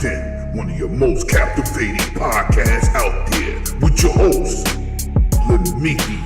present one of your most captivating podcasts out there with your host, Lemiki.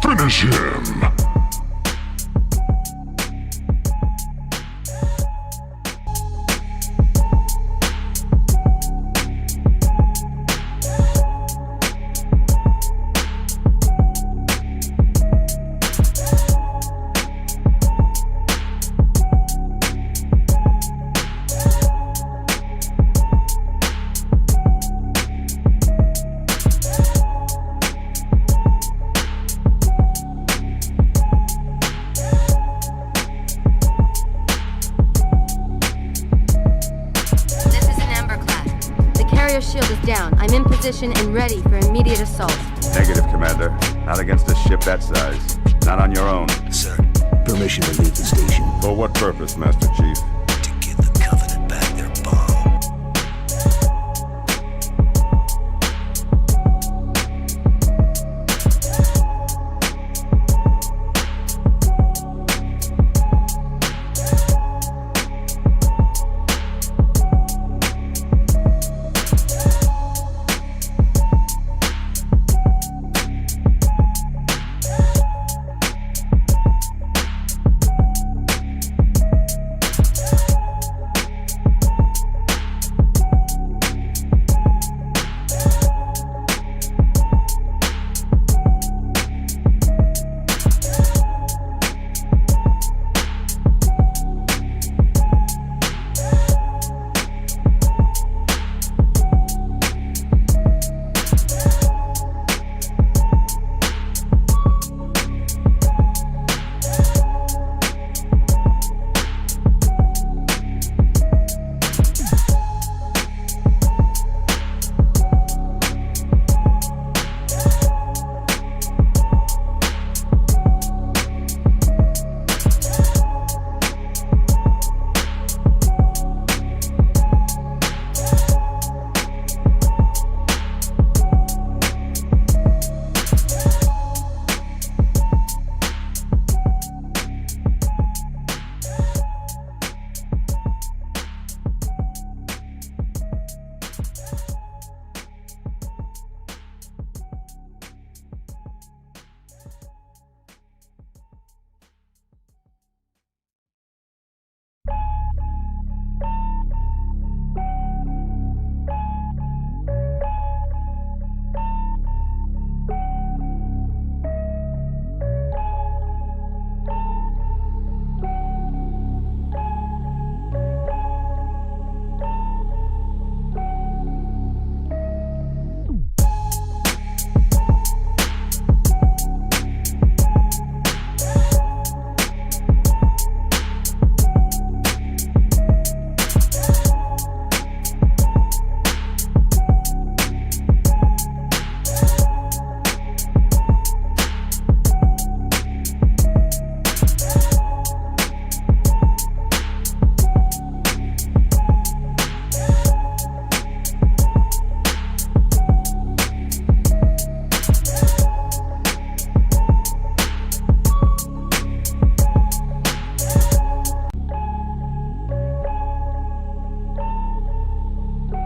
Finish him! Shield is down. I'm in position and ready for immediate assault. Negative, Commander. Not against a ship that size. Not on your own. Sir, permission to leave the station. For what purpose, Master Chief? To give the Covenant back their bomb.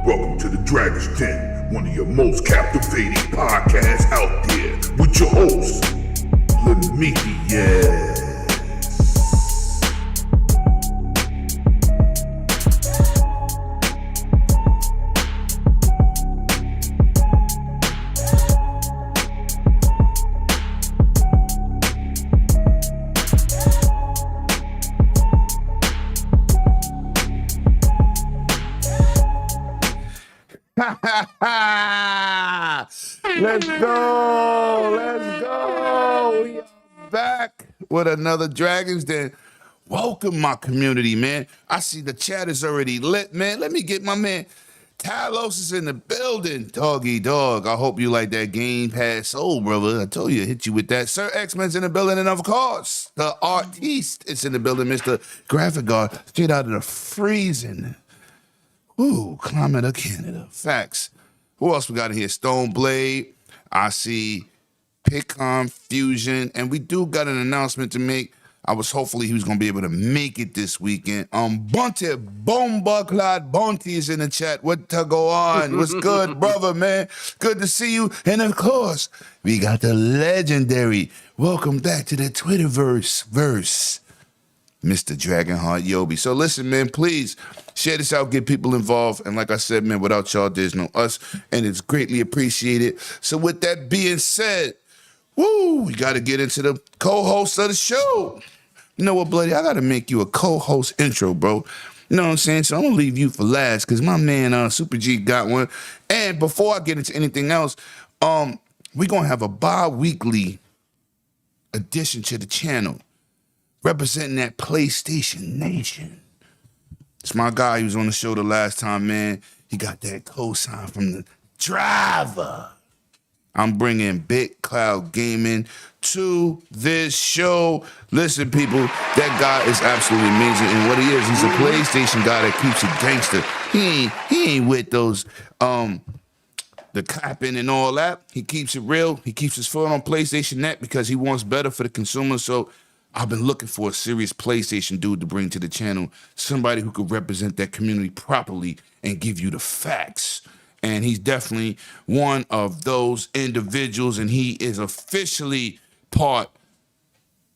Welcome to the Dragon's Den, one of your most captivating podcasts out there, with your host, Lemiki. Let's go. We are back with another Dragon's Den. Welcome, my community, man. I see the chat is already lit, man. Let me get my man Talos is in the building. Doggy dog. I hope you like that Game Pass Soul, brother. I told you, hit you with that. Sir X-Men's in the building, and of course, the artiste is in the building, Mr. Graphic Guard, straight out of the freezing climate of Canada. Facts. Who else we got in here? Stone Blade. I see Pickon Fusion. And we do got an announcement to make. I was hopefully he was going to be able to make it this weekend. Bonte Bomba Clad Bonte is in the chat. What to go on? What's good, brother, man? Good to see you. And of course, we got the legendary. Welcome back to the Twitterverse. Mr. Dragonheart Yobi. So listen, man, please share this out, get people involved. And like I said, man, without y'all, there's no us. And it's greatly appreciated. So with that being said, we got to get into the co-host of the show. You know what, Bloody? I got to make you a co-host intro, bro. You know what I'm saying? So I'm going to leave you for last because my man Super G got one. And before I get into anything else, we're going to have a bi-weekly addition to the channel, representing that PlayStation Nation. It's my guy. He was on the show the last time, man. He got that cosign from the driver. I'm bringing xCloud Gaming to this show. Listen, people, that guy is absolutely amazing. And what he is, he's a PlayStation guy that keeps it gangster. He ain't with those the clapping and all that. He keeps it real. He keeps his foot on PlayStation Net because he wants better for the consumer. So I've been looking for a serious PlayStation dude to bring to the channel, somebody who could represent that community properly and give you the facts. And he's definitely one of those individuals, and he is officially part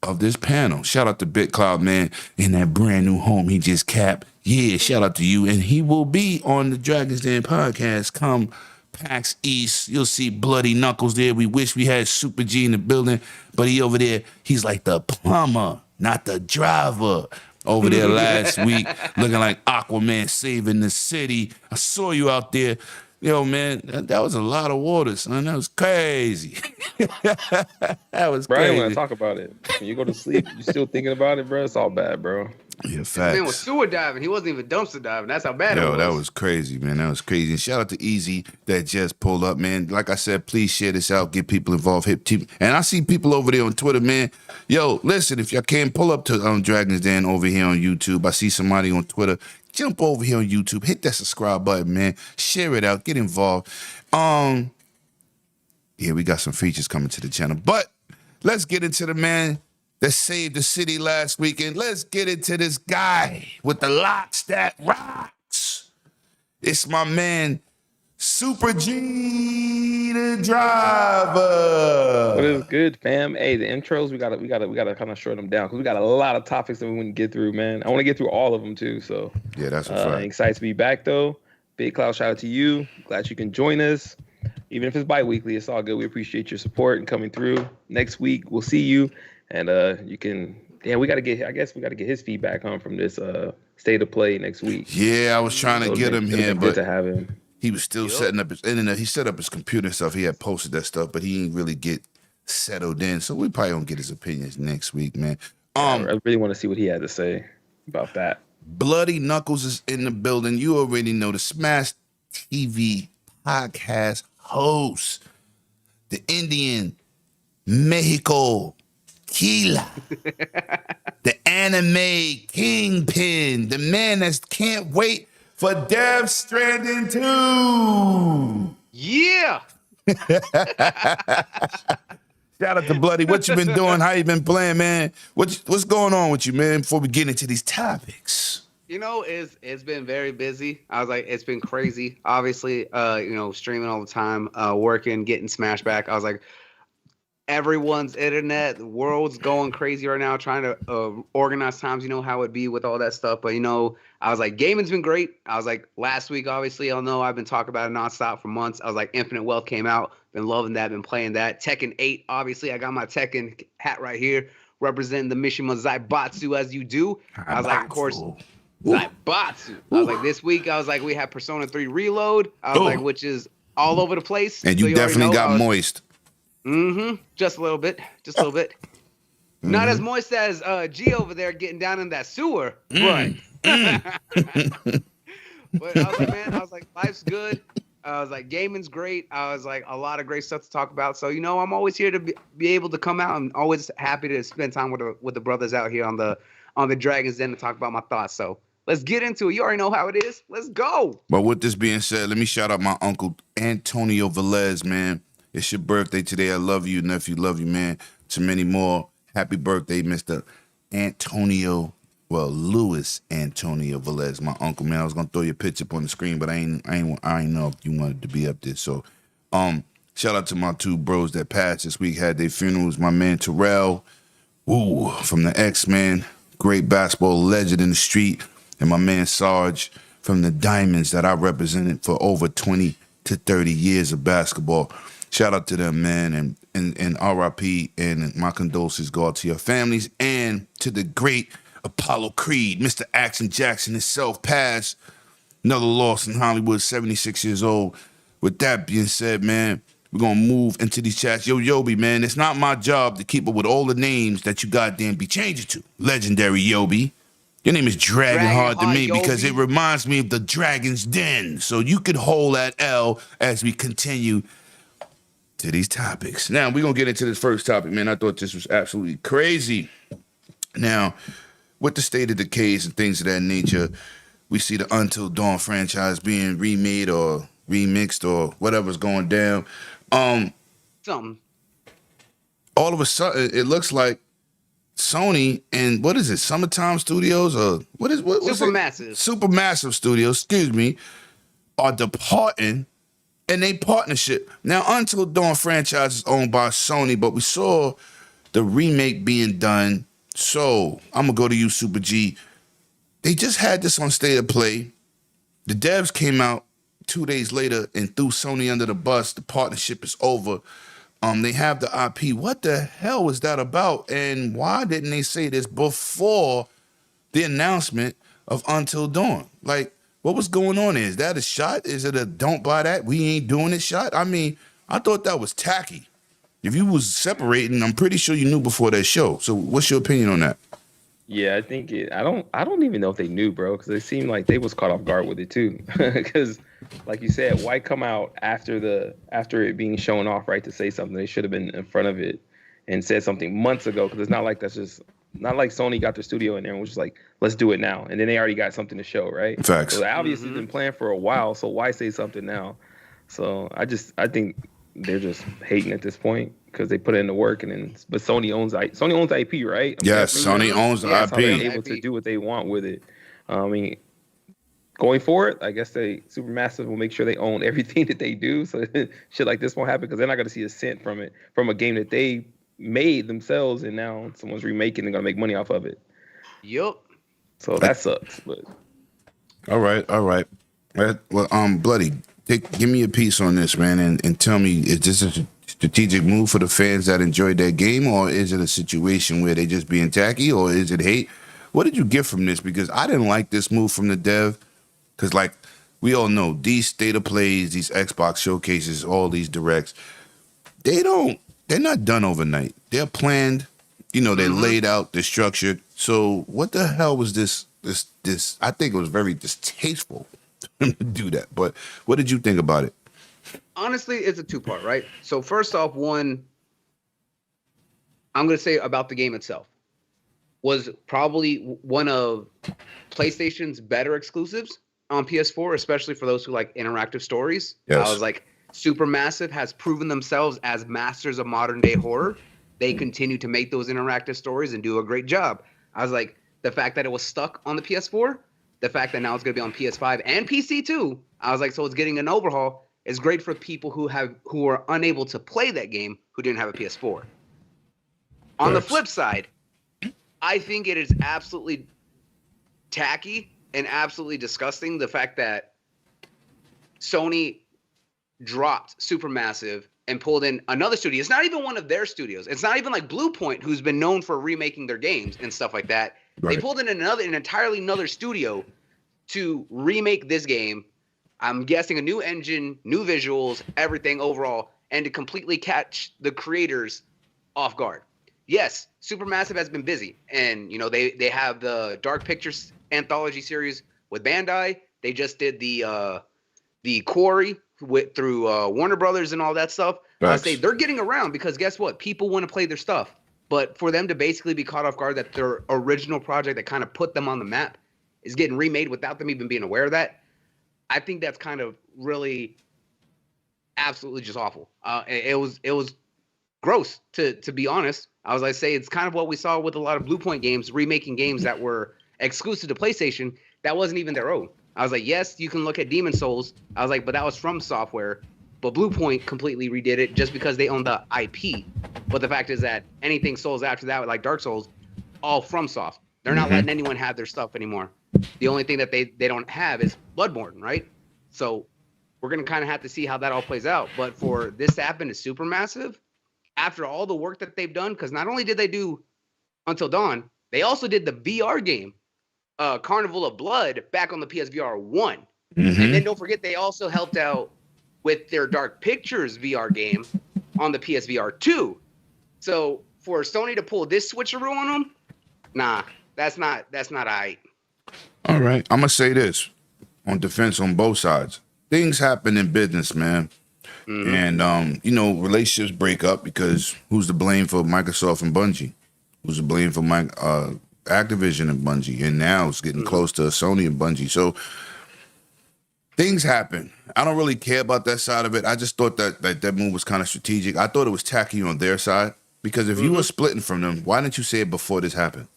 of this panel. Shout out to xCloud, man, in that brand new home he just capped. Yeah, shout out to you. And he will be on the Dragon's Den podcast come PAX East. You'll see Bloody Knuckles there. We wish we had Super G in the building, but he over there, he's like the plumber, not the driver. Over there last week, looking like Aquaman saving the city. I saw you out there. Yo, man, that was a lot of water, son. That was crazy. That was bro, crazy. I don't want to talk about it. When you go to sleep, you still thinking about it, bro. It's all bad, bro. Yeah, facts. Man was sewer diving. He wasn't even dumpster diving. That's how bad it was. Yo, that was crazy, man. That was crazy. And shout out to Easy that just pulled up, man. Like I said, please share this out. Get people involved. And I see people over there on Twitter, man. Yo, listen, if y'all can't pull up to Dragon's Den over here on YouTube, I see somebody on Twitter. Jump over here on YouTube. Hit that subscribe button, man. Share it out. Get involved. Yeah, we got some features coming to the channel. But let's get into the man that saved the city last weekend. Let's get into this guy with the locks that rocks. It's my man, Super G the driver. What is good, fam? Hey, the intros we gotta kind of short them down because we got a lot of topics that we want to get through, man. I want to get through all of them too. So yeah, that's a fact. Excited to be back though. xCloud, shout out to you. Glad you can join us, even if it's bi-weekly. It's all good. We appreciate your support and coming through. Next week we'll see you, and you can. Yeah, we got to get his feedback from this state of play next week. Yeah, I was trying to get him here, but good to have him. He was still setting up his internet. He set up his computer and stuff. He had posted that stuff, but he didn't really get settled in. So we probably gonna get his opinions next week, man. I really want to see what he had to say about that. Bloody Knuckles is in the building. You already know the Smash TV podcast host, the Indian Mexico Kila, the anime kingpin, the man that can't wait for Death Stranding 2. Yeah. Shout out to Bloody. What you been doing? How you been playing, man? What's going on with you, man, before we get into these topics? It's been very busy. I was like, it's been crazy. Obviously, streaming all the time, working, getting smashed back. I was like, everyone's internet, the world's going crazy right now, trying to organize times. You know how it be with all that stuff. But I was like, gaming's been great. I was like, last week, obviously, I'll know I've been talking about it nonstop for months. I was like, Infinite Wealth came out, been loving that, been playing that. Tekken 8, obviously, I got my Tekken hat right here, representing the Mishima Zaibatsu as you do. I was like, of course. Zaibatsu. I was like, this week, I was like, we have Persona 3 Reload. I was like, which is all over the place. And you definitely got moist. Just a little bit. Not as moist as G over there getting down in that sewer. But but I was like, man, life's good. I was like, gaming's great. I was like, a lot of great stuff to talk about. So, I'm always here to be able to come out. I'm always happy to spend time with the brothers out here on the Dragon's Den to talk about my thoughts. So let's get into it. You already know how it is. Let's go. But with this being said, let me shout out my uncle Antonio Velez, man. It's your birthday today. I love you, nephew. Love you, man. To many more. Happy birthday, Mr. Louis Antonio Velez, my uncle, man. I was gonna throw your picture up on the screen, but I ain't know if you wanted to be up there. So, shout out to my two bros that passed this week, had their funerals. My man Terrell, from the X-Men, great basketball legend in the street, and my man Sarge from the Diamonds that I represented for over 20 to 30 years of basketball. Shout out to them, man, and RIP, and my condolences go out to your families and to the great Apollo Creed, Mr. Action Jackson himself passed. Another loss in Hollywood, 76 years old. With that being said, man, we're going to move into these chats. Yo, Yobi, man, it's not my job to keep up with all the names that you goddamn be changing to. Legendary Yobi. Your name is Dragon Hard to me because it reminds me of the Dragon's Den. So you could hold that L as we continue to these topics. Now, we're going to get into this first topic, man. I thought this was absolutely crazy. Now, with the state of the case and things of that nature, we see the Until Dawn franchise being remade or remixed or whatever's going down. Something. All of a sudden, it looks like Sony and what is it, Summertime Studios or what Supermassive. Supermassive Studios, excuse me, are departing in a partnership. Now, Until Dawn franchise is owned by Sony, but we saw the remake being done. So I'm gonna go to you, Super G. They just had this on State of Play. The devs came out 2 days later and threw Sony under the bus. The partnership is over. They have the IP. What the hell was that about? And why didn't they say this before the announcement of Until Dawn? Like, what was going on? Is that a shot? Is it a don't buy that, we ain't doing it shot? I mean, I thought that was tacky. If you was separating, I'm pretty sure you knew before that show. So what's your opinion on that? Yeah, I think I don't even know if they knew, bro, because it seemed like they was caught off guard with it too. Because, like you said, why come out after it being shown off, right, to say something? They should have been in front of it and said something months ago. Because it's not like not like Sony got their studio in there and was just like, let's do it now, and then they already got something to show, right? Facts. So they obviously been playing for a while. So why say something now? So I think they're just hating at this point because they put in the work, but Sony owns IP, right? Yes, Sony owns the IP. So they're able to do what they want with it. I mean, going forward, I guess Supermassive will make sure they own everything that they do, so shit like this won't happen because they're not going to see a cent from it, from a game that they made themselves, and now someone's remaking and going to make money off of it. Yup. So that sucks. But all right. Well, Bloody, give me a piece on this, man, and tell me, is this a strategic move for the fans that enjoyed that game, or is it a situation where they just being tacky, or is it hate? What did you get from this? Because I didn't like this move from the dev, because like we all know, these state of plays, these Xbox showcases, all these directs, they're not done overnight. They're planned, they're laid out, they're structured. So what the hell was this? I think it was very distasteful to do that. But what did you think about it? Honestly, it's a two-part, right? So first off, one, I'm going to say about the game itself, was probably one of PlayStation's better exclusives on PS4, especially for those who like interactive stories. Yes. I was like, Supermassive has proven themselves as masters of modern-day horror. They continue to make those interactive stories and do a great job. I was like, the fact that it was stuck on the PS4, the fact that now it's going to be on PS5 and PC too. I was like, so it's getting an overhaul. It's great for people who are unable to play that game who didn't have a PS4. On the flip side, I think it is absolutely tacky and absolutely disgusting the fact that Sony dropped Supermassive and pulled in another studio. It's not even one of their studios. It's not even like Blue Point, who's been known for remaking their games and stuff like that. Right. They pulled in an entirely another studio to remake this game. I'm guessing a new engine, new visuals, everything overall, and to completely catch the creators off guard. Yes, Supermassive has been busy, and they have the Dark Pictures anthology series with Bandai. They just did the Quarry through Warner Brothers and all that stuff. I say they're getting around because guess what? People want to play their stuff, but for them to basically be caught off guard that their original project that kind of put them on the map is getting remade without them even being aware of that, I think that's kind of really absolutely just awful. It was gross to be honest. I say it's kind of what we saw with a lot of Blue Point games, remaking games that were exclusive to PlayStation that wasn't even their own. I was like, yes, you can look at Demon Souls. I was like, but that was from software. But Blue Point completely redid it just because they own the IP. But the fact is that anything Souls after that, like Dark Souls, all from Soft. They're not letting anyone have their stuff anymore. The only thing that they don't have is Bloodborne, right? So we're going to kind of have to see how that all plays out. But for this to happen to Supermassive, after all the work that they've done, because not only did they do Until Dawn, they also did the VR game, Carnival of Blood, back on the PSVR 1. And then don't forget, they also helped out with their Dark Pictures VR game on the PSVR 2. So for Sony to pull this switcheroo on them, nah, that's not all right. All right. I'm going to say this on defense on both sides. Things happen in business, man. And, relationships break up because who's to blame for Microsoft and Bungie? Who's to blame for Activision and Bungie? And now it's getting close to Sony and Bungie. So things happen. I don't really care about that side of it. I just thought that move was kind of strategic. I thought it was tacky on their side because if you were splitting from them, why didn't you say it before this happened?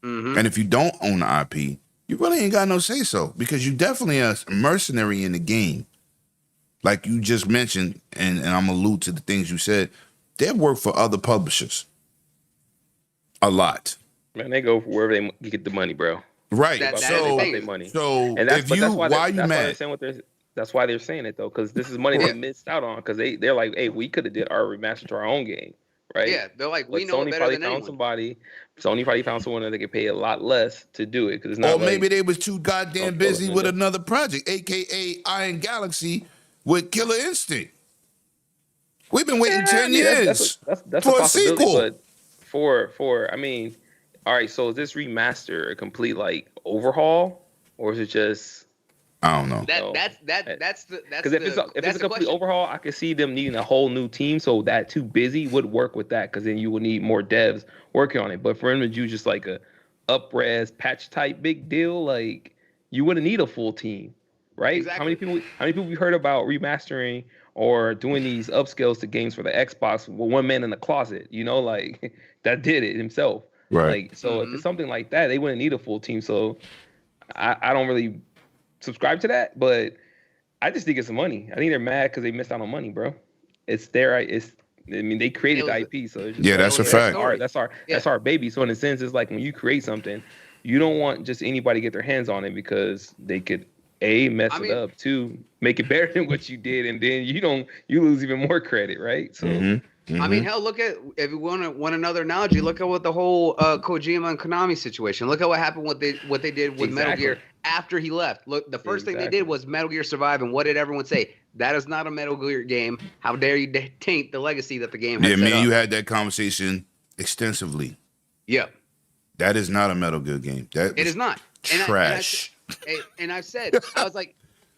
And if you don't own the IP, you really ain't got no say-so because you definitely are a mercenary in the game. Like you just mentioned, and I'm going to allude to the things you said, they work for other publishers. A lot. Man, they go wherever they get the money, bro. Right. That's money. So and that's why you mad? That's why they're saying it, though, because this is money they missed out on because they're like, hey, we could have did our remaster to our own game, right? Yeah, they're like, we know Sony better probably than found anyone. Sony probably found someone that they could pay a lot less to do it because it's not. Or maybe they was too goddamn busy with another project, a.k.a. Iron Galaxy with Killer Instinct. We've been waiting 10 years that's for a a sequel. But all right, so is this remaster a complete like overhaul, or is it just? I don't know. That's because if it's a complete overhaul, I could see them needing a whole new team. So that too busy would work with that because then you would need more devs working on it. But for him to do just like a up-res patch type big deal, like you wouldn't need a full team, right? Exactly. How many people we heard about remastering or doing these upscales to games for the Xbox with one man in the closet, like that did it himself. Right. Like, so if it's something like that, they wouldn't need a full team. So I don't really subscribe to that, but I just think it's money. I think they're mad because they missed out on money, bro. It's their, they created the IP, so it's just that's a fact. That's our baby. So in a sense, it's like when you create something, you don't want just anybody to get their hands on it because they could mess it up, two, make it better than what you did, and then you lose even more credit, right? So. I mean, hell, look at, if you want another analogy, look at what the whole Kojima and Konami situation. Look at what happened, what they did with Metal Gear after he left. Look, the first thing they did was Metal Gear Survive, and what did everyone say? That is not a Metal Gear game. How dare you taint the legacy that the game has set me and up. you had that conversation extensively. Yeah. That is not a Metal Gear game. It is not. Trash. And I've said, I was like,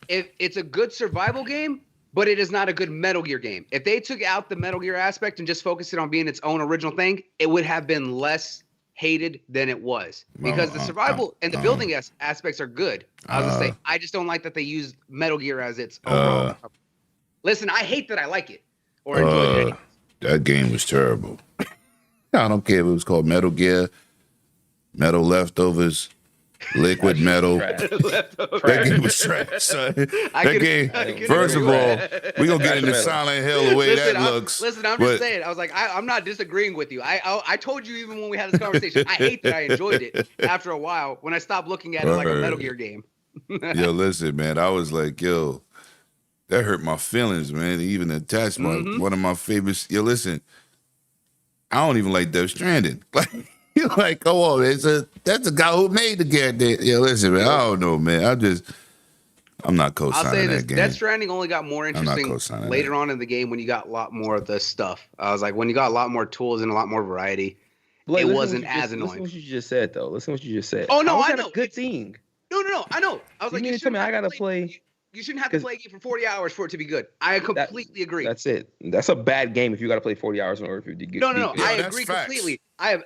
if it's a good survival game, but it is not a good Metal Gear game. If they took out the Metal Gear aspect and just focused it on being its own original thing, it would have been less hated than it was. Because the survival and the building aspects are good. I was going to say, I just don't like that they use Metal Gear as its overall. Listen, I hate that I like it or enjoy it anyway. That game was terrible. I don't care if it was called Metal Gear, Metal Leftovers, Liquid Metal. Leftover. That game was trash, son. I That could- game. I could First of agree all, with that. we gonna get Trash into metal. Silent Hill the way that looks. Listen, I'm but just saying. I was like, I'm not disagreeing with you. I told you even when we had this conversation. I hate that I enjoyed it after a while when I stopped looking at it like a Metal Gear game. Yo, listen, man. I was like, yo, that hurt my feelings, man. Even attached my one of my favorites. Yo, listen, I don't even like Death Stranding. Like, you're like, come on, man. That's the guy who made the game. Yo, listen, man. I don't know, man. I'm not I'll say co-signing this: that game. Death Stranding only got more not interesting co-signing later that. on in the game when you got a lot more of the stuff. I was like, when you got a lot more tools and a lot more variety. Blake, It listen wasn't what you as just- annoying. Listen what you just said, though. Listen what you just said. Oh, no, How is I that know. a good thing. No, I know. I was You like, mean to tell me I gotta play? You shouldn't have to 'Cause- play a game for 40 hours for it to be good. I completely agree. That's it. That's a bad game if you got to play 40 hours in order for you to get. No. Yeah, I that's agree facts. completely. I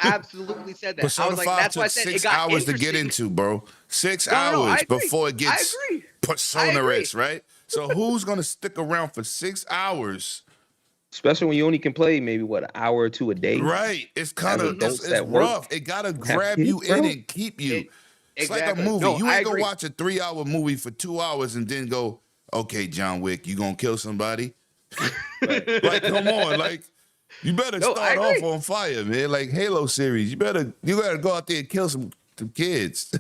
absolutely said that. I Persona was like, 5 that's why I took said it 6 got hours to get interesting. into, bro. 6 No, I hours agree. before it gets I agree. persona-rich, right? So who's gonna stick around for 6 hours? Especially when you only can play maybe what, an hour or two a day. Right. It's kind of adults it's that work, rough. It gotta grab kids, you in bro. and keep you. It's like Exactly. a movie. No, You I ain't gonna agree. watch a 3-hour movie for 2 hours and then go, okay, John Wick, you gonna kill somebody? Like, come on, like you better No, I start off agree. on fire, man. Like Halo series, you gotta go out there and kill some kids.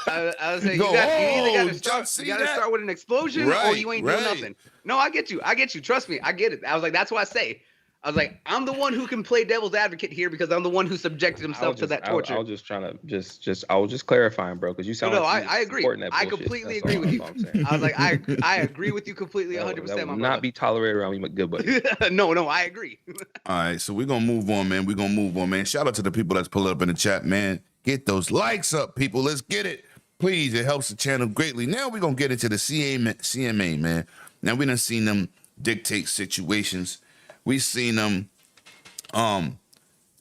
I was saying, Go, you "Oh, either y'all gotta see start, that?" with an explosion or Right, you ain't doing right. nothing. No, I get you. Trust me, I get it. I was like, that's what I say. I was like, I'm the one who can play devil's advocate here because I'm the one who subjected himself to that torture. I was just trying to I was just clarifying, bro, because you sound No, like you I agree. supporting that I bullshit. completely That's agree all- with you. that's all I'm saying. I was like, I agree with you completely, 100%. That my will brother. not be tolerated around you, my good buddy. no, I agree. All right, so we're gonna move on, man. Shout out to the people that's pulling up in the chat, man. Get those likes up, people. Let's get it. Please, it helps the channel greatly. Now we're gonna get into the CMA, man. Now we done seen them dictate situations. We seen them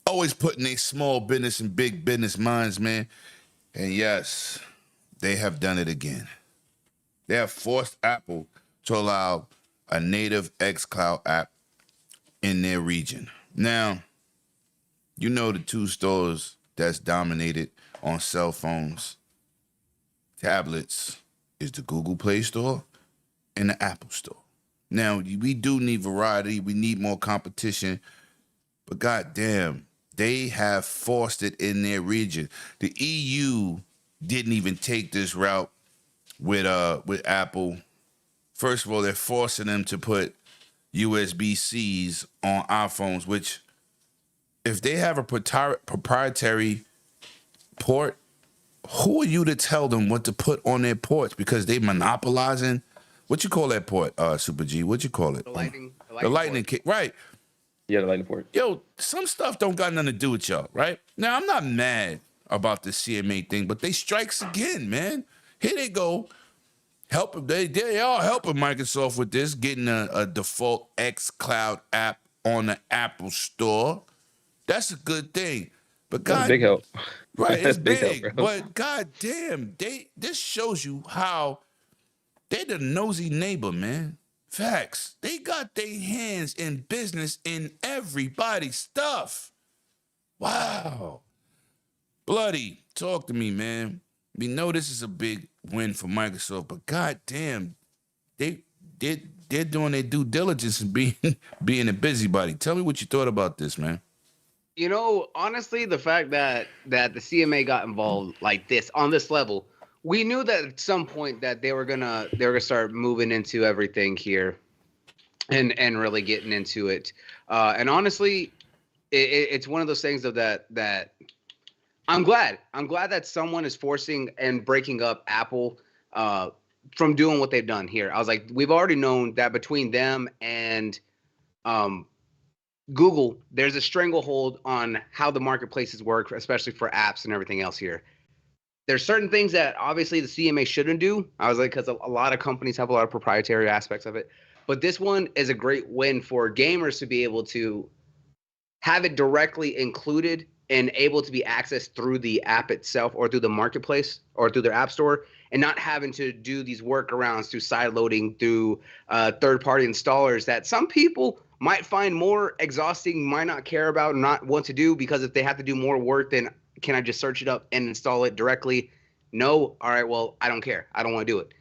always putting a small business and big business minds, man. And yes, they have done it again. They have forced Apple to allow a native xCloud app in their region. Now, you know the two stores that's dominated on cell phones, tablets, is the Google Play Store and the Apple Store. Now, we do need variety. We need more competition. But goddamn, they have forced it in their region. The EU didn't even take this route with Apple. First of all, they're forcing them to put USB-Cs on iPhones, which if they have a proprietary port, who are you to tell them what to put on their ports? Because they monopolizing. What you call that port, Super G? What you call it? The lightning port. Kick, right? Yeah, the lightning port. Yo, some stuff don't got nothing to do with y'all, right? Now, I'm not mad about the CMA thing, but they strikes again, man. Here they go. They are helping Microsoft with this, getting a default xCloud app on the Apple Store. That's a good thing. But That's God, a big help. right, it's That's big big. help, bro. But goddamn, this shows you how they the nosy neighbor, man. Facts. They got their hands in business in everybody's stuff. Wow. Bloody, talk to me, man. We know this is a big win for Microsoft, but goddamn, they're doing their due diligence and being a busybody. Tell me what you thought about this, man. You know, honestly, the fact that the CMA got involved like this on this level, we knew that at some point that they were gonna start moving into everything here, and really getting into it. And honestly, it's one of those things of that. I'm glad that someone is forcing and breaking up Apple from doing what they've done here. I was like, we've already known that between them and Google, there's a stranglehold on how the marketplaces work, especially for apps and everything else here. There's certain things that obviously the CMA shouldn't do. I was like, because a lot of companies have a lot of proprietary aspects of it. But this one is a great win for gamers to be able to have it directly included and able to be accessed through the app itself or through the marketplace or through their app store, and not having to do these workarounds through side loading through third-party installers that some people might find more exhausting, might not care about, not want to do, because if they have to do more work, then can I just search it up and install it directly No, all right, well, I don't care. I don't want to do it.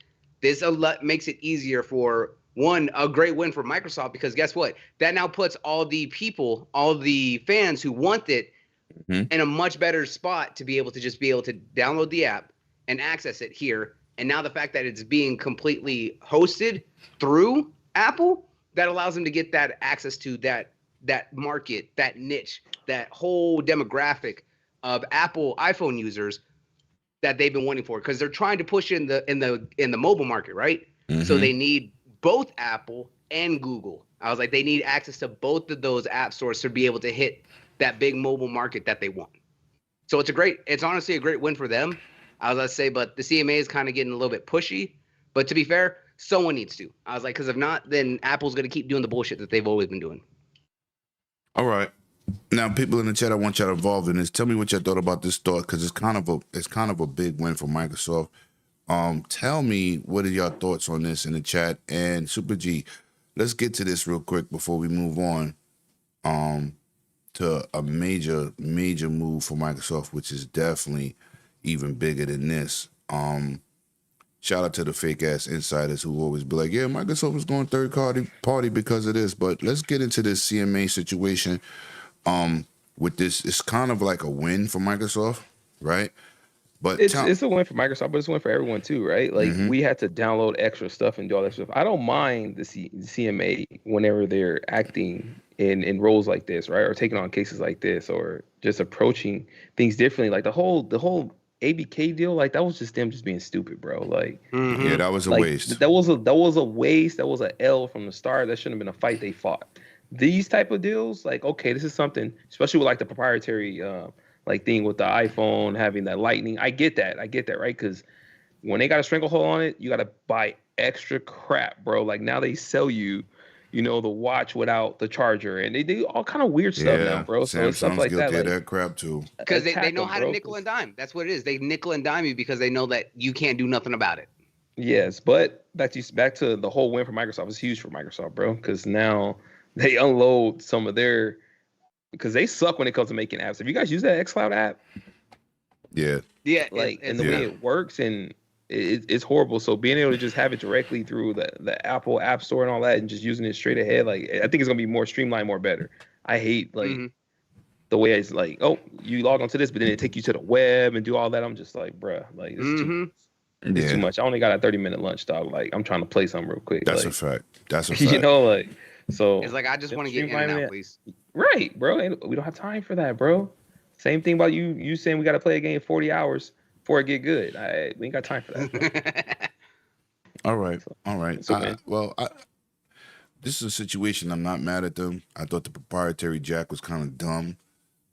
This makes it easier for a great win for Microsoft, because guess what? That now puts all the people, all the fans who want it in a much better spot to be able to just be able to download the app and access it here. And now the fact that it's being completely hosted through Apple, that allows them to get that access to that market, that niche, that whole demographic of Apple iPhone users that they've been waiting for, because they're trying to push in the mobile market, right? So they need both Apple and Google. I was like, they need access to both of those app stores to be able to hit that big mobile market that they want. So it's honestly a great win for them. I was gonna say, but the CMA is kind of getting a little bit pushy. But to be fair, someone needs to. I was like, because if not, then Apple's gonna keep doing the bullshit that they've always been doing. All right. Now, people in the chat, I want y'all involved in this. Tell me what you thought about this thought, because it's kind of a big win for Microsoft. Tell me what are your thoughts on this in the chat. And Super G, let's get to this real quick before we move on to a major move for Microsoft, which is definitely even bigger than this. Shout out to the fake ass insiders who always be like, yeah, Microsoft is going third party because of this. But let's get into this CMA situation. With this, it's kind of like a win for Microsoft, right? But it's a win for Microsoft, but it's a win for everyone too, right? Like we had to download extra stuff and do all that stuff. I don't mind the CMA whenever they're acting in roles like this, right? Or taking on cases like this, or just approaching things differently. Like the whole ABK deal, like that was just them just being stupid, bro. Like yeah, that was a waste. That was a waste. That was an L from the start. That shouldn't have been a fight they fought. These type of deals, like, okay, this is something, especially with like the proprietary like thing with the iPhone having that lightning. I get that, right? Because when they got a stranglehold on it, you got to buy extra crap, bro. Like now they sell you, the watch without the charger, and they do all kind of weird stuff now, bro. So it's stuff like that. Guilty like, of that crap too. Because they know how to nickel and dime. That's what it is. They nickel and dime you because they know that you can't do nothing about it. Yes, but back to the whole win for Microsoft is huge for Microsoft, bro. Because now they unload some of their, because they suck when it comes to making apps. Have you guys used that xCloud app? Yeah. Yeah. Like, and the way it works, and it's horrible. So being able to just have it directly through the Apple App Store and all that, and just using it straight ahead, like I think it's gonna be more streamlined, more better. I hate like the way it's like, oh, you log onto this, but then it take you to the web and do all that. I'm just like, bruh, like it's too much. I only got a 30-minute lunch, dog. Like I'm trying to play something real quick. That's like, a fact. That's a fact. Like. So it's like, I just want to get in and out, please. Right, bro. And we don't have time for that, bro. Same thing about you saying we got to play a game 40 hours before it get good. We ain't got time for that. All right. Okay. This is a situation. I'm not mad at them. I thought the proprietary jack was kind of dumb,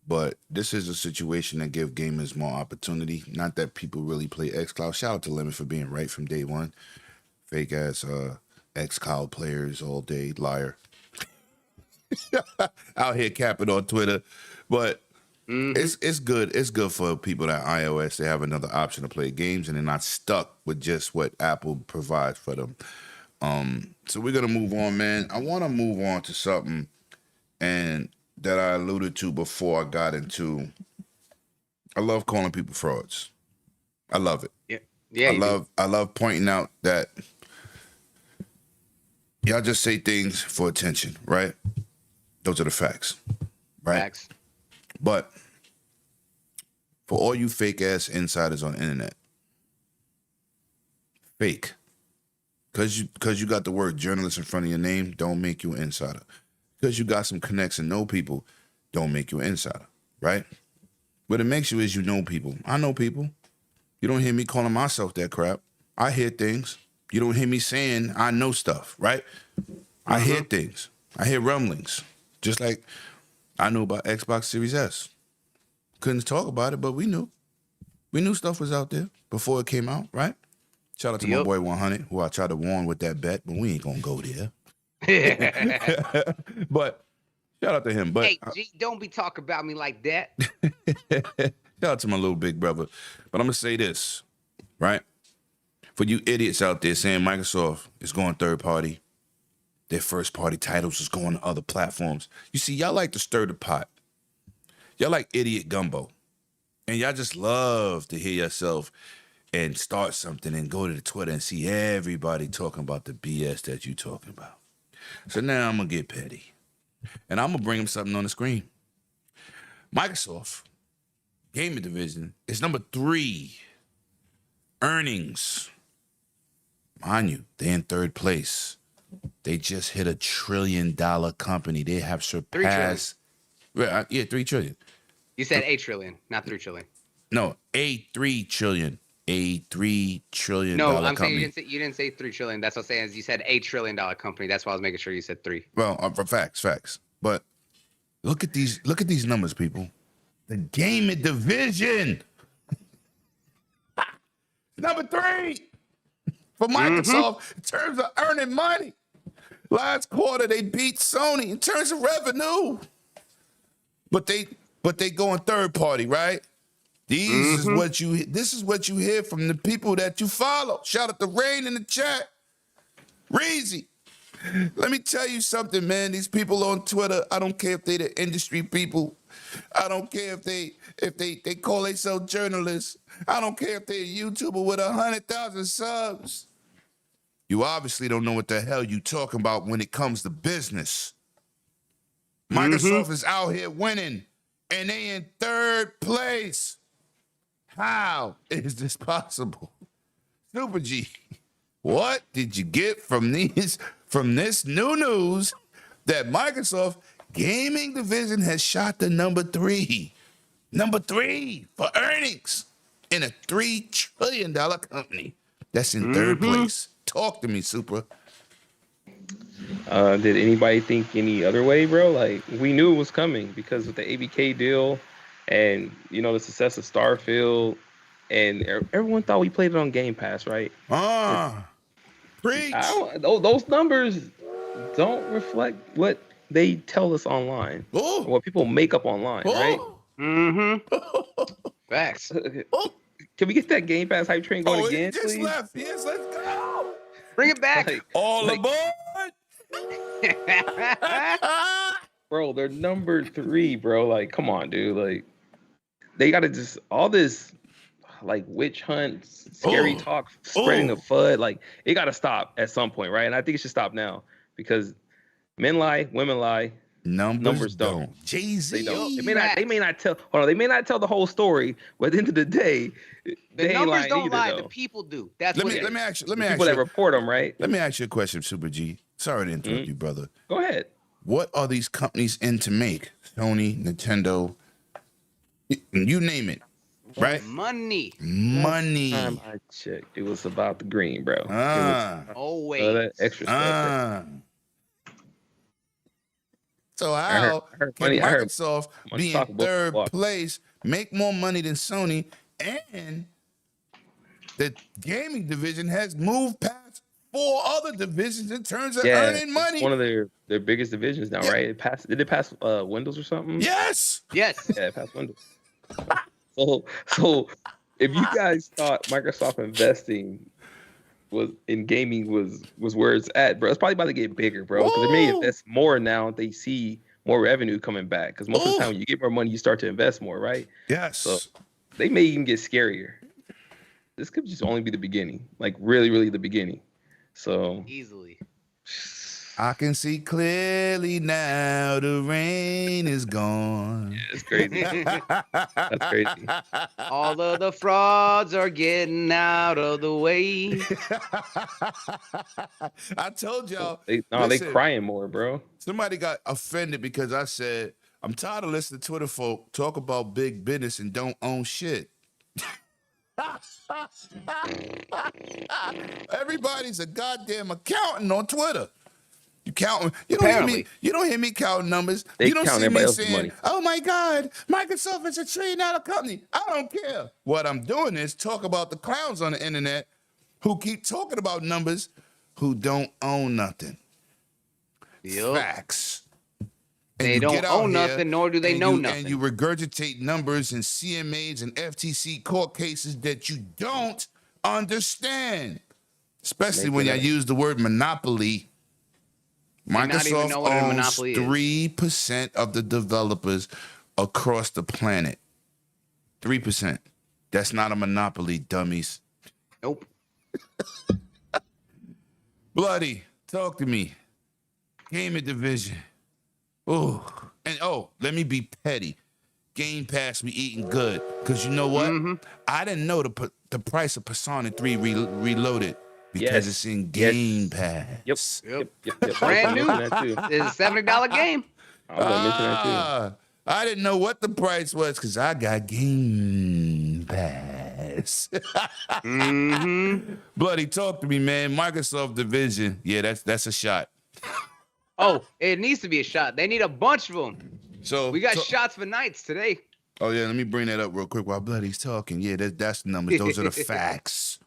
but this is a situation that gives gamers more opportunity. Not that people really play xCloud. Shout out to Lemon for being right from day one. Fake ass xCloud players all day, liar. Out here capping on Twitter, but it's good. It's good for people that iOS. They have another option to play games, and they're not stuck with just what Apple provides for them. So we're gonna move on, man. I want to move on to something, and that I alluded to before I got into. I love calling people frauds. I love it. Yeah. I love pointing out that y'all just say things for attention, right? Those are the facts, right? Facts. But for all you fake ass insiders on the internet, fake, because you got the word journalist in front of your name, don't make you an insider. Because you got some connects and know people, don't make you an insider, right? What it makes you is you know people. I know people. You don't hear me calling myself that crap. I hear things. You don't hear me saying I know stuff, right? I hear things. I hear rumblings. Just like I knew about Xbox Series S. Couldn't talk about it, but we knew. We knew stuff was out there before it came out, right? Shout out to my boy 100, who I tried to warn with that bet, but we ain't gonna go there. But shout out to him. But hey, G, don't be talking about me like that. Shout out to my little big brother. But I'm gonna say this, right? For you idiots out there saying Microsoft is going third party, their first party titles is going to other platforms. You see, y'all like to stir the pot. Y'all like idiot gumbo. And y'all just love to hear yourself and start something and go to the Twitter and see everybody talking about the BS that you talking about. So now I'm going to get petty. And I'm going to bring them something on the screen. Microsoft gaming division is number 3. Earnings. Mind you, they're in 3rd place. They just hit $1 trillion company. They have surpassed. $3 trillion. You said 8 trillion, not 3 trillion. No, $3 trillion. $3 trillion No, I'm company. saying you didn't say 3 trillion. That's what I'm saying. Is you said $8 trillion company. That's why I was making sure you said 3. Well, for facts. But look at these numbers, people. The gaming division, number 3 for Microsoft in terms of earning money. Last quarter they beat Sony in terms of revenue, but they go in third party, right? This is what you hear from the people that you follow. Shout out to Rain in the chat. Reezy. Let me tell you something, man. These people on Twitter, I don't care if they the industry people. I don't care if they call themselves journalists. I don't care if they're a YouTuber with 100,000 subs. You obviously don't know what the hell you talking about when it comes to business. Microsoft is out here winning, and they in 3rd place. How is this possible? Super G, what did you get from this new news that Microsoft gaming division has shot to number 3? Number 3 for earnings in a $3 trillion company that's in 3rd place. Talk to me, Super. Did anybody think any other way, bro? Like, we knew it was coming because of the ABK deal and, the success of Starfield. And everyone thought we played it on Game Pass, right? Preach. Those numbers don't reflect what they tell us online. Ooh. What people make up online, right? Facts. Can we get that Game Pass hype train going again, It just please? left. Yes, let's go. Bring it back. All aboard. Bro, they're number 3, bro. Like, come on, dude. Like, they gotta just all this like witch hunt, scary talk, spreading the FUD. Like, it gotta stop at some point, right? And I think it should stop now because men lie, women lie. Numbers don't. Jay-Z. They don't. They may not tell. Hold on. They may not tell the whole story, but at the end of the day, the numbers don't lie. Though. The people do. That's Let what me ask you. People that report them, right? Let me ask you a question, Super G. Sorry to interrupt you, brother. Go ahead. What are these companies in to make? Sony, Nintendo, you name it, right? Money. Money. Time I checked, it was about the green, bro. Always. That extra stuff. So how can Microsoft be in talk about 3rd place, make more money than Sony, and the gaming division has moved past 4 other divisions in terms of earning money? It's one of their biggest divisions now, right? Did it pass Windows or something? Yes. Yeah, it passed Windows. So if you guys thought Microsoft investing in gaming was where it's at, bro, it's probably about to get bigger, bro. Because they may invest more now. They see more revenue coming back. Because most of the time, when you get more money, you start to invest more, right? Yes. So they may even get scarier. This could just only be the beginning, like really, really the beginning. So Easily. I can see clearly now the rain is gone. Yeah, it's crazy. That's crazy. All of the frauds are getting out of the way. I told y'all. They crying more, bro. Somebody got offended because I said, I'm tired of listening to Twitter folk talk about big business and don't own shit. Everybody's a goddamn accountant on Twitter. You count. You don't hear me counting numbers. They you don't count see me everybody else's saying, money. "Oh my God, Microsoft is $1 trillion company." I don't care. What I'm doing is talk about the clowns on the internet who keep talking about numbers, who don't own nothing. Yep. Facts. And They you don't get out own here nothing, nor do they know nothing. And you regurgitate numbers and CMAs and FTC court cases that you don't understand. Especially when I use the word monopoly. Microsoft owns 3% of the developers across the planet. 3%. That's not a monopoly, dummies. Nope. Bloody, talk to me. Gaming division. Oh, and let me be petty. Game Pass, we eating good. Because you know what? I didn't know the price of Persona 3 Reloaded because it's in Game Pass. Yep. Brand new. That too. It's a $70 game. I was gonna mention that too. I didn't know what the price was because I got Game Pass. Bloody, talk to me, man. Microsoft Division. Yeah, that's a shot. Oh, it needs to be a shot. They need a bunch of them. So We got shots for nights today. Oh yeah, let me bring that up real quick while Bloody's talking. Yeah, that's the numbers. Those are the facts.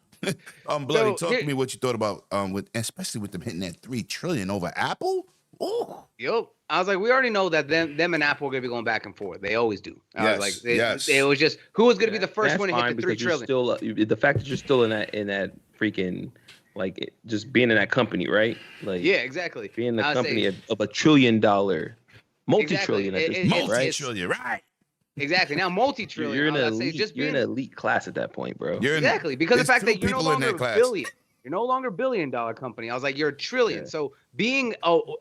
Bloody, talk to me what you thought about especially with them hitting that 3 trillion over Apple. Oh, Yep. I was like, we already know that them and Apple are gonna be going back and forth. They always do. I was like, it was just who was gonna be the first one to hit the 3 trillion. Still, the fact that you're still in that freaking just being in that company, right? Like Yeah, exactly. being in the company of $1 trillion, multi-trillion at this point, right? multi-trillion, right? Exactly. Now multi-trillion. You're in I an was gonna say, elite, just you're in being an elite class at that point, bro. exactly because the there's fact that two you're no people in longer that class. billion. You're no longer $1 billion company. I was like, you're a trillion. Yeah. So being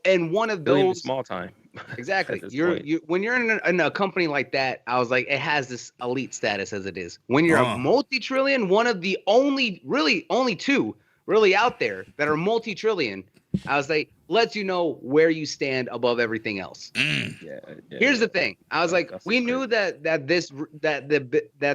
in one of Billion those is small time. exactly. At this You're point. you when you're in a company like that, I was like, it has this elite status as it is. When you're a multi-trillion, one of the only two really out there that are multi-trillion, I was like, lets you know where you stand above everything else. Yeah. Here's the thing. I was like, That's we great. knew that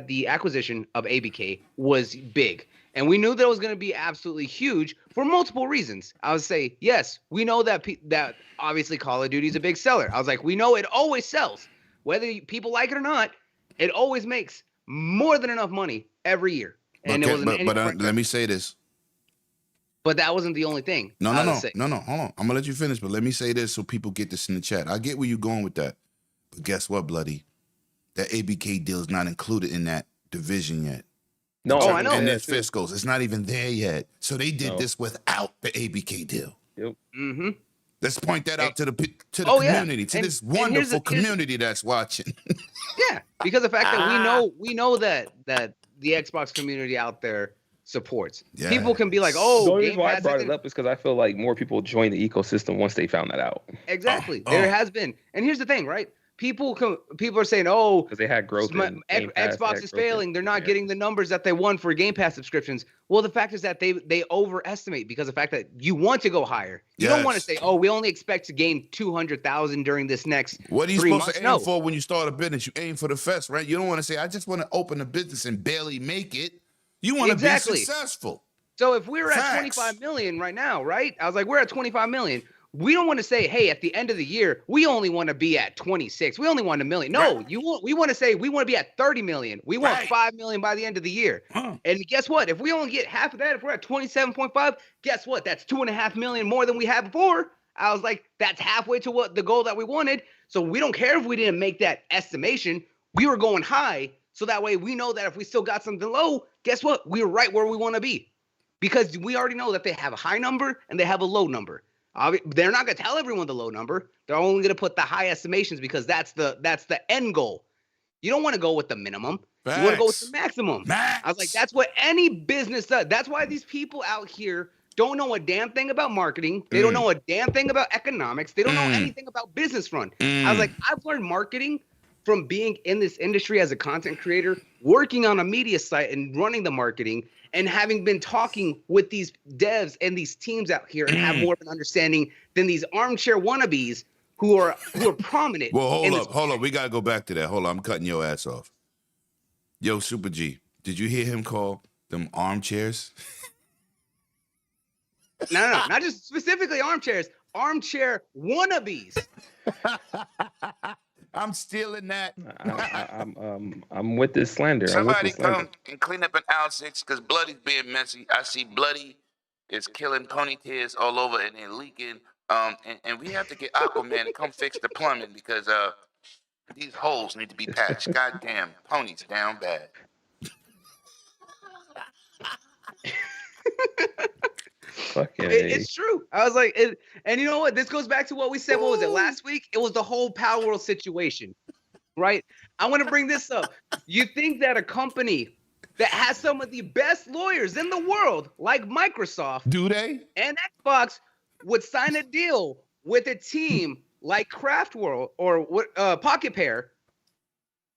the acquisition of ABK was big. And we knew that it was going to be absolutely huge for multiple reasons. I would say, yes, we know that that obviously Call of Duty is a big seller. I was like, we know it always sells. Whether people like it or not, it always makes more than enough money every year. And it wasn't Let me say this. But that wasn't the only thing. No. Hold on. I'm gonna let you finish, but let me say this so people get this in the chat. I get where you're going with that, but guess what, Bloody? That ABK deal is not included in that division yet. No, I know. And Yeah, there's fiscals. It's not even there yet. So they did No. this without the ABK deal. Yep. Mm-hmm. Let's point that out to the Oh, yeah. community, to And- this and here's wonderful the- here's- community that's watching. Yeah, because the fact that we know that the Xbox community out there supports. Yes. People can be like, The oh, only Game reason why I Pass brought isn't- it up is because I feel like more people joined the ecosystem once they found that out. Exactly. Oh. There has been. And here's the thing, right? People are saying, oh, Because they had growth in Game Pass, they Xbox had is growth in- failing. They're not yeah. getting the numbers that they want for Game Pass subscriptions. Well, the fact is that they overestimate because of the fact that you want to go higher. You don't want to Yes. say, oh, we only expect to gain 200,000 during this next What are you 3 supposed months. to aim No. for when you start a business? You aim for the fest, right? You don't want to say, I just want to open a business and barely make it. You want to Exactly. be successful. So if we were at Facts. 25 million right now, right? I was like, we're at 25 million. We don't want to say, hey, at the end of the year, we only want to be at 26. We only want $1 million. No, Right. we want to say we want to be at 30 million. We want Right. 5 million by the end of the year. Huh. And guess what? If we only get half of that, if we're at 27.5, guess what? That's 2.5 million more than we had before. I was like, that's halfway to what the goal that we wanted. So we don't care if we didn't make that estimation. We were going high. So that way we know that if we still got something low, guess what? We're right where we want to be. Because we already know that they have a high number and they have a low number. They're not going to tell everyone the low number. They're only going to put the high estimations because that's the end goal. You don't want to go with the minimum. You want to go with the maximum. I was like, that's what any business does. That's why these people out here don't know a damn thing about marketing. They don't know a damn thing about economics. They don't know anything about business front. I was like, I've learned marketing from being in this industry as a content creator, working on a media site and running the marketing, and having been talking with these devs and these teams out here and have more of an understanding than these armchair wannabes who are prominent. Well, in hold up. We got to go back to that. Hold on. I'm cutting your ass off. Yo, Super G, did you hear him call them armchairs? No, not just specifically armchairs, armchair wannabes. I'm stealing that. I'm with this slander. I'm with Somebody this slander. come and clean up an aisle 6 because Bloody's being messy. I see Bloody is killing ponytails all over and they're leaking. And we have to get Aquaman to come fix the plumbing because these holes need to be patched. Goddamn, ponies down bad. Fucking It's true. I was like, and you know what? This goes back to what we said. What was it last week? It was the whole Palworld situation, right? I want to bring this up. You think that a company that has some of the best lawyers in the world, like Microsoft Do they? and Xbox, would sign a deal with a team like Craftworld or Pocket Pair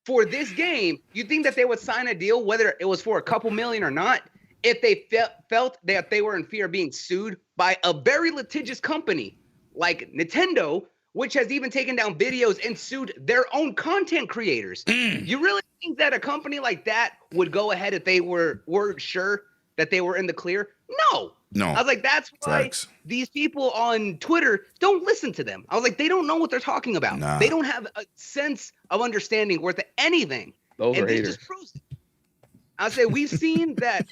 for this game, you think that they would sign a deal, whether it was for a couple million or not, if they felt that they were in fear of being sued by a very litigious company like Nintendo, which has even taken down videos and sued their own content creators? You really think that a company like that would go ahead if they were sure that they were in the clear? No. I was like, that's why these people on Twitter don't listen to them. I was like, they don't know what they're talking about. Nah. They don't have a sense of understanding worth anything. Those and are this haters. just proves it. I say we've seen that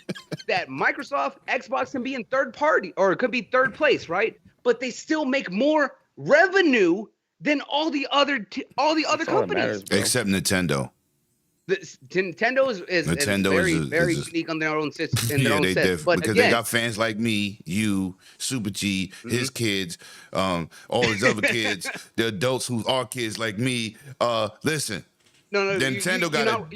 Microsoft, Xbox can be in third party or it could be third place, right? But they still make more revenue than all the other That's all that companies. matters, bro. Except Nintendo. Nintendo is very unique on their own system. Yeah, they set. did But because again, they got fans like me, you, Super G, his kids, all his other kids, the adults who are kids like me. Listen, no, Nintendo got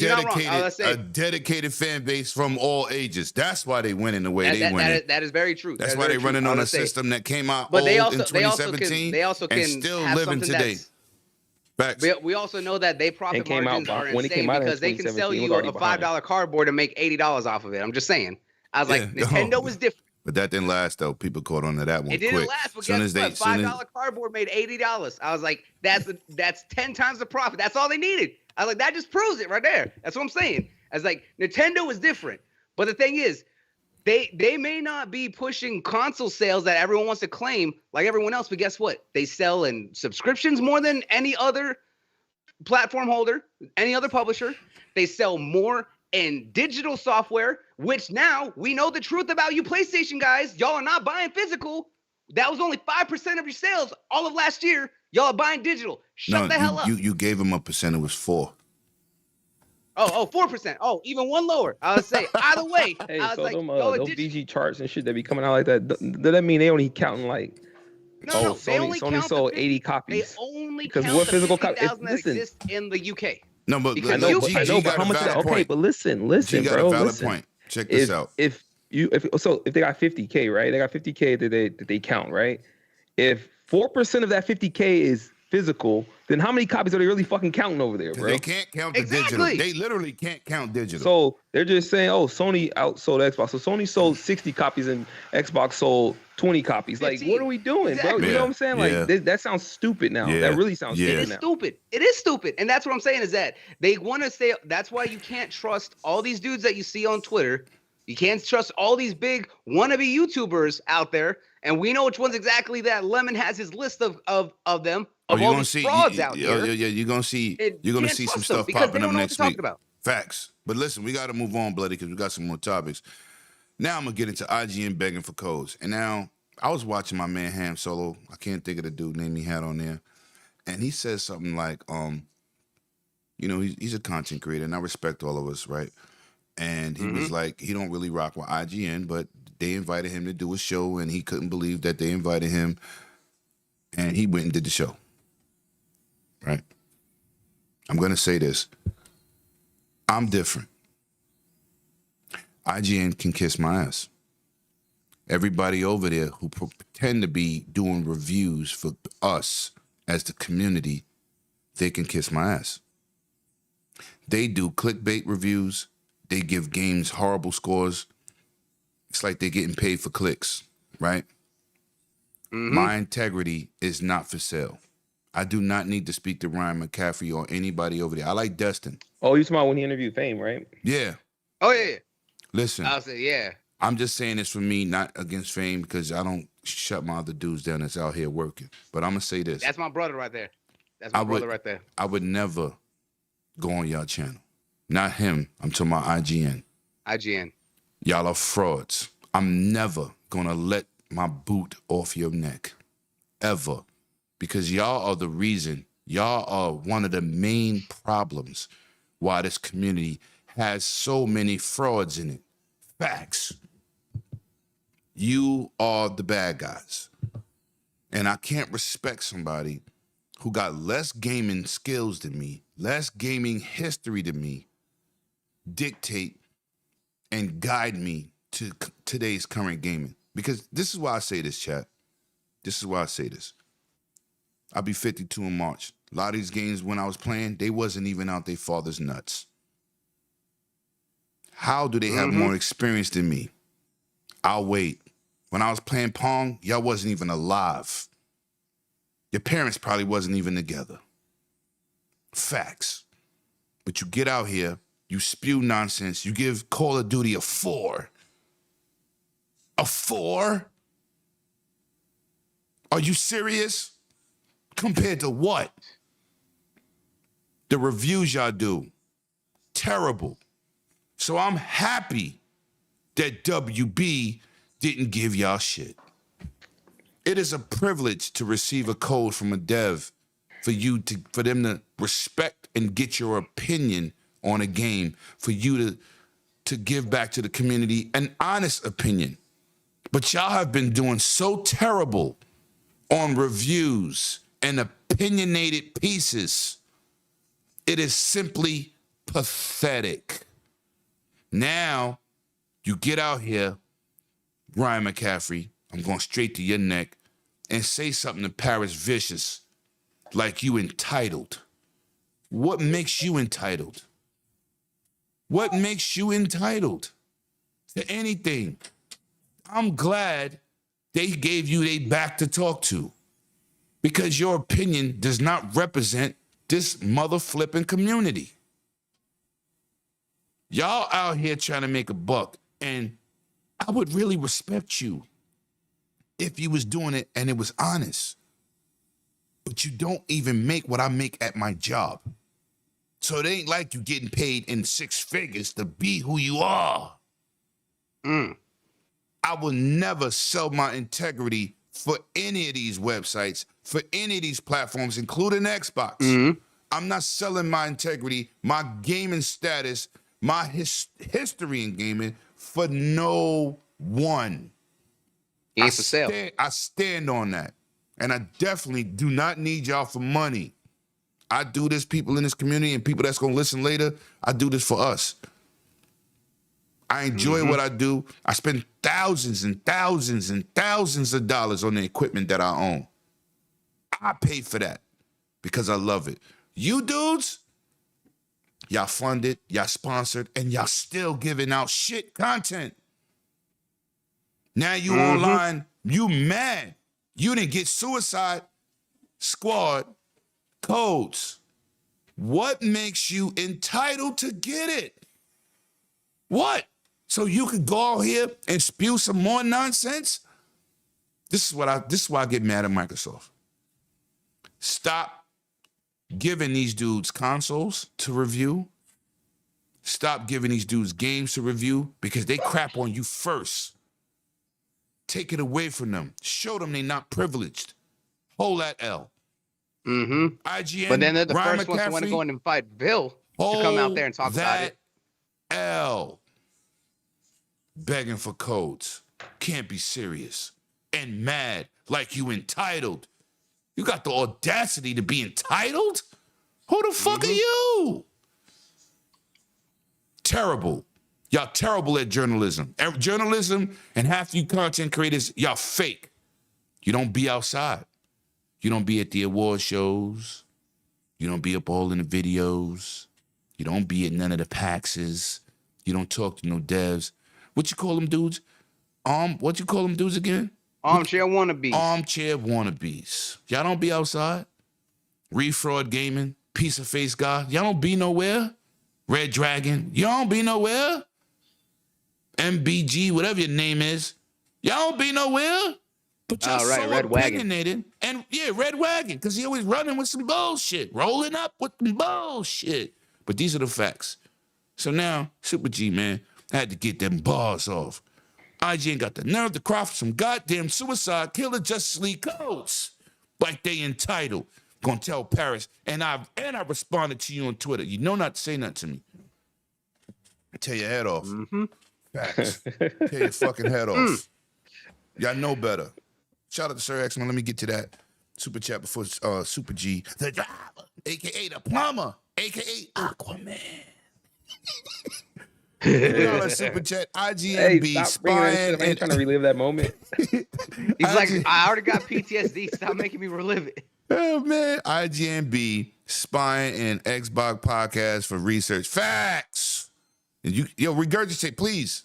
a dedicated fan base from all ages. That's why they winning the way they winning. That is very true. That's why they running on a system that came out but old in 2017 they also can and still have living something today. Facts. We also know that they profit margins are when it insane came out in because they can sell 2017, it was you already a behind. $5 cardboard and make $80 off of it. I'm just saying. I was like, Nintendo was different. But that didn't last though. People caught on to that one It didn't quick. last, but Soon guess as they, what? $5 cardboard made $80. I was like, that's 10 times the profit. That's all they needed. I was like, that just proves it right there. That's what I'm saying. I was like, Nintendo is different. But the thing is, they may not be pushing console sales that everyone wants to claim like everyone else, but guess what? They sell in subscriptions more than any other platform holder, any other publisher. They sell more in digital software, which now we know the truth about you PlayStation guys. Y'all are not buying physical. That was only 5% of your sales all of last year. Y'all are buying digital. Shut the hell up. You gave them a percent. It was 4. Oh, 4%. Oh, even one lower. I would say either way. Hey, I was so like, them, go those digital. VG charts and shit that be coming out like that, does that mean they only counting like, No, they only Sony count sold the 80 They copies? only Because count what the physical 50,000 that listen. exist in the UK. No, but Because I know, you- but how much? Okay, but listen, G got bro. a valid Listen. point. Check this out. If they got 50K, right? They got 50K that they count, right? If 4% of that 50K is physical, then how many copies are they really fucking counting over there, bro? They can't count the digital. They literally can't count digital. So they're just saying, oh, Sony outsold Xbox. So Sony sold 60 copies and Xbox sold 20 copies. Like, 15. what are we doing, bro? Exactly. You know what I'm saying? Like, that sounds stupid now. Yeah. That really sounds Yeah. It stupid is now. stupid. It is stupid. And that's what I'm saying is that they want to say that's why you can't trust all these dudes that you see on Twitter. You can't trust all these big wannabe YouTubers out there. And we know which ones exactly that Lemon has his list of them. Of all these frauds out here. Yeah, you're gonna see. You're gonna see some stuff because they popping up don't know what next they're week. talking about. Facts. But listen, we got to move on, bloody, because we got some more topics. Now I'm gonna get into IGN begging for codes. And now I was watching my man Ham Solo. I can't think of the dude name he had on there, and he says something like, you know, he's a content creator, and I respect all of us, right? And he was like, he don't really rock with IGN, but they invited him to do a show, and he couldn't believe that they invited him, and he went and did the show. Right? I'm gonna say this. I'm different. IGN can kiss my ass. Everybody over there who pretend to be doing reviews for us as the community, they can kiss my ass. They do clickbait reviews. They give games horrible scores. It's like they're getting paid for clicks, right? My integrity is not for sale. I do not need to speak to Ryan McCaffrey or anybody over there. I like Destin. Oh, you talking about when he interviewed Fame, right? Yeah. Oh, yeah. Listen. I'll say, yeah. I'm just saying this for me, not against Fame, because I don't shut my other dudes down that's out here working. But I'm going to say this. That's my brother right there. That's my brother right there. I would never go on y'all channel. Not him. I'm talking about IGN. IGN. Y'all are frauds. I'm never going to let my boot off your neck. Ever. Because y'all are the reason. Y'all are one of the main problems why this community has so many frauds in it. Facts. You are the bad guys. And I can't respect somebody who got less gaming skills than me, less gaming history than me, dictate and guide me to today's current gaming. Because this is why I say this, chat. This is why I say this. I'll be 52 in March. A lot of these games when I was playing, they wasn't even out their father's nuts. How do they have more experience than me? I'll wait. When I was playing Pong, y'all wasn't even alive. Your parents probably wasn't even together. Facts. But you get out here, you spew nonsense, you give Call of Duty a 4. A 4? Are you serious? Compared to what? The reviews y'all do, terrible. So I'm happy that WB didn't give y'all shit. It is a privilege to receive a code from a dev for them to respect and get your opinion on a game, for you to give back to the community an honest opinion. But y'all have been doing so terrible on reviews and opinionated pieces. It is simply pathetic. Now, you get out here, Ryan McCaffrey, I'm going straight to your neck, and say something to Paris Vicious like you entitled. What makes you entitled? What makes you entitled to anything? I'm glad they gave you their back to talk to, because your opinion does not represent this mother flipping community. Y'all out here trying to make a buck, and I would really respect you if you was doing it and it was honest. But you don't even make what I make at my job. So it ain't like you getting paid in 6 figures to be who you are. I will never sell my integrity for any of these websites, for any of these platforms, including Xbox. I'm not selling my integrity, my gaming status, my history in gaming for no one. Ain't for sale. I stand on that. And I definitely do not need y'all for money. I do this, people in this community and people that's going to listen later, I do this for us. I enjoy what I do. I spend thousands and thousands and thousands of dollars on the equipment that I own. I pay for that because I love it. You dudes, y'all funded, y'all sponsored, and y'all still giving out shit content. Now you online, you mad. You didn't get Suicide Squad codes. What makes you entitled to get it? What? So you could go out here and spew some more nonsense? This is why I get mad at Microsoft. Stop giving these dudes consoles to review. Stop giving these dudes games to review, because they crap on you first. Take it away from them. Show them they're not privileged. Hold that L. IGN, But then they're the Ryan first ones to want to McCaffrey, go in and fight Bill to come out there and talk about it. L. Begging for codes. Can't be serious. And mad like you entitled. You got the audacity to be entitled? Who the fuck are you? Terrible. Y'all terrible at journalism. Journalism and half you content creators, y'all fake. You don't be outside. You don't be at the award shows. You don't be up all in the videos. You don't be at none of the PAXs. You don't talk to no devs. What you call them dudes? What you call them dudes again? Armchair wannabes. Armchair wannabes. Y'all don't be outside. Refraud Gaming, piece of face guy. Y'all don't be nowhere. Red Dragon. Y'all don't be nowhere. MBG, whatever your name is. Y'all don't be nowhere. But y'all so Red opinionated. And yeah, Red Wagon, because he always running with some bullshit. Rolling up with some bullshit. But these are the facts. So now, Super G, man, I had to get them bars off. IGN got the nerve to cry for some goddamn suicide killer Justice League codes. Like they entitled. Gonna tell Paris. And I responded to you on Twitter. You know not to say nothing to me. Tear your head off. Facts. Tear your fucking head off. Y'all know better. Shout out to Sir X, man. Let me get to that super chat before Super G, the driver, a.k.a. the plumber, a.k.a. Aquaman. $50 super chat. Hey, IGNB stop bringing that shit spying up. I ain't trying to relive that moment. He's like, I already got PTSD. Stop making me relive it. Oh man, IGNB spying and Xbox podcast for research. Facts. And regurgitate, please.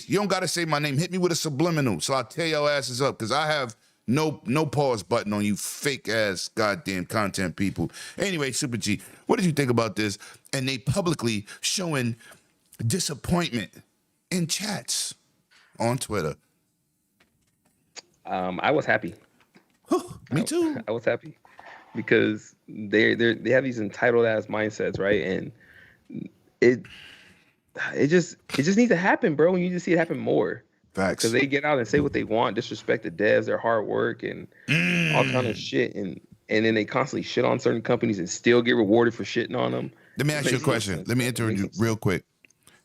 You don't gotta say my name. Hit me with a subliminal so I'll tear your asses up because I have no pause button on you fake ass goddamn content people. Anyway, Super G, what did you think about this? And they publicly showing disappointment in chats on Twitter. I was happy. Me too. I was happy because they have these entitled ass mindsets, right? And it just needs to happen, bro. And you just see it happen more. Facts. Because they get out and say what they want, disrespect the devs, their hard work, and all kind of shit, and then they constantly shit on certain companies and still get rewarded for shitting on them. Let me ask you a question. Let me interrupt you real quick.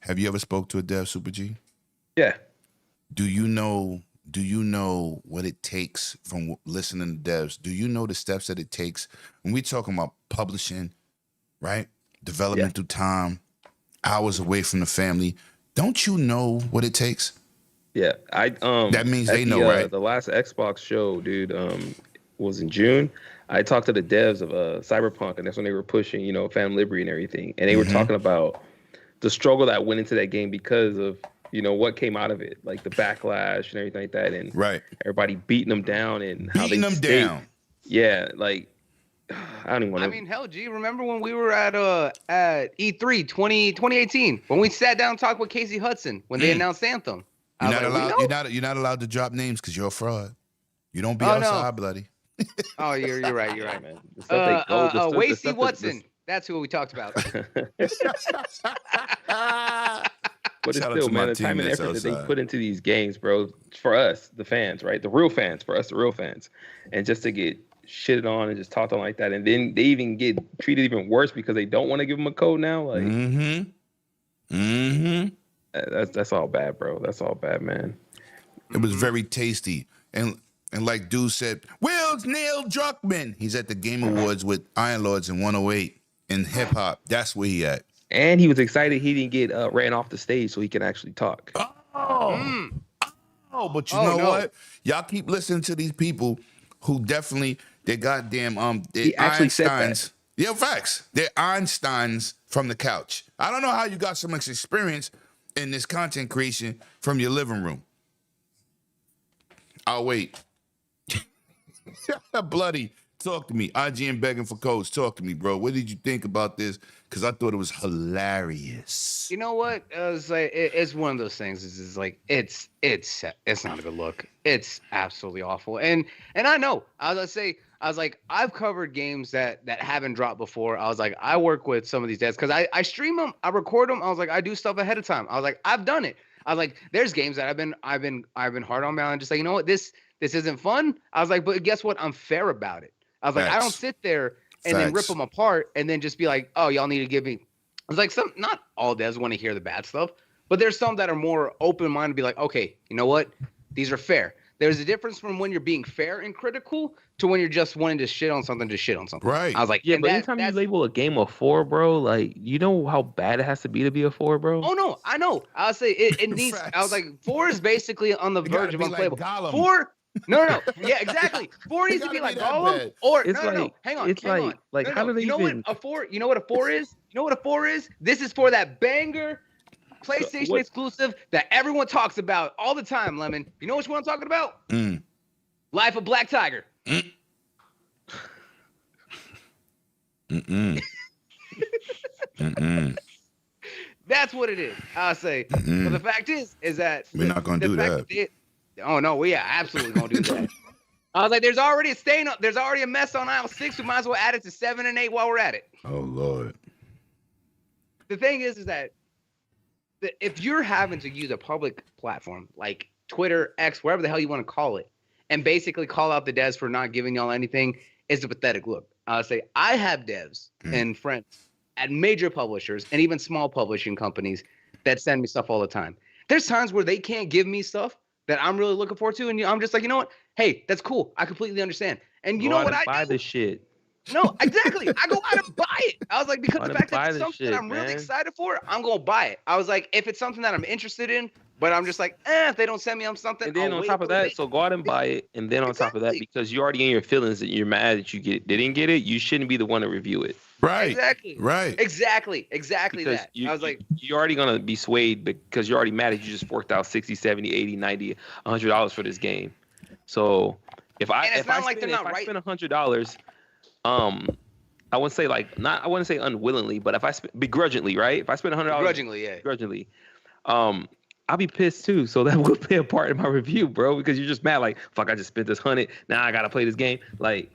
Have you ever spoke to a dev, Super G? Yeah. Do you know what it takes from listening to devs? Do you know the steps that it takes when we're talking about publishing, right? Development through time, hours away from the family. Don't you know what it takes? Yeah, that means they know, right? The last Xbox show, dude, was in June. I talked to the devs of Cyberpunk, and that's when they were pushing, Phantom Liberty and everything, and they were talking about the struggle that went into that game because of what came out of it, like the backlash and everything like that, and everybody beating them down and how they stayed. Down. Yeah, like I don't even want to. I mean, hell, G, remember when we were at E3 2018 when we sat down and talked with Casey Hudson when they announced Anthem? You're not allowed to drop names because you're a fraud. You don't be outside, bloody. Oh, you're right, man. Wasey Watson. That's who we talked about. But it's still, man, the time and effort that they put into these games, bro, for us, the fans, right? The real fans, for us, the real fans. And just to get shitted on and just talked on like that. And then they even get treated even worse because they don't want to give them a code now. Like, that's all bad, bro. That's all bad, man. It was very tasty. And like dude said, Will's Neil Druckmann. He's at the Game Awards with Iron Lords in 108 in hip hop. That's where he at. And he was excited he didn't get ran off the stage so he can actually talk. But you know what? Y'all keep listening to these people who definitely, they're goddamn, he actually said that. Yeah, facts. They're Einsteins from the couch. I don't know how you got so much experience in this content creation from your living room. I'll wait. Bloody. Talk to me. IGN begging for codes. Talk to me, bro. What did you think about this? Because I thought it was hilarious. You know what? It's one of those things. It's like it's not a good look. It's absolutely awful. And I know. I was like, I've covered games that haven't dropped before. I was like, I work with some of these devs because I stream them, I record them. I was like, I do stuff ahead of time. I was like, I've done it. I was like, there's games that I've been hard on, man. And just like, you know what, this isn't fun. I was like, but guess what? I'm fair about it. I was like, I don't sit there and then rip them apart and then just be like, oh, y'all need to give me. I was like, not all devs want to hear the bad stuff, but there's some that are more open-minded to be like, okay, you know what? These are fair. There's a difference from when you're being fair and critical to when you're just wanting to shit on something. Right. I was like, yeah, but anytime you label a game a 4, bro, like, you know how bad it has to be a 4, bro? Oh, no, I know. I would say it needs, I was like, 4 is basically on the verge of unplayable. Like 4, no. Yeah, exactly. 4 needs to be like Gollum. Or, it's no. Hang on. Like, how do they even... You know what a 4 is? You know what a 4 is? This is for that banger PlayStation exclusive that everyone talks about all the time, Lemon. You know which one I'm talking about? Life of Black Tiger. That's what it is. I'll say. But the fact is that we're not gonna do that. Oh no, we are absolutely gonna do that. I was like, there's already a stain. There's already a mess on aisle 6. We might as well add it to 7 and 8 while we're at it. Oh Lord. The thing is that if you're having to use a public platform like Twitter, X, wherever the hell you want to call it, and basically call out the devs for not giving y'all anything, it's a pathetic look. I'll say I have devs and friends at major publishers and even small publishing companies that send me stuff all the time. There's times where they can't give me stuff that I'm really looking forward to, and I'm just like, you know what? Hey, that's cool. I completely understand. And you know what I buy do? the shit. No, exactly. I go out and buy it. I was like, because Why the to fact that buy it's this something shit, that I'm really man? excited for, I'm gonna buy it. I was like, if it's something that I'm interested in, but I'm just like, if they don't send me on something, And then I'll on wait top a of little that, bit. so go out and buy it. And then on top of that, Exactly. because you're already in your feelings that you're mad that they didn't get it, you shouldn't be the one to review it. Right. Exactly. Right. Exactly Because that. I was like, you're already going to be swayed because you're already mad that you just forked out 60, 70, 80, 90, $100 for this game. So if I And it's if not I like spend, they're if not I right. spend $100, I wouldn't say I wouldn't say unwillingly, but if I begrudgingly, right? If I spend $100 Begrudgingly, yeah. begrudgingly, I'll be pissed too. So that will play a part in my review, bro, because you're just mad like, fuck, I just spent this 100. Now I gotta play this game. Like,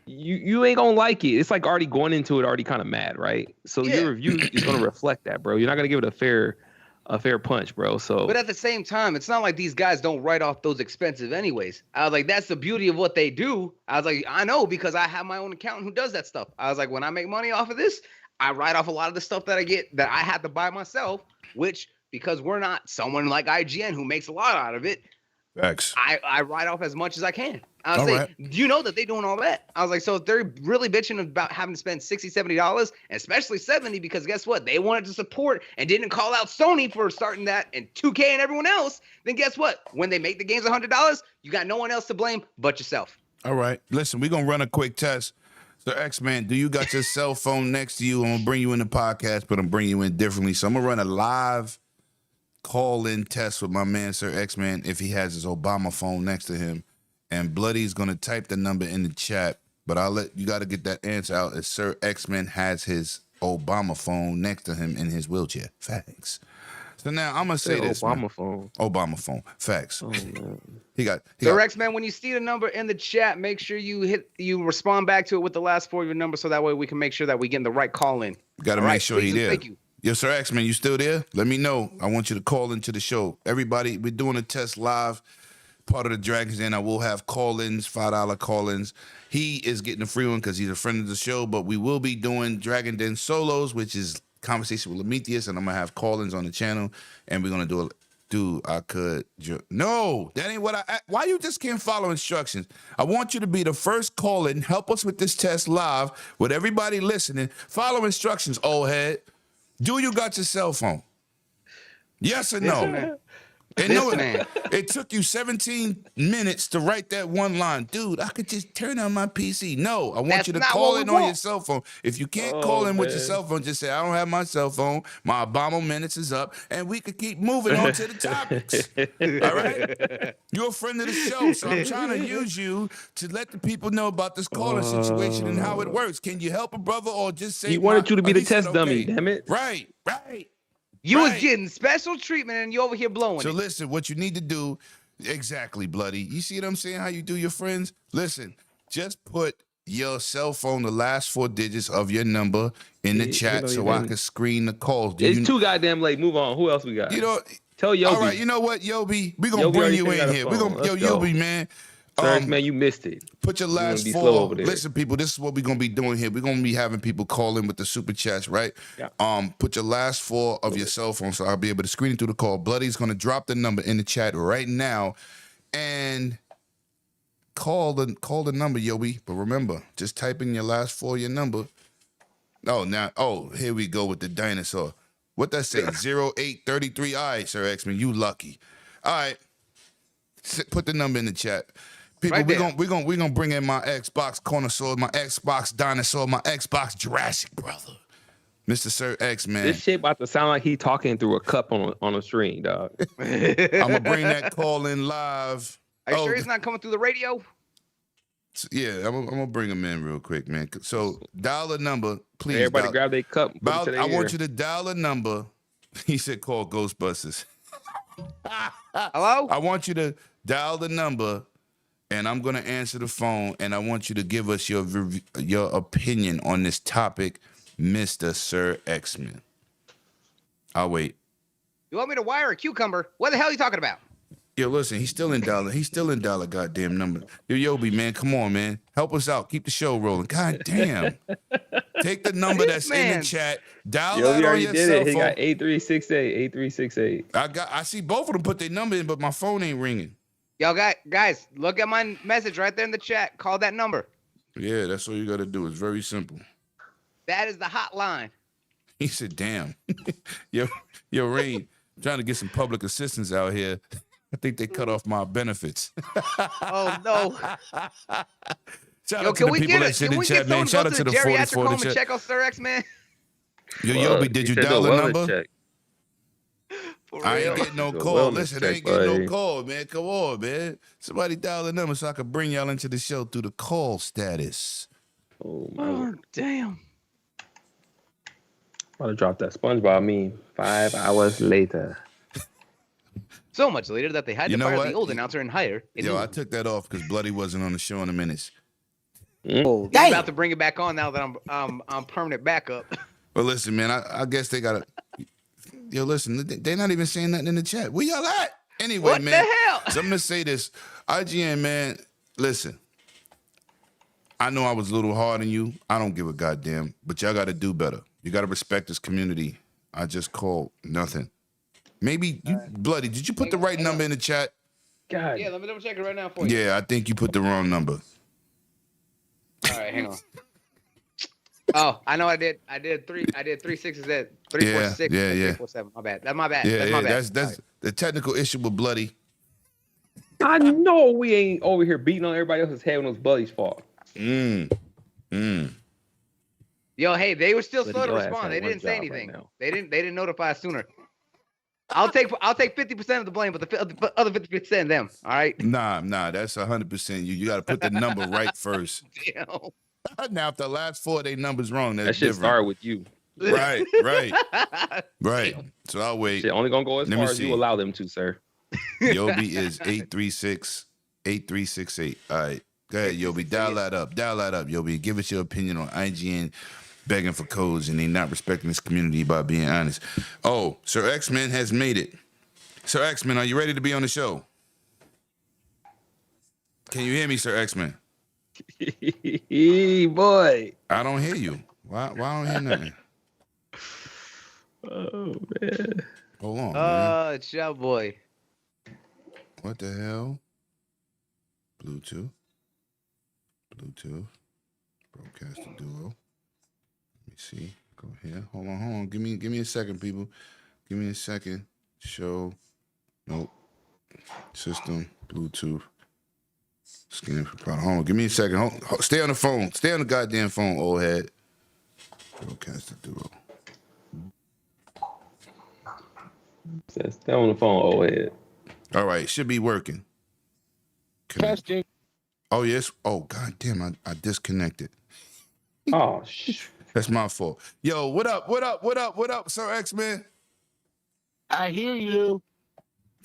you ain't gonna like it. It's like already going into it already kind of mad, right? So Yeah. your review is gonna reflect that, bro. You're not gonna give it a fair punch, bro. So But at the same time, it's not like these guys don't write off those expensive anyways. I was like, that's the beauty of what they do. I was like, I know because I have my own accountant who does that stuff. I was like, when I make money off of this, I write off a lot of the stuff that I get that I had to buy myself, which because we're not someone like IGN who makes a lot out of it, Facts. I write off as much as I can. I was All like, you know that they doing all that. I was like, so if they're really bitching about having to spend $60, $70, especially 70, because guess what? They wanted to support and didn't call out Sony for starting that and 2K and everyone else. Then guess what? When they make the games $100, you got no one else to blame but yourself. All right. Listen, we're going to run a quick test. So, X-Man, do you got your cell phone next to you? I'm going to bring you in the podcast, but I'm bringing you in differently. So I'm going to run a live call-in test with my man, Sir X-Man, if he has his Obama phone next to him. And Bloody's going to type the number in the chat, but you got to get that answer out as Sir X-Man has his Obama phone next to him in his wheelchair. Facts. So now I'm going to say this, Obama man. phone. Obama phone. Facts. Oh, man. He got So Rex, man, when you see the number in the chat, make sure you respond back to it with the last four of your number, so that way we can make sure that we get the right call in. got to All make right, sure he please and there. thank you. Yo, Sir X-Man, you still there? Let me know. I want you to call into the show. Everybody, we're doing a test live. Part of the Dragons Den. I will have call-ins, $5 call-ins. He is getting a free one because he's a friend of the show, but we will be doing Dragon Den solos, which is conversation with Lemetius, and I'm going to have call-ins on the channel, and we're going to No, that ain't what why you just can't follow instructions? I want you to be the first call-in. Help us with this test live with everybody listening. Follow instructions, old head. Do you got your cell phone? Yes or no? And no, it took you 17 minutes to write that one line. Dude, I could just turn on my PC. No, I want That's you to not call what we in on want. your cell phone. If you can't call in with your cell phone, just say, I don't have my cell phone. My Obama minutes is up. And we could keep moving on to the topics. All right? You're a friend of the show, so I'm trying to use you to let the people know about this calling situation and how it works. Can you help a brother or just say He wanted you to be the he said test dummy, damn it. Right. You was Right. getting special treatment and you over here blowing So it. listen, what you need to do, exactly, Bloody. You see what I'm saying? How you do your friends? Listen, just put your cell phone, the last 4 digits of your number in the chat so I can screen the calls. It's too goddamn late. Move on. Who else we got? You know, Tell Yobi. all right, you know what, Yobi? We're going to Yobi bring already you got in a here. phone. We're gonna, Let's yo, go. Yobi, man. Sir, man, you missed it. Put your last be 4. slow over there. Listen, people, this is what we're gonna be doing here. We're gonna be having people call in with the super chats, right? Yeah. Put your last 4 of your cell phone, so I'll be able to screen it through the call. Bloody's gonna drop the number in the chat right now, and call the number, Yobi. But remember, just type in your last 4 of your number. Here we go with the dinosaur. What that say? 0833. All right, Sir X-Men, you lucky. All right. Put the number in the chat. People, Right we're gonna bring in my Xbox connoisseur, my Xbox dinosaur, my Xbox Jurassic brother, Mr. Sir X-Man. This shit about to sound like he talking through a cup on a string, dog. I'm gonna bring that call in live. Are you sure he's not coming through the radio? Yeah, I'm gonna bring him in real quick, man. So dial the number, please. Everybody grab their cup. I want you to dial a number. He said call Ghostbusters. Hello? I want you to dial the number, and I'm going to answer the phone, and I want you to give us your opinion on this topic, Mr. Sir X-Men. I'll wait. You want me to wire a cucumber? What the hell are you talking about? Yo, listen, he's still in dollar goddamn number. Yo, Yobi, man, come on, man. Help us out. Keep the show rolling. God damn. Take the number that's in the chat. Dial Yo, that he on already your did cell it. He phone. got 8368. I see both of them put their number in, but my phone ain't ringing. Y'all guys, look at my message right there in the chat. Call that number. Yeah, that's all you got to do. It's very simple. That is the hotline. He said, damn. yo, Rain, I'm trying to get some public assistance out here. I think they cut off my benefits. Oh no. Shout Yo, out to the people that shit in chat, man. Shout out to the 44 in the and chat. check on Sir X, man. Yo, Yobi, did you dial the number? Check. For I ain't real. getting no It's a call. wellness Listen, I check, ain't getting no buddy. call, man. Come on, man. Somebody dial the number so I can bring y'all into the show through the call status. Oh my Oh, lord. damn. I'm gonna drop that SpongeBob meme 5 hours later. So much later that they had You to know fire what? the old announcer and hire. a Yo, new I one. took that off because Bloody wasn't on the show in a minute. Oh, he's about to bring it back on now that I'm permanent backup. But listen, man, I guess they got to. Yo, listen, they're not even saying nothing in the chat. Where y'all at? Anyway, What man. the hell? So I'm going to say this. IGN, man, listen. I know I was a little hard on you. I don't give a goddamn. But y'all got to do better. You got to respect this community. I just called nothing. Maybe you, Bloody, did you put the right number in the chat? God. Yeah, let me double check it right now for you. Yeah, I think you put the wrong number. All right, hang on. Oh, I know I did. I did three sixes at 346. Yeah, yeah. 347. My bad. That's my bad. Yeah, that's yeah, my bad. that's the technical issue with Bloody. I know we ain't over here beating on everybody else's head when it was Buddy's fault. Yo, hey, they were still Let slow to your ass respond. have They one didn't say job right anything. now. They didn't notify us sooner. I'll take 50% of the blame, but the other 50% them. All right. Nah, that's 100% you. You got to put the number right first. Damn. Now, if the last 4 of their numbers wrong, that's That shit different. started with you. Right. So I'll wait. Shit only gonna go as Let me far as see. you allow them to, sir. Yobi is 836-8368. All right. Go ahead, Yobi. Dial that up, Yobi. Give us your opinion on IGN begging for codes and they not respecting this community by being honest. Oh, Sir X-Men has made it. Sir X-Men, are you ready to be on the show? Can you hear me, Sir X-Men? Boy. I don't hear you. Why I don't hear nothing? Oh man. Hold on, man. It's your boy. What the hell? Bluetooth. Broadcaster duo. Let me see. Go here. Hold on. Give me a second, people. Give me a second. Show. Nope. System. Bluetooth. Scan for product. Hold on. Give me a second. Hold. Stay on the phone. Stay on the goddamn phone, old head. Broadcaster duo. Stay on the phone, old head. All right. Should be working. Testing. Oh, yes. Oh, goddamn. I disconnected. Oh That's my fault. Yo, what up, Sir X-Men? I hear you.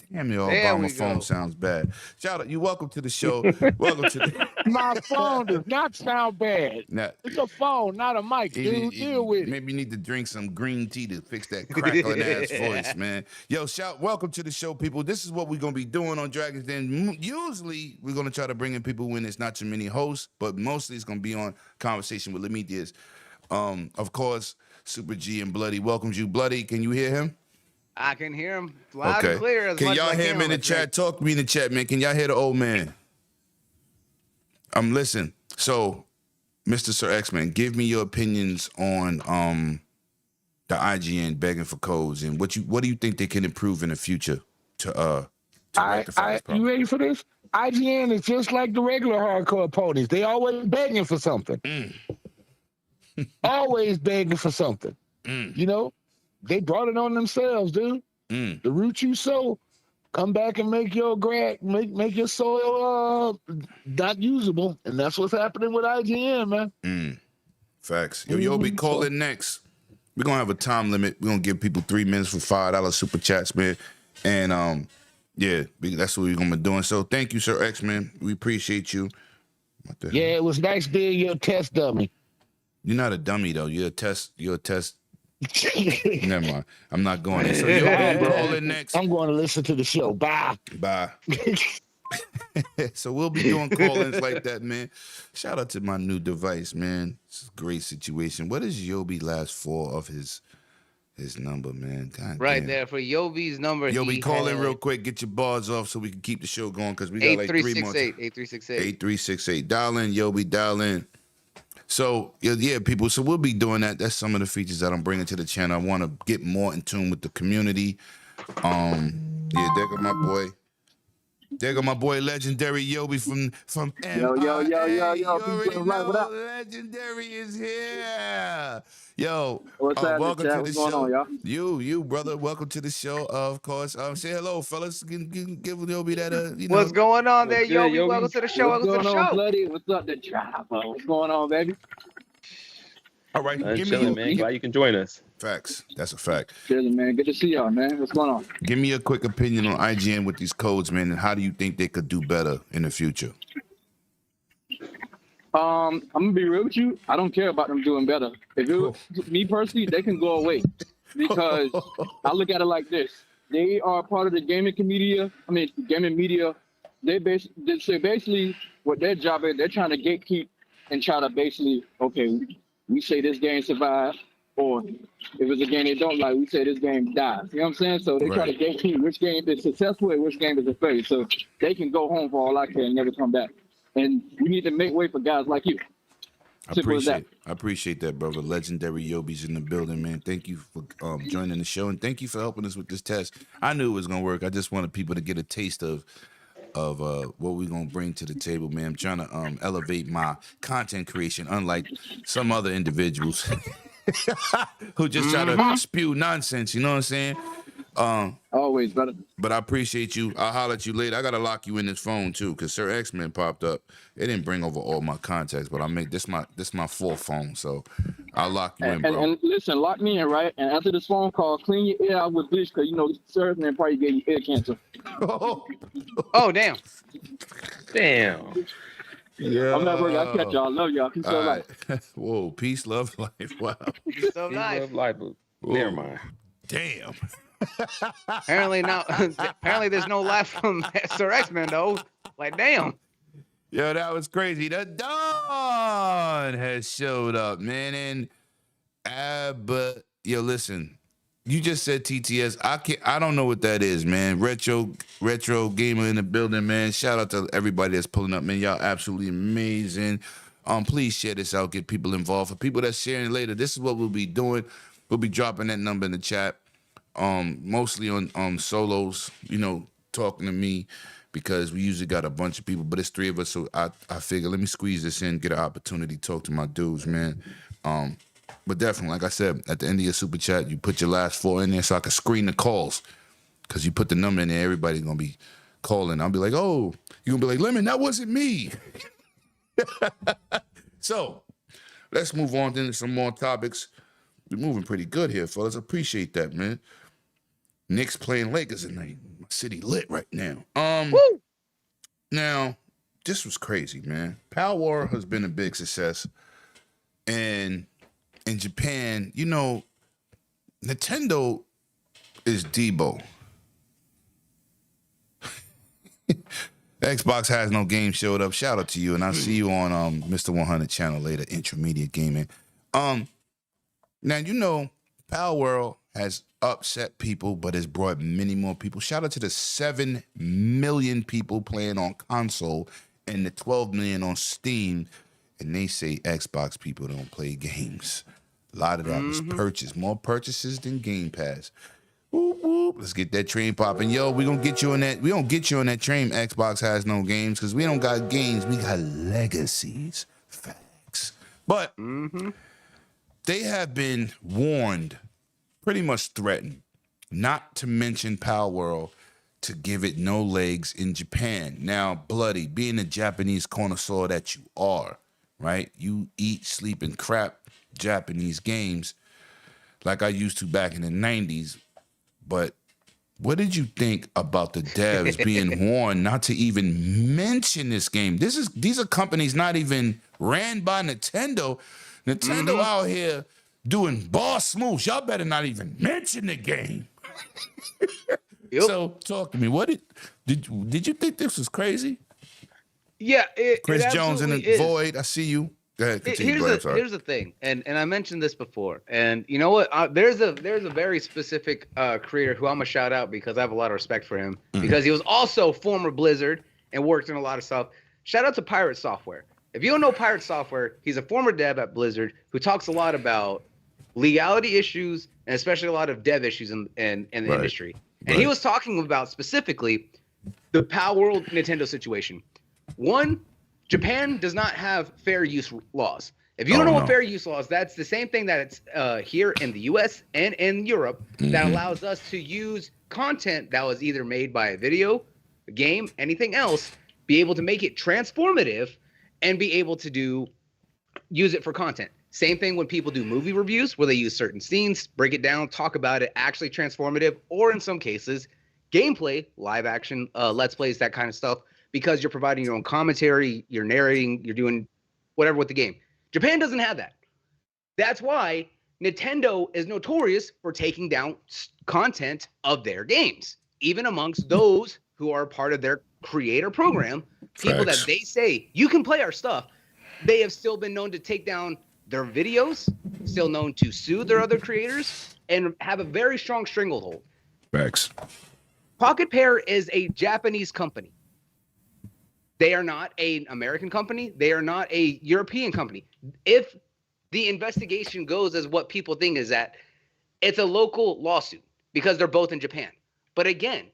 Damn, your There Obama we phone go. sounds bad. Shout out, you welcome to the show. Welcome to the My phone does not sound bad. now, It's a phone, not a mic, dude. Deal with it. maybe you need to drink some green tea to fix that crackling ass voice, man. Yo, welcome to the show, people. This is what we're gonna be doing on Dragon's Den. Usually we're gonna try to bring in people when it's not too many hosts, but mostly it's gonna be on conversation with Lemitias. Of course, Super G and Bloody welcomes you. Bloody, can you hear him? I can hear him loud and clear. Can y'all hear him in the chat? Talk to me in the chat, man. Can y'all hear the old man? Listen. So, Mr. Sir X-Men, give me your opinions on the IGN begging for codes and what do you think they can improve in the future to rectify this problem? You ready for this? IGN is just like the regular hardcore opponents. They always begging for something. Always begging for something. You know? They brought it on themselves, dude. The root you sow, come back and make your make your soil not usable, and that's what's happening with IGN, man. Facts. Yo, be calling next. We're gonna have a time limit. We're gonna give people 3 minutes for $5 super chats, man. And that's what we're gonna be doing. So thank you, Sir X-Men. We appreciate you. What the hell? Yeah, it was nice being your test dummy. You're not a dummy though. You're a test. Never mind. I'm not going there. So you'll be calling next. I'm going to listen to the show. Bye. So we'll be doing call-ins like that, man. Shout out to my new device, man. It's a great situation. What is Yobi last 4 of his number, man? God Right damn. there for Yobi's number. Yobi, call in real quick. Get your bars off so we can keep the show going because we got like 3 more. 8368. 8368. 8368. Dial in, Yobi. Dial in. So yeah, people. So we'll be doing that. That's some of the features that I'm bringing to the channel. I want to get more in tune with the community. Yeah, there go my boy. There go my boy, legendary Yobi from Yo, yo, yo, yo, You yo, already people, right, what know up? legendary is here. Yo, What's happening, welcome chat? to the What's going show. on, y'all? You brother, welcome to the show. Of course, say hello, fellas. Give Yobi that What's going on there, What's good, Yobi? Yobi? Welcome to the show. What's Welcome to going the on, show. Bloody? What's up, the driver? What's going on, baby? All right, I'm give chilling, me man. Glad you can join us. facts. That's a fact. Chilling, man. Good to see y'all, man. What's going on? Give me a quick opinion on IGN with these codes, man, and how do you think they could do better in the future? I'm gonna be real with you. I don't care about them doing better. If it me personally, they can go away because I look at it like this: they are part of the gaming media. Gaming media. They basically what their job is. They're trying to gatekeep and try to basically, okay, we say this game survived, or if it's a game they don't like, we say this game dies. You know what I'm saying? So they try to gatekeep which game is successful and which game is a failure. So they can go home for all I care and never come back. And we need to make way for guys like you. I appreciate that, brother. Legendary Yobi's in the building, man. Thank you for joining the show, and thank you for helping us with this test. I knew it was gonna work. I just wanted people to get a taste of what we're gonna bring to the table, man. I'm trying to elevate my content creation, unlike some other individuals who just try to spew nonsense. You know what I'm saying? Always, brother. But I appreciate you. I'll holler at you later. I gotta lock you in this phone too, because Sir X-Men popped up. It didn't bring over all my contacts, but I make this my fourth phone, so I'll lock you in, bro. And listen, lock me in, right? And after this phone call, clean your ear out with bleach, because Sir X-Men probably gave you ear cancer. Oh, damn. Damn. Yeah. I'm not working. I catch y'all. Love y'all. Peace, All love, right. Whoa, peace, love, life. Wow. So He nice. love life, but never mind. Damn. Apparently now, apparently there's no life from Sir X-Men though. Like, damn. Yo, that was crazy. The Dawn has showed up, man. And but yo, listen, you just said TTS. I don't know what that is, man. Retro gamer in the building, man. Shout out to everybody that's pulling up, man. Y'all absolutely amazing. Please share this out, get people involved. For people that's sharing later, this is what we'll be doing. We'll be dropping that number in the chat. Mostly on solos, talking to me, because we usually got a bunch of people, but it's three of us, so I figure let me squeeze this in, get an opportunity to talk to my dudes, man. But definitely, like I said, at the end of your super chat, you put your last four in there so I can screen the calls, because you put the number in there, everybody's gonna be calling. I'll be like, oh, you're gonna be like, Lemon, that wasn't me. So let's move on to some more topics. We're moving pretty good here, fellas. Appreciate that, man. Knicks playing Lakers tonight. My city lit right now. Woo! Now, this was crazy, man. Palworld has been a big success. And in Japan, Nintendo is Debo. Xbox has no game showed up. Shout out to you. And I'll see you on Mr. 100 channel later, Intermediate Gaming. Now, Palworld has upset people, but has brought many more people. Shout out to the 7 million people playing on console and the 12 million on Steam. And they say Xbox people don't play games. A lot of that was purchased. More purchases than Game Pass. Whoop, whoop. Let's get that train popping. Yo, we gonna get you on that. We don't get you on that train. Xbox has no games, because we don't got games. We got legacies. Facts. But they have been warned, pretty much threatened, not to mention Palworld, to give it no legs in Japan. Now, Bloody, being a Japanese connoisseur that you are, right? You eat, sleep, and crap Japanese games like I used to back in the 90s. But what did you think about the devs being warned not to even mention this game? These are companies not even ran by Nintendo. Nintendo out here doing boss moves. Y'all better not even mention the game. Yep. So talk to me. What did you think this was crazy? Yeah, Chris it Jones in the absolutely is. void. I see you. Go ahead, continue. Go ahead, sorry. Here's the thing, and I mentioned this before, and you know what? There's a very specific creator who I'm gonna shout out, because I have a lot of respect for him, because he was also former Blizzard and worked in a lot of stuff. Shout out to Pirate Software. If you don't know Pirate Software, he's a former dev at Blizzard who talks a lot about legality issues and especially a lot of dev issues in the industry. And he was talking about specifically the Palworld Nintendo situation. One, Japan does not have fair use laws. If you don't know what fair use laws, that's the same thing that it's here in the US and in Europe that allows us to use content that was either made by a video, a game, anything else, be able to make it transformative and be able to use it for content. Same thing when people do movie reviews where they use certain scenes, break it down, talk about it, actually transformative, or in some cases, gameplay, live action, let's plays, that kind of stuff, because you're providing your own commentary, you're narrating, you're doing whatever with the game. Japan doesn't have that. That's why Nintendo is notorious for taking down content of their games, even amongst those who are part of their creator program, people that they say, you can play our stuff. They have still been known to take down their videos, still known to sue their other creators, and have a very strong stranglehold. Facts. Pocket Pair is a Japanese company. They are not an American company. They are not a European company. If the investigation goes as what people think is that, it's a local lawsuit because they're both in Japan. But again,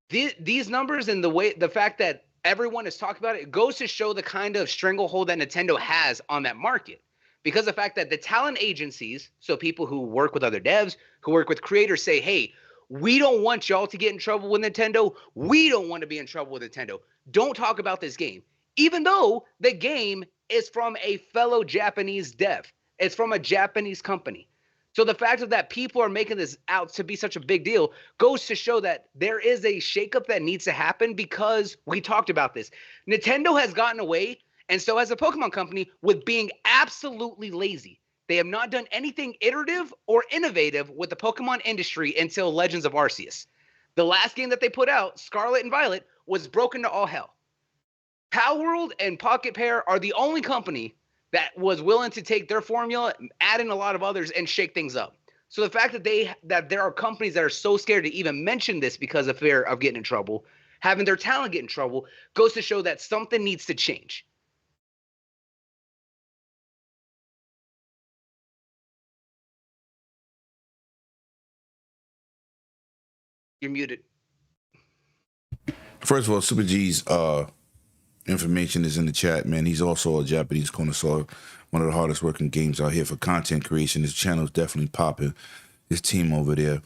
these numbers and the fact that everyone is talking about it goes to show the kind of stranglehold that Nintendo has on that market. Because the fact that the talent agencies, so people who work with other devs, who work with creators, say, hey, we don't want y'all to get in trouble with Nintendo. We don't want to be in trouble with Nintendo. Don't talk about this game. Even though the game is from a fellow Japanese dev. It's from a Japanese company. So the fact that people are making this out to be such a big deal goes to show that there is a shakeup that needs to happen because we talked about this. Nintendo has gotten away, and so has a Pokemon company, with being absolutely lazy. They have not done anything iterative or innovative with the Pokemon industry until Legends of Arceus. The last game that they put out, Scarlet and Violet, was broken to all hell. Palworld and Pocket Pair are the only company that was willing to take their formula, add in a lot of others, and shake things up. So the fact that there are companies that are so scared to even mention this because of fear of getting in trouble, having their talent get in trouble, goes to show that something needs to change. You're muted. First of all, Super G's information is in the chat, man. He's also a Japanese connoisseur, one of the hardest working games out here for content creation. His channel is definitely popping. His team over there.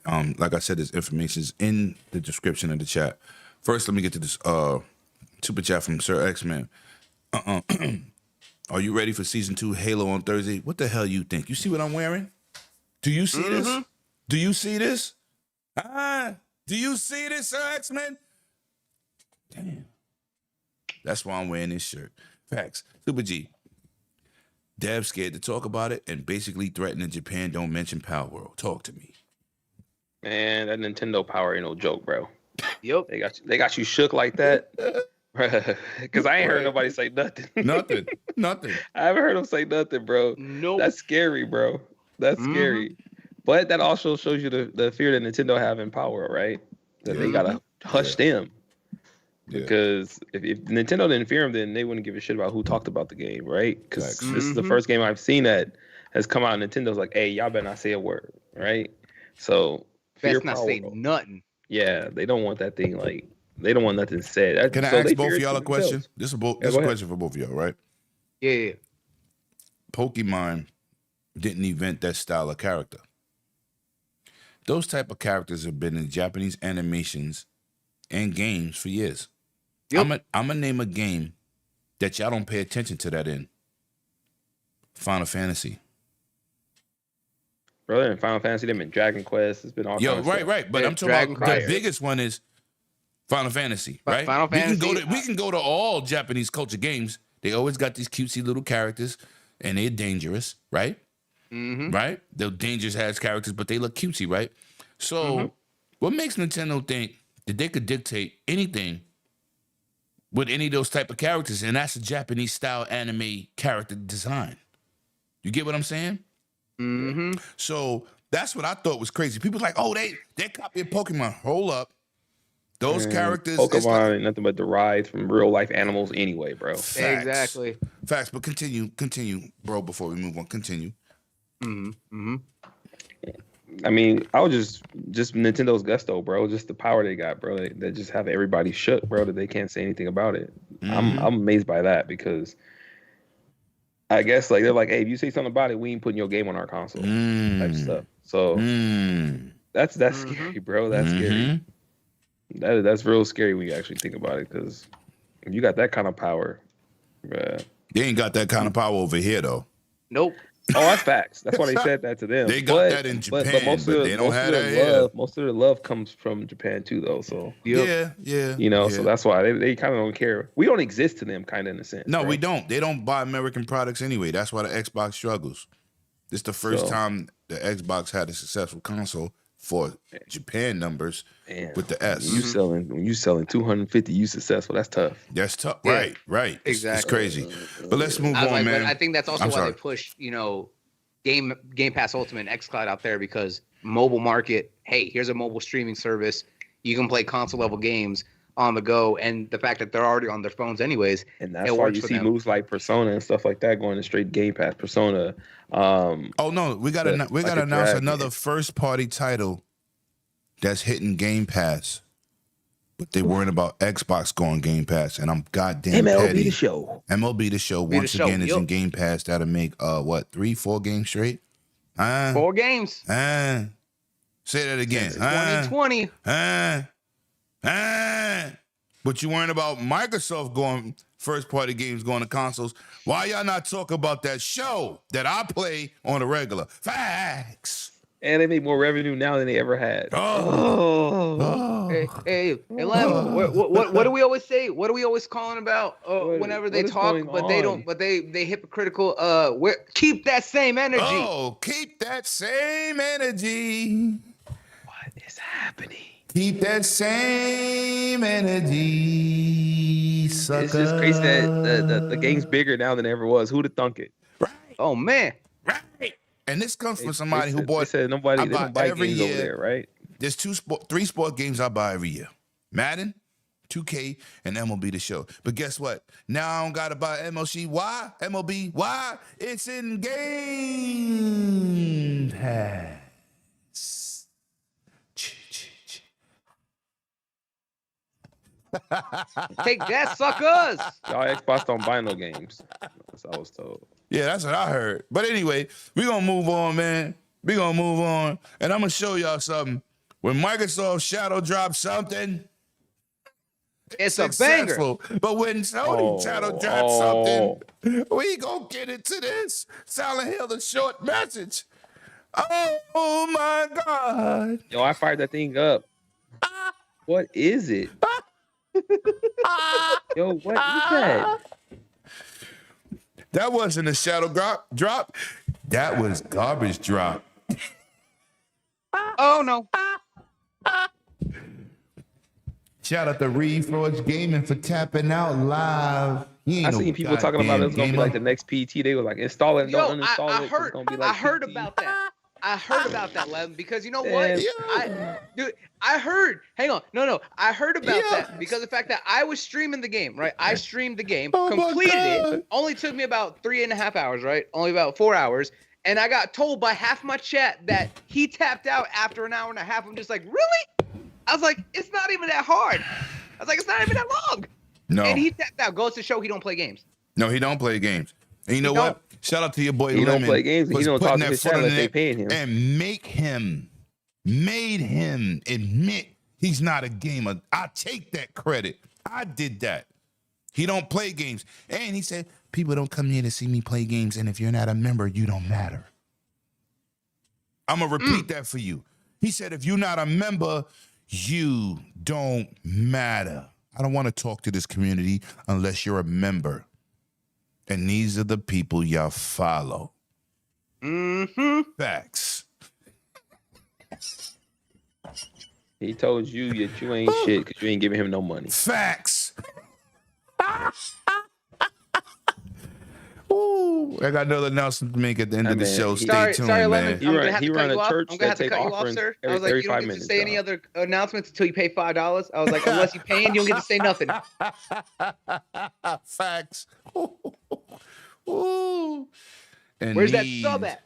Like I said, his information is in the description of the chat. First, let me get to this super chat from Sir X-Man. Are you ready for season 2 Halo on Thursday? What the hell you think? You see what I'm wearing? Do you see this? Do you see this? Do you see this, Sir X-Man? Damn. That's why I'm wearing this shirt. Facts. Super G. Dev's scared to talk about it and basically threatening Japan don't mention Palworld. Talk to me. Man, that Nintendo power ain't no joke, bro. Yep. They got you shook like that. Because I ain't heard nobody say nothing. Nothing. I haven't heard them say nothing, bro. Nope. That's scary, bro. That's scary. But that also shows you the fear that Nintendo have in power, right? That they gotta hush them. Yeah. Because if Nintendo didn't fear them, then they wouldn't give a shit about who talked about the game, right? Because this is the first game I've seen that has come out. Nintendo's like, hey, y'all better not say a word, right? So best not say nothing. Yeah, they don't want that thing like they don't want nothing said. Can I ask both of y'all a question? This is a question for both of y'all, right? Yeah. Pokemon didn't invent that style of character. Those type of characters have been in Japanese animations and games for years. Yep. I'm gonna name a game that y'all don't pay attention to that in. Final Fantasy. Brother, in Final Fantasy, they've been Dragon Quest. It's been all kinds of stuff. Right. But I'm talking about the biggest one is Final Fantasy, right? Final Fantasy. We can go to all Japanese culture games. They always got these cutesy little characters, and they're dangerous, right? Right? They're dangerous as characters, but they look cutesy, right? So, what makes Nintendo think that they could dictate anything with any of those type of characters? And that's a Japanese style anime character design. You get what I'm saying? So that's what I thought was crazy. People like, oh, they copying Pokemon. Hold up. Those characters, Pokemon ain't nothing but derived from real life animals anyway, bro. Facts. Exactly. Facts, but continue, bro. Before we move on, continue. I mean, I was just Nintendo's gusto, bro. Just the power they got, bro. They just have everybody shook, bro, that they can't say anything about it. I'm amazed by that because I guess like they're like, hey, if you say something about it, we ain't putting your game on our console type stuff. So that's scary, bro. That's scary. That's real scary when you actually think about it because you got that kind of power, bruh. They ain't got that kind of power over here though. Nope. Oh, that's facts. That's why they said that to them. They got that in Japan, but they don't have that here. Most of their love comes from Japan too, though. So yeah. So that's why they kind of don't care. We don't exist to them, kind of in a sense. No, right? we don't. They don't buy American products anyway. That's why the Xbox struggles. This is the first time the Xbox had a successful console for Japan numbers with the S. When you selling 250, you successful. That's tough. That's tough. Yeah. Right. Exactly. It's crazy. But let's move on, man. But I think that's also why they push, Game Pass Ultimate and xCloud out there because mobile market. Hey, here's a mobile streaming service. You can play console level games on the go, and the fact that they're already on their phones anyways. And that's why you see moves like Persona and stuff like that going to straight Game Pass. Persona. Oh no, we got to announce another first party title that's hitting Game Pass, but they worrying about Xbox going Game Pass, and I'm goddamn petty. The Show. MLB The Show once again is in Game Pass. That'll make 3-4 games straight. 4 games. Say that again. 2020. But you worrying about Microsoft going first party games going to consoles. Why y'all not talk about that show that I play on a regular? Facts. And they make more revenue now than they ever had. Hey, Lem, what do we always say? What are we always calling about whenever they talk? But they don't. But they hypocritical. Keep that same energy. Oh, keep that same energy. What is happening? Keep that same energy, sucker. It's just crazy that the game's bigger now than it ever was. Who'd have thunk it? Right. Oh man. Right. And this comes from somebody who bought. They said nobody they don't buy every games year. over there, right? There's 3 sport games I buy every year: Madden, 2K, and MLB The Show. But guess what? Now I don't gotta buy MLB. Why? MLB. Why? It's in Game Pass. Take that, suckers. Y'all Xbox don't buy no games. That's what I was told. Yeah, that's what I heard. But anyway, we're going to move on, man. We're going to move on. And I'm going to show y'all something. When Microsoft shadow drops something, it's successful. A banger. But when Sony shadow drops something, we going to get into this. Silent Hill, the short message. Oh, my God. Yo, I fired that thing up. What is it? Yo, what is that? That wasn't a shadow drop. That was garbage drop. Oh no. Shout out to Reforge Gaming for tapping out live. I seen people talking about it was gonna be like the next PT. They were like, install it and don't uninstall it. It's gonna be like I heard PT. about that. I heard about that, Lem, because you know what? I heard. Hang on. No. I heard about that because of the fact that I was streaming the game, right? I streamed the game, completed it. Only took me about 3.5 hours, right? Only about 4 hours. And I got told by half my chat that he tapped out after an hour and a half. I'm just like, really? I was like, it's not even that hard. I was like, it's not even that long. No. And he tapped out. Goes to show he don't play games. No, he don't play games. And you know what? Shout out to your boy Lemon. He don't play games. He don't talk to his chat unless they paying him. And made him admit he's not a gamer. I take that credit. I did that. He don't play games. And he said, people don't come here to see me play games. And if you're not a member, you don't matter. I'm going to repeat that for you. He said, if you're not a member, you don't matter. I don't want to talk to this community unless you're a member. And these are the people y'all follow. Facts. He told you that you ain't shit because you ain't giving him no money. Facts. Ooh, I got another announcement to make at the end of the man, show. he- Stay tuned, sorry, man. Lemon. He I'm run- gonna have he to run cut a you off. church I'm gonna have that to take cut you off, offerings sir. I every was like, you 35 don't get to minutes, say any dog. other announcements until you pay $5. I was like, unless you paying, you don't get to say nothing. Facts. Ooh. And Where's that these- sub at?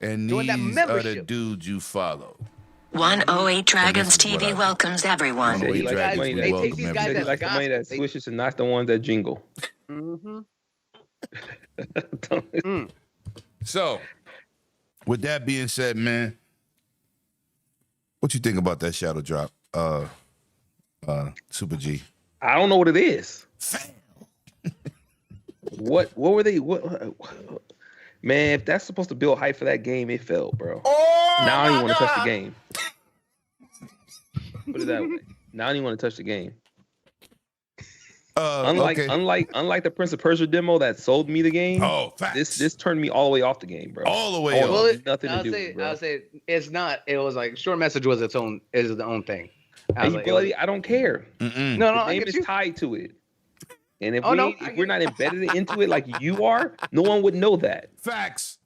And Join that these are the membership. dudes you follow. 108 Dragons this is what TV I- welcomes everyone. Said he likes the Dragons, money we that- They welcome take these everybody. guys Said he as likes the money gospel. that's They- swishes and not the ones that jingle. So, with that being said, man, what you think about that shadow drop, Super G? I don't know what it is. What were they? Man, if that's supposed to build hype for that game, it failed, bro. Now I don't even want to touch the game. Put it that way. Now I don't even want to touch the game. Unlike the Prince of Persia demo that sold me the game. Oh, facts. This turned me all the way off the game, bro. All the way I off. want Well, nothing to I'll do say, with it, bro. I'll say it's not. It was like short message was its own thing. I Hey, was like, buddy, I don't care. no, The I name get is you. tied to it. And if, Oh, no, I if get we're not embedded into it like you are, no one would know that. Facts.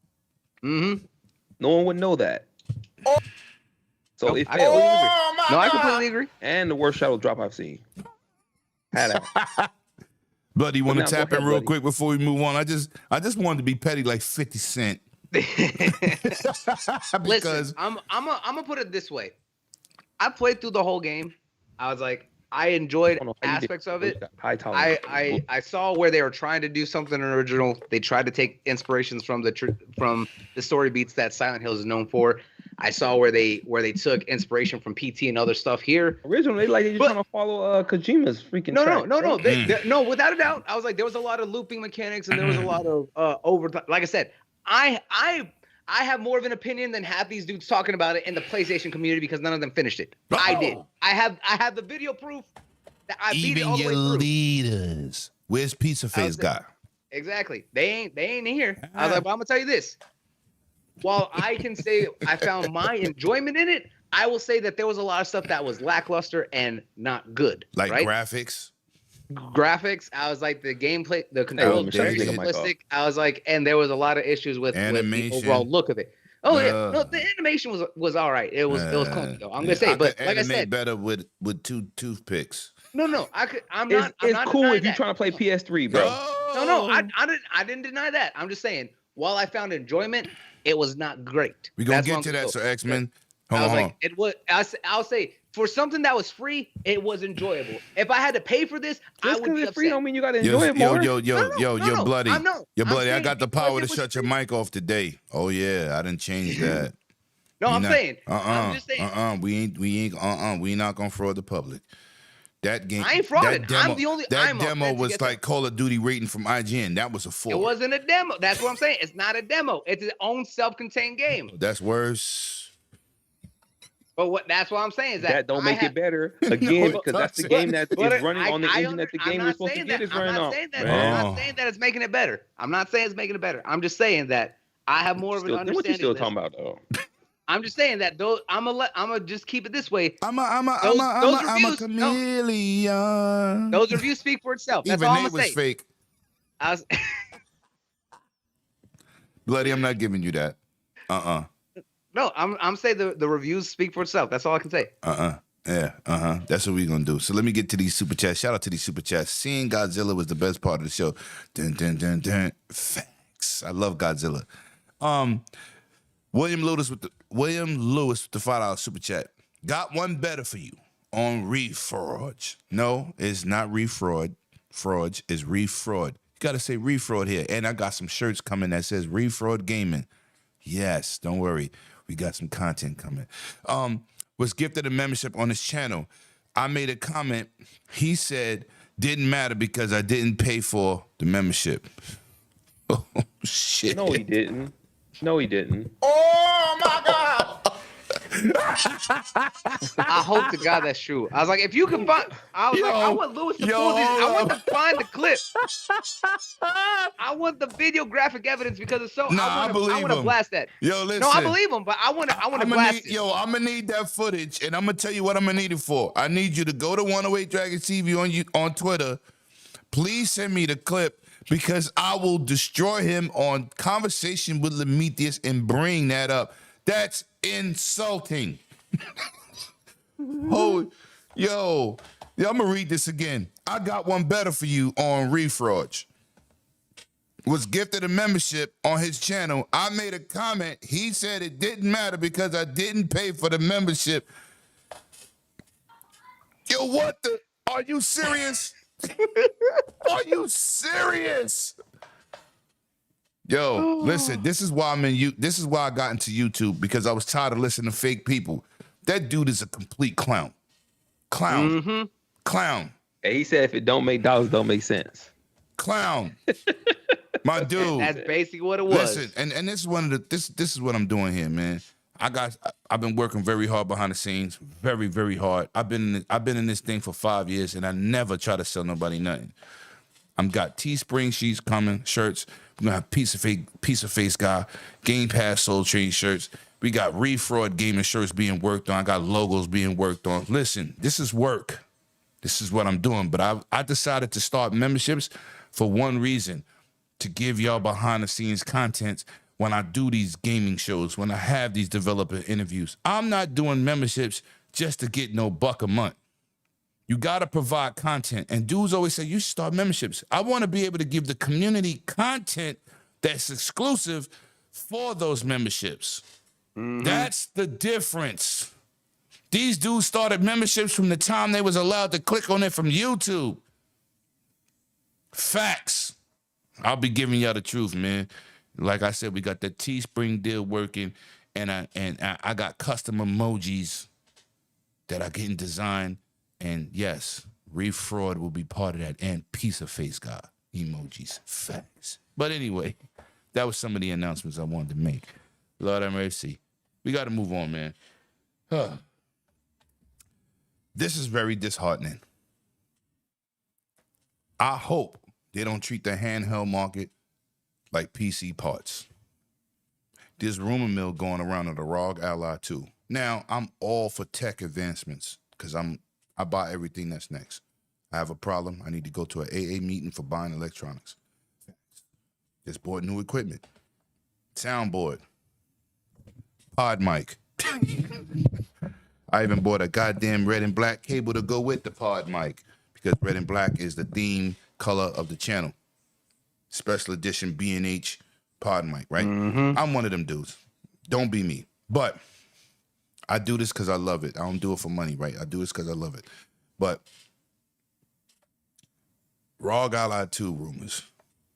Mm-hmm. No one would know that. So it I failed. No, I completely agree. And the worst shadow drop I've seen. Had that. Bloody, you want to Now, go tap in ahead, real Bloody. quick before we move on? I just wanted to be petty like 50 Cent. Because Listen, I'm gonna put it this way. I played through the whole game. I was like, I enjoyed I don't know how you did. aspects of it. High tolerance. I saw where they were trying to do something original. They tried to take inspirations from the story beats that Silent Hill is known for. I saw where they took inspiration from PT and other stuff here. Originally, like they just trying to follow Kojima's freaking No, track, bro. no, without a doubt. I was like, there was a lot of looping mechanics and there was a lot of overtime. Like I said, I have more of an opinion than half these dudes talking about it in the PlayStation community because none of them finished it. I did. I have the video proof that I beat it even all the your way through. leaders. Where's Pizza Face guy? Exactly. They ain't here. I was like, well, I'm gonna tell you this. While I can say I found my enjoyment in it, I will say that there was a lot of stuff that was lackluster and not good. Like right? graphics? Graphics. I was like the gameplay, the controls Hey, very shut this nigga mic simplistic. I was like, and there was a lot of issues with the Animation. overall look of it. Oh yeah, no, the animation was all right. It was clunky though. I'm gonna say, but could like I animate said, better with two toothpicks. no, I'm It's, not. I'm it's not cool denying if you're that. trying to play PS3, bro. No, I didn't deny that. I'm just saying, while I found enjoyment, it was not great. We're gonna That's get what to I'm that, gonna so go. X-Men. I Hold was on. like, it was. I'll say for something that was free, it was enjoyable. If I had to pay for this, I Just would be because it's upset. free don't mean you gotta enjoy it more. Yo, bloody. I'm not. Yo, I'm bloody, I saying got the because power it to was shut your free. mic off today. Oh yeah, I didn't change that. No, We I'm not- saying. I'm just saying. We not gonna fraud the public. That game. I ain't frauding. that demo- I'm the only- That I'm demo authentic was as like Call of Duty rating from IGN. That was a 4. It wasn't a demo. That's what I'm saying. It's not a demo. It's its own self-contained game. That's worse. But that's what I'm saying is That don't I make have- it better again because that's the game that But is running on the engine that the I'm game not you're supposed to saying get that. is I'm running not on. saying that. Man. I'm not saying that it's making it better. I'm not saying it's making it better. I'm just saying that I have more of an Still, understanding. what you still of this. talking about though? I'm just saying that those. I'm gonna just keep it this way. I'm a reviews- chameleon. Those reviews speak for itself. That's Even all Nate I'm gonna was say. fake. I was, Bloody, I'm not giving you that. no, I'm saying the reviews speak for itself. That's all I can say. Yeah, That's what we're gonna do. So let me get to these super chats. Shout out to these super chats. Seeing Godzilla was the best part of the show. Dun, dun, dun, dun. Facts. I love Godzilla. William Lewis with the $5 super chat. Got one better for you on refraud. No, it's not refraud. Fraud is refraud. You gotta say refraud here. And I got some shirts coming that says refraud gaming. Yes, don't worry. We got some content coming. Was gifted a membership on his channel. I made a comment. He said, didn't matter because I didn't pay for the membership. Oh, shit. No, he didn't. No, he didn't. Oh, my God. I hope to God that's true. I was like, if you can find, I was like, I want Lewis to pull this. I want to find the clip. I want the video graphic evidence because it's so. I want to blast that. Yo, listen. No, I believe him, but I want to blast it. Yo, I'm gonna need that footage, and I'm gonna tell you what I'm gonna need it for. I need you to go to 108 Dragons TV on Twitter. Please send me the clip because I will destroy him on Conversation with Lemetheus and bring that up. That's insulting. Oh, yo, I'm gonna read this again. I got one better for you on Refraud. Was gifted a membership on his channel. I made a comment. He said it didn't matter because I didn't pay for the membership. Yo, what the? Are you serious? Are you serious? Yo, listen, this is why this is why I got into YouTube, because I was tired of listening to fake people. That dude is a complete clown. Clown. And he said if it don't make dollars, don't make sense. Clown. My dude. That's basically what it was. Listen, and this is one of the this is what I'm doing here, man. I've been working very hard behind the scenes, very, very hard. I've been in this thing for 5 years, and I never try to sell nobody nothing. I'm got Teespring sheets coming, shirts. We're gonna have piece of face guy, Game Pass Soul Train shirts. We got Refraud gaming shirts being worked on. I got logos being worked on. Listen, this is work. This is what I'm doing. But I decided to start memberships for one reason: to give y'all behind the scenes content. When I do these gaming shows, when I have these developer interviews, I'm not doing memberships just to get no buck a month. You got to provide content. And dudes always say, you should start memberships. I want to be able to give the community content that's exclusive for those memberships. Mm-hmm. That's the difference. These dudes started memberships from the time they was allowed to click on it from YouTube. Facts. I'll be giving y'all the truth, man. Like I said, we got the Teespring deal working, and I got custom emojis that are getting designed. And yes, Refraud will be part of that, and piece of face guy emojis. Facts. But anyway, that was some of the announcements I wanted to make. Lord have mercy. We got to move on, man. This is very disheartening. I hope they don't treat the handheld market like PC parts. There's rumor mill going around of the ROG Ally 2. Now, I'm all for tech advancements because I buy everything that's next. I have a problem. I need to go to an AA meeting for buying electronics. Just bought new equipment. Soundboard. Pod mic. I even bought a goddamn red and black cable to go with the pod mic because red and black is the theme color of the channel. Special edition B&H pod mic, right? Mm-hmm. I'm one of them dudes. Don't be me. But I do this because I love it. I don't do it for money, right? I do this because I love it. But ROG Ally 2 rumors.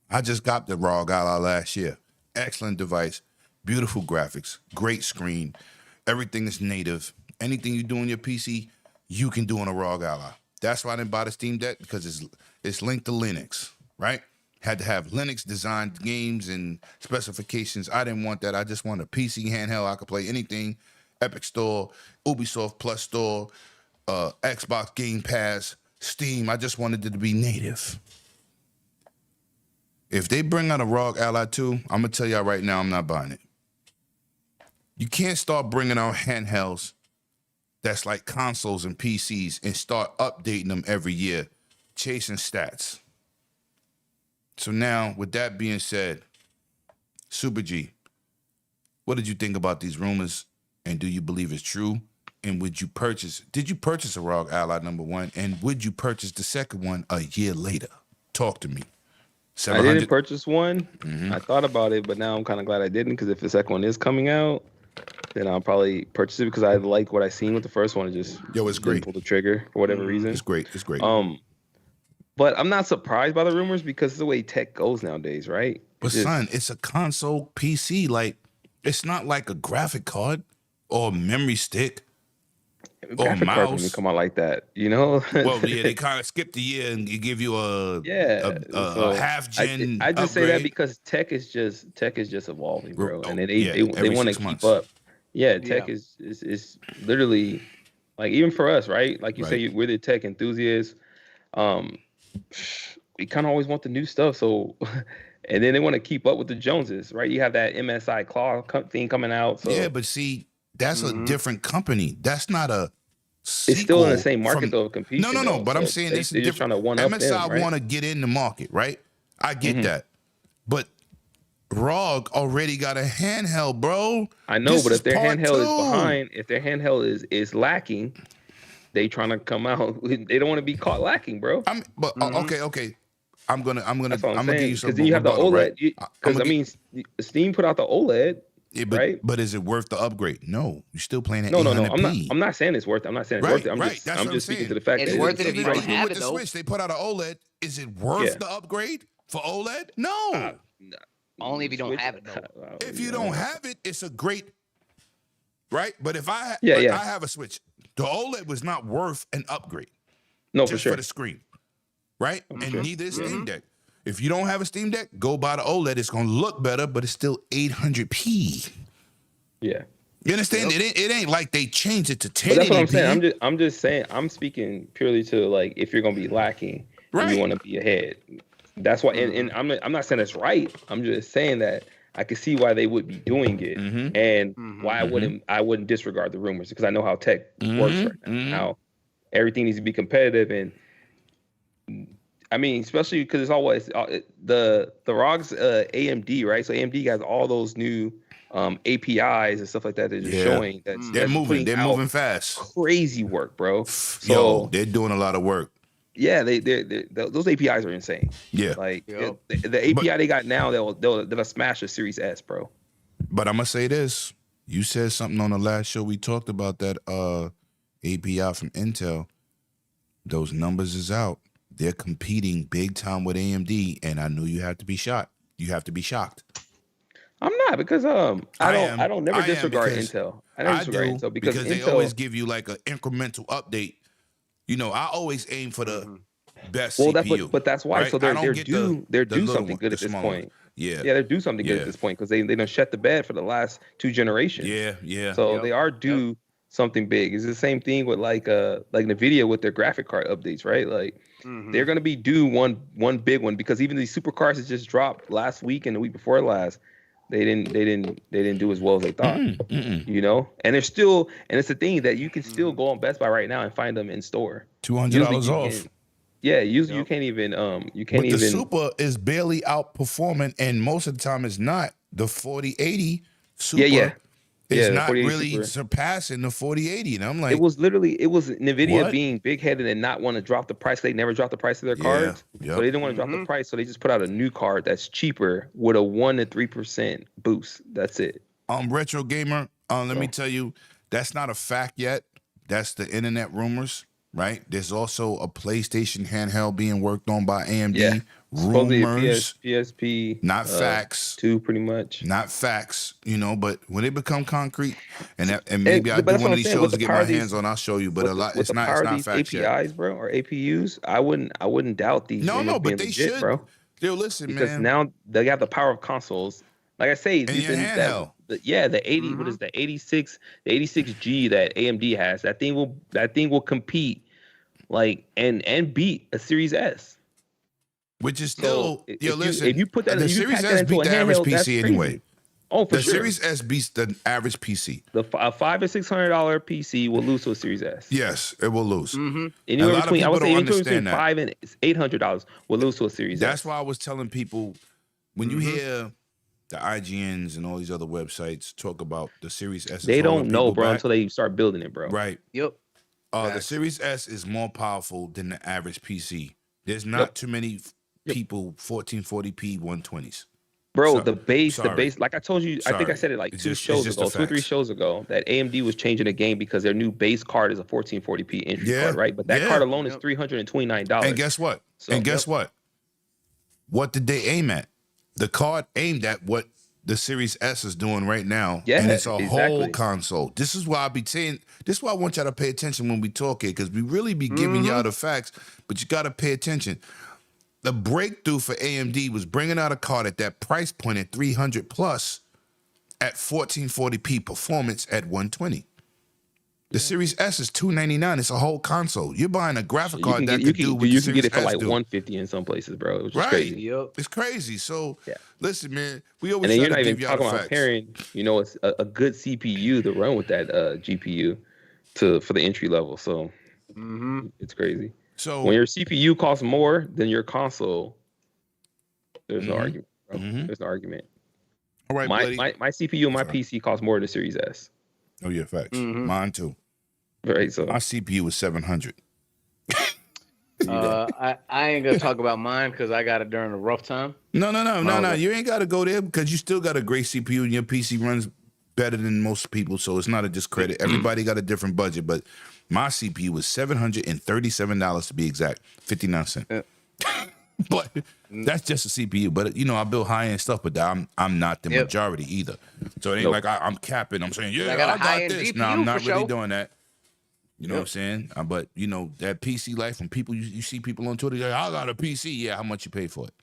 I just got the ROG Ally last year. Excellent device, beautiful graphics, great screen. Everything is native. Anything you do on your PC, you can do on a ROG Ally. That's why I didn't buy the Steam Deck, because it's linked to Linux, right? Had to have Linux designed games and specifications. I didn't want that. I just want a PC handheld. I could play anything. Epic Store, Ubisoft Plus Store, Xbox Game Pass, Steam. I just wanted it to be native. If they bring out a ROG Ally 2, I'm going to tell y'all right now, I'm not buying it. You can't start bringing out handhelds that's like consoles and PCs and start updating them every year, chasing stats. So now, with that being said, Super G, what did you think about these rumors, and do you believe it's true? And did you purchase a ROG Ally #1, and would you purchase the second one a year later? Talk to me. I didn't purchase one. Mm-hmm. I thought about it, but now I'm kind of glad I didn't, because if the second one is coming out, then I'll probably purchase it because I like what I seen with the first one. It just it's great. Pull the trigger for whatever reason. It's great. It's great. But I'm not surprised by the rumors because it's the way tech goes nowadays, right? But son, it's a console PC. Like, it's not like a graphic card or a memory stick or a mouse. When come out like that, you know? Well, yeah, they kind of skipped the year and give you a half gen. I just say that because tech is just evolving, bro, and they want to keep up. Yeah, tech is literally, like, even for us, right? Like you say, we're the tech enthusiasts. We kind of always want the new stuff, so and then they want to keep up with the Joneses, right? You have that MSI Claw thing coming out. So. Yeah, but see, that's a different company. That's not a sequel. It's still in the same market though, competing. No. But I'm saying it's different. Trying to one up MSI them, right? want to get in the market, right? I get that. But ROG already got a handheld, bro. I know, This but is if their part handheld is 2. behind, if their handheld is lacking, they trying to come out. They don't want to be caught lacking, bro. Okay. I'm gonna That's what I'm give saying. you some Because then you have the rebuttal, OLED. right? Because I mean, Steam put out the OLED, right? But is it worth the upgrade? No, you're still playing at No. 800p. I'm not saying it's worth it. I'm not saying it's worth it. I'm That's just what I'm speaking saying. to the fact It's that worth it if you don't even have with it, the though. Switch, they put out an OLED. Is it worth the upgrade for OLED? No. Only if you don't have it, though. If you don't have it, it's a great, right? But if I have a Switch, the OLED was not worth an upgrade. No, just for sure. For the screen, right? And sure. neither is Steam Deck. If you don't have a Steam Deck, go buy the OLED. It's gonna look better, but it's still 800p. Yeah. You understand? It ain't like they changed it to 1080p. But that's what I'm saying. I'm just saying. I'm speaking purely to like if you're gonna be lacking and you want to be ahead. That's why. And I'm not saying it's right. I'm just saying that I can see why they would be doing it, and why I wouldn't disregard the rumors, because I know how tech works right now. How everything needs to be competitive, and I mean, especially because it's always the ROG's AMD, right? So AMD has all those new APIs and stuff like that. They're just showing that they're moving fast. Crazy work, bro. So they're doing a lot of work. Yeah, those APIs are insane. Yeah, like the API they got now, they'll smash a Series S, bro. But I'm gonna say this: you said something on the last show. We talked about that API from Intel. Those numbers is out. They're competing big time with AMD, and I knew you have to be shocked. You have to be shocked. I'm not, because I don't never disregard Intel. I never disregard Intel because they Intel, always give you like an incremental update. You know, I always aim for the best CPU. But that's why. Right? So they're due something good at this point. Yeah, they're due something good at this point because they done shut the bed for the last 2 generations. Yeah. So they are due something big. It's the same thing with like Nvidia with their graphic card updates, right? Like they're gonna be due one big one, because even these supercars that just dropped last week and the week before last, they didn't do as well as they thought. You know, and they're still, and it's the thing that you can still go on Best Buy right now and find them in store. $200 off. Yeah, usually you can't even But the Super is barely outperforming, and most of the time it's not. The 4080 Super is not really surpassing the 4080, and I'm like, it was Nvidia being big headed and not want to drop the price. They never dropped the price of their cards, but they didn't want to drop the price, so they just put out a new card that's cheaper with a 1 to 3% boost. That's it. Retro Gamer, let me tell you, that's not a fact yet. That's the internet rumors. Right, there's also a PlayStation handheld being worked on by AMD. Yeah. Rumors, PSP, not facts. 2, pretty much. Not facts, you know. But when they become concrete, and maybe I'll do one of these shows to get my hands on, I'll show you. But it's not facts yet. APIs, bro, or APUs. I wouldn't doubt these. No, but they legit, should, bro. Yo, listen, because man. now they have the power of consoles. Like I say, and your handheld. The 80. What is the 86? The 86G that AMD has. That thing will compete. Like and beat a Series S, which is still listen. If you put that, the Series S beat the average PC anyway. Oh, for the sure. Series S beats the average PC. A $500 or $600 PC will lose to a Series S. Yes, it will lose. Anywhere between $500 and $800 will lose to a Series S. That's why I was telling people, when you hear the IGNs and all these other websites talk about the Series S, they don't know, bro, until they start building it, bro. Right. Yep. The Series S is more powerful than the average PC. There's not too many people 1440p 120s. Bro, the base, like I told you, I think I said it like 2 or 3 shows ago, that AMD was changing the game because their new base card is a 1440p entry card, right? But that card alone is $329. And guess what? What did they aim at? The card aimed at what the Series S is doing right now, and it's a whole console. This is why I be saying. This is why I want y'all to pay attention when we talk here, because we really be giving y'all the facts, but you got to pay attention. The breakthrough for AMD was bringing out a card at that price point at 300 plus, at 1440p performance at 120. The Series S is $299. It's a whole console. You're buying a graphic card that could do what the Series S do. You can get it for like $150 in some places, bro. Which is crazy. Yep. It's crazy. So listen, man, we always and then try you're to not give even y'all talking the about facts. pairing, it's a good CPU to run with that GPU for the entry level. So it's crazy. So when your CPU costs more than your console, There's no argument. Bro. There's no argument. All right, buddy. My CPU and my PC cost more than the Series S. Oh yeah, facts. Mine too. Right. So My CPU was 700. I ain't gonna talk about mine because I got it during a rough time. No. You ain't got to go there because you still got a great CPU and your PC runs better than most people. So it's not a discredit. Everybody got a different budget, but my CPU was $737 to be exact, 59 cents. But that's just a CPU. But I build high end stuff, but I'm not the majority either. So it ain't like I'm capping. I'm saying I got this. GPU No, I'm not really sure. doing that. You know what I'm saying? But that PC life, when people you see people on Twitter, I got a PC. Yeah, how much you pay for it?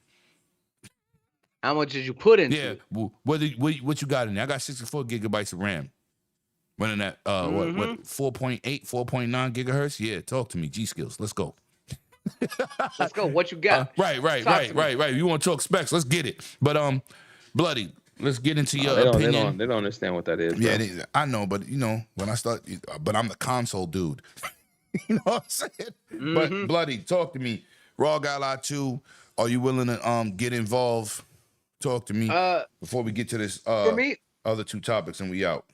How much did you put into it? Well, what you got in there? I got 64 gigabytes of RAM. Running at 4.8, 4.9 gigahertz? Yeah, talk to me. G skills. Let's go. Let's go. What you got? Right. You want to talk specs? Let's get it. But Bloody, let's get into your opinion. They don't understand what that is. Bro. Yeah, I know, but when I start, but I'm the console dude. You know what I'm saying? But Bloody, talk to me. ROG Ally 2, are you willing to get involved? Talk to me before we get to this for me, other two topics and we out.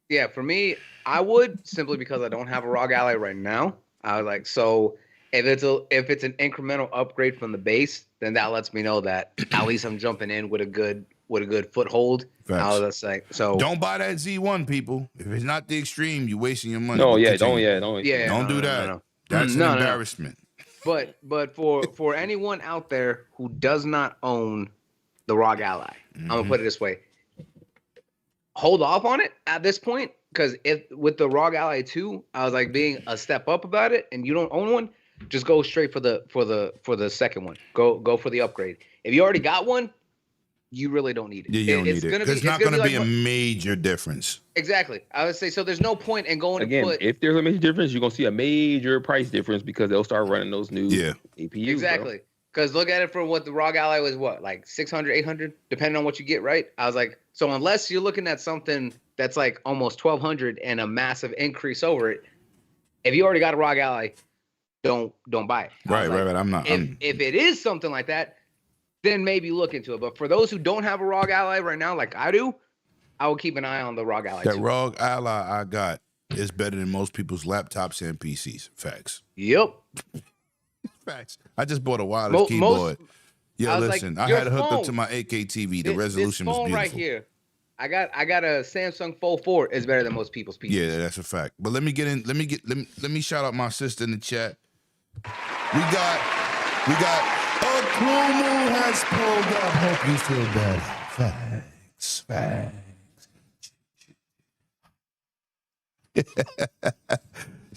Yeah, for me, I would simply because I don't have a ROG Ally right now. I was like, so if it's an incremental upgrade from the base, then that lets me know that at least I'm jumping in with a good foothold. Facts. I was just like, so don't buy that Z1, people. If it's not the extreme, you're wasting your money. Don't do that. No. That's an embarrassment. But for anyone out there who does not own the ROG Ally, I'm gonna put it this way: hold off on it at this point, because if with the ROG Ally 2, I was like being a step up about it, and you don't own one, just go straight for the second one. Go for the upgrade. If you already got one, you really don't need it. Yeah, you don't need it. It's not going to be a major difference. Exactly. I would say so. There's no point in going again. To put, if there's a major difference, you're going to see a major price difference because they'll start running those new APUs. Exactly. Because look at it for what the ROG Ally was, like 600, 800, depending on what you get, right? I was like, so unless you're looking at something that's like almost 1,200 and a massive increase over it, if you already got a ROG Ally, don't buy it. Right. I'm not. If it is something like that, then maybe look into it. But for those who don't have a ROG Ally right now, like I do, I will keep an eye on the ROG Ally. That ROG Ally I got is better than most people's laptops and PCs. Facts. Yep. Facts. I just bought a wireless keyboard. Yeah, listen, like, I had it hooked up to my 8K TV. The resolution was beautiful. Right here, I got a Samsung Fold 4 is better than most people's PCs. Yeah, that's a fact. But let me shout out my sister in the chat. We got Akumu has pulled up. Hope you feel better. Facts.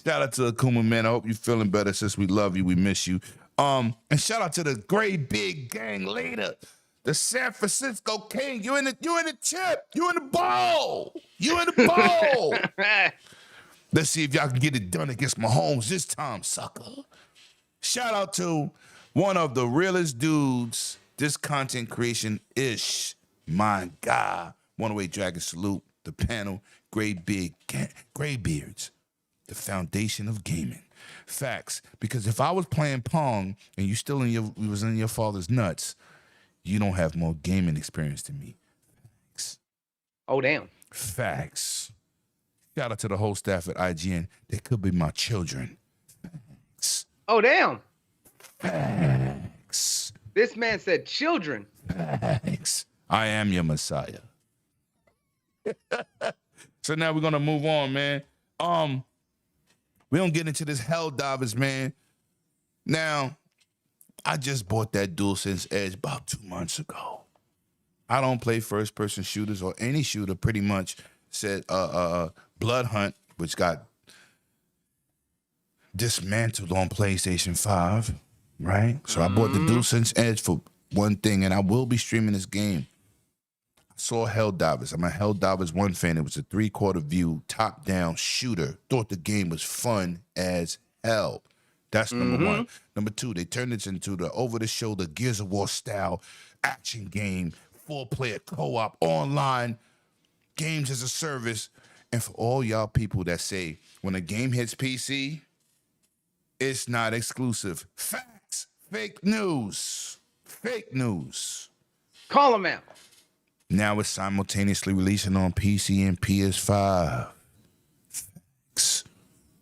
Shout out to Akuma, man. I hope you're feeling better since we love you. We miss you. And shout out to the great big gang leader, the San Francisco King. You in the chip. You in the bowl. Let's see if y'all can get it done against Mahomes this time, sucker. Shout out to one of the realest dudes. This content creation ish. My God. One-Way Dragon salute. The panel. Great big gray beards. The foundation of gaming. Facts. Because if I was playing Pong and you was in your father's nuts, you don't have more gaming experience than me. Facts. Oh, damn. Facts. Shout out to the whole staff at IGN. They could be my children. Facts. Oh, damn. Facts. This man said children. Facts. I am your Messiah. So now we're going to move on, man. We don't get into this Helldivers, man. Now, I just bought that DualSense Edge about 2 months ago. I don't play first-person shooters or any shooter, pretty much. Said Blood Hunt, which got dismantled on PlayStation 5, right? So I bought the DualSense Edge for one thing, and I will be streaming this game. I saw Helldivers. I'm a Helldivers 1 fan. It was a 3/4 view, top-down shooter. Thought the game was fun as hell. That's number one. Number two, they turned it into the over-the-shoulder Gears of War style action game, 4-player co-op, online, games as a service. And for all y'all people that say, when a game hits PC, it's not exclusive. Facts. Fake news. Fake news. Call them out. Now it's simultaneously releasing on PC and PS5.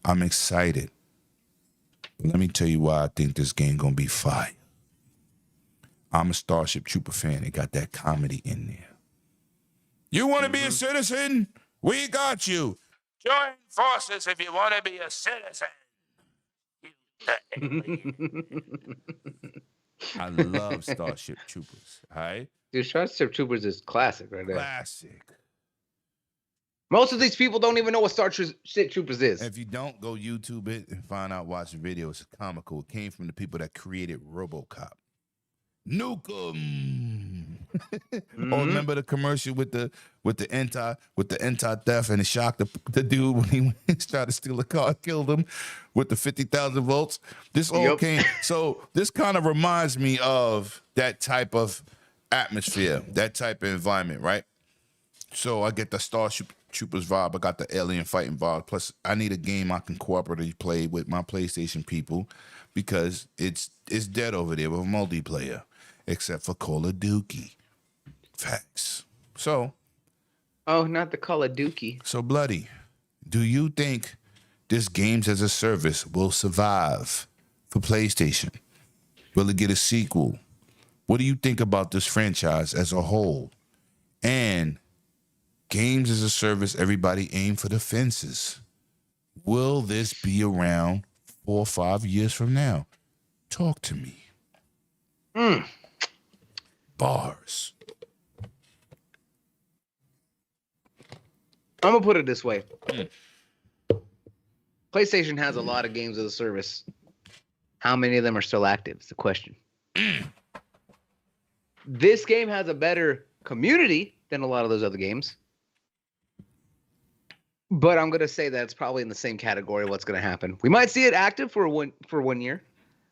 I'm excited. Let me tell you why I think this game gonna be fire. I'm a Starship Trooper fan. It got that comedy in there. You want to be a citizen? We got you. Join forces if you want to be a citizen. I love Starship Troopers. All right? Dude, Starship Troopers is classic right there. Classic. Most of these people don't even know what Starship Troopers is. If you don't, go YouTube it and find out, watch the video. It's comical. It came from the people that created RoboCop. Nuke 'em. Oh, remember the commercial with the anti-theft, and it shocked the dude when he tried to steal a car, killed him with the 50,000 volts. This all came. So this kind of reminds me of that type of atmosphere, that type of environment, right? So I get the Starship Troopers vibe. I got the alien fighting vibe. Plus, I need a game I can cooperatively play with my PlayStation people because it's dead over there with multiplayer, except for Call of Duty. Facts. So. Oh, not the Call of Duty. So, Bloody, do you think this games as a service will survive for PlayStation? Will it get a sequel? What do you think about this franchise as a whole? And games as a service, everybody aim for the fences. Will this be around 4 or 5 years from now? Talk to me. Bars. I'm gonna put it this way. PlayStation has a lot of games as a service. How many of them are still active? Is the question. This game has a better community than a lot of those other games. But I'm gonna say that it's probably in the same category of what's gonna happen. We might see it active for 1 year.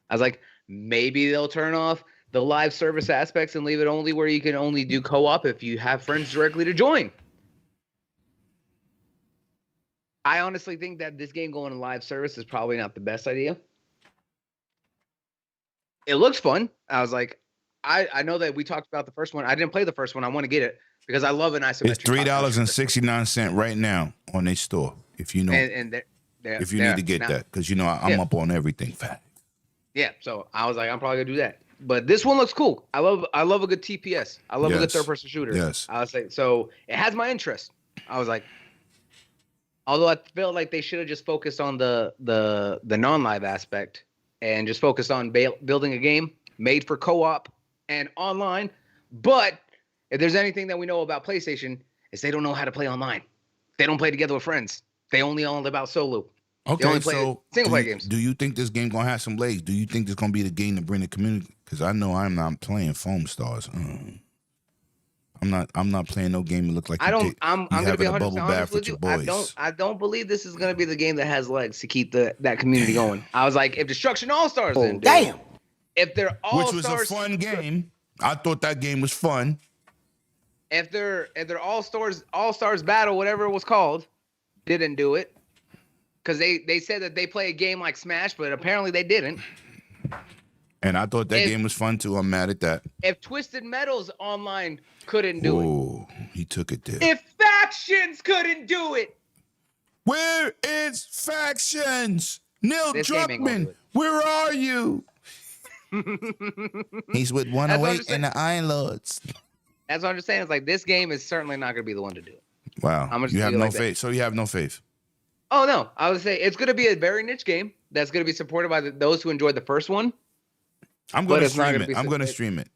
I was like, maybe they'll turn off the live service aspects and leave it only where you can only do co-op if you have friends directly to join. I honestly think that this game going to live service is probably not the best idea. It looks fun. I was like, I know that we talked about the first one. I didn't play the first one. I want to get it because I love an isometric. It's $3.69 right now on their store. If you know, if you need to get that, because you know I'm up on everything. Fact. Yeah, so I was like, I'm probably gonna do that. But this one looks cool. I love a good TPS. I love a good third-person shooter. Yes. I was like, so it has my interest. I was like, although I felt like they should have just focused on the non-live aspect and just focused on building a game made for co-op and online. But if there's anything that we know about PlayStation, is they don't know how to play online. They don't play together with friends. They only all about solo. Okay, they only play so single-player games. Do you think this game gonna have some legs? Do you think this gonna be the game to bring the community? Because I know I'm not playing Foam Stars. I'm not playing no game that look like I'm gonna be 100% honest with you. Boys. I don't believe this is gonna be the game that has legs to keep that community going. I was like, if Destruction All Stars, if they're All Which was a fun game. I thought that game was fun. If they're All Stars Battle, whatever it was called, didn't do it because they said that they play a game like Smash, but apparently they didn't. And I thought that game was fun too. I'm mad at that. If Twisted Metals Online couldn't do it, he took it there. If Factions couldn't do it, where is Factions? Neil Druckmann, where are you? He's with 108 and the Iron Lords. That's what I'm just saying. It's like this game is certainly not going to be the one to do it. Wow, you have no faith. So you have no faith. Oh no, I would say it's going to be a very niche game that's going to be supported by those who enjoyed the first one. I'm going to stream it. I'm going to stream it.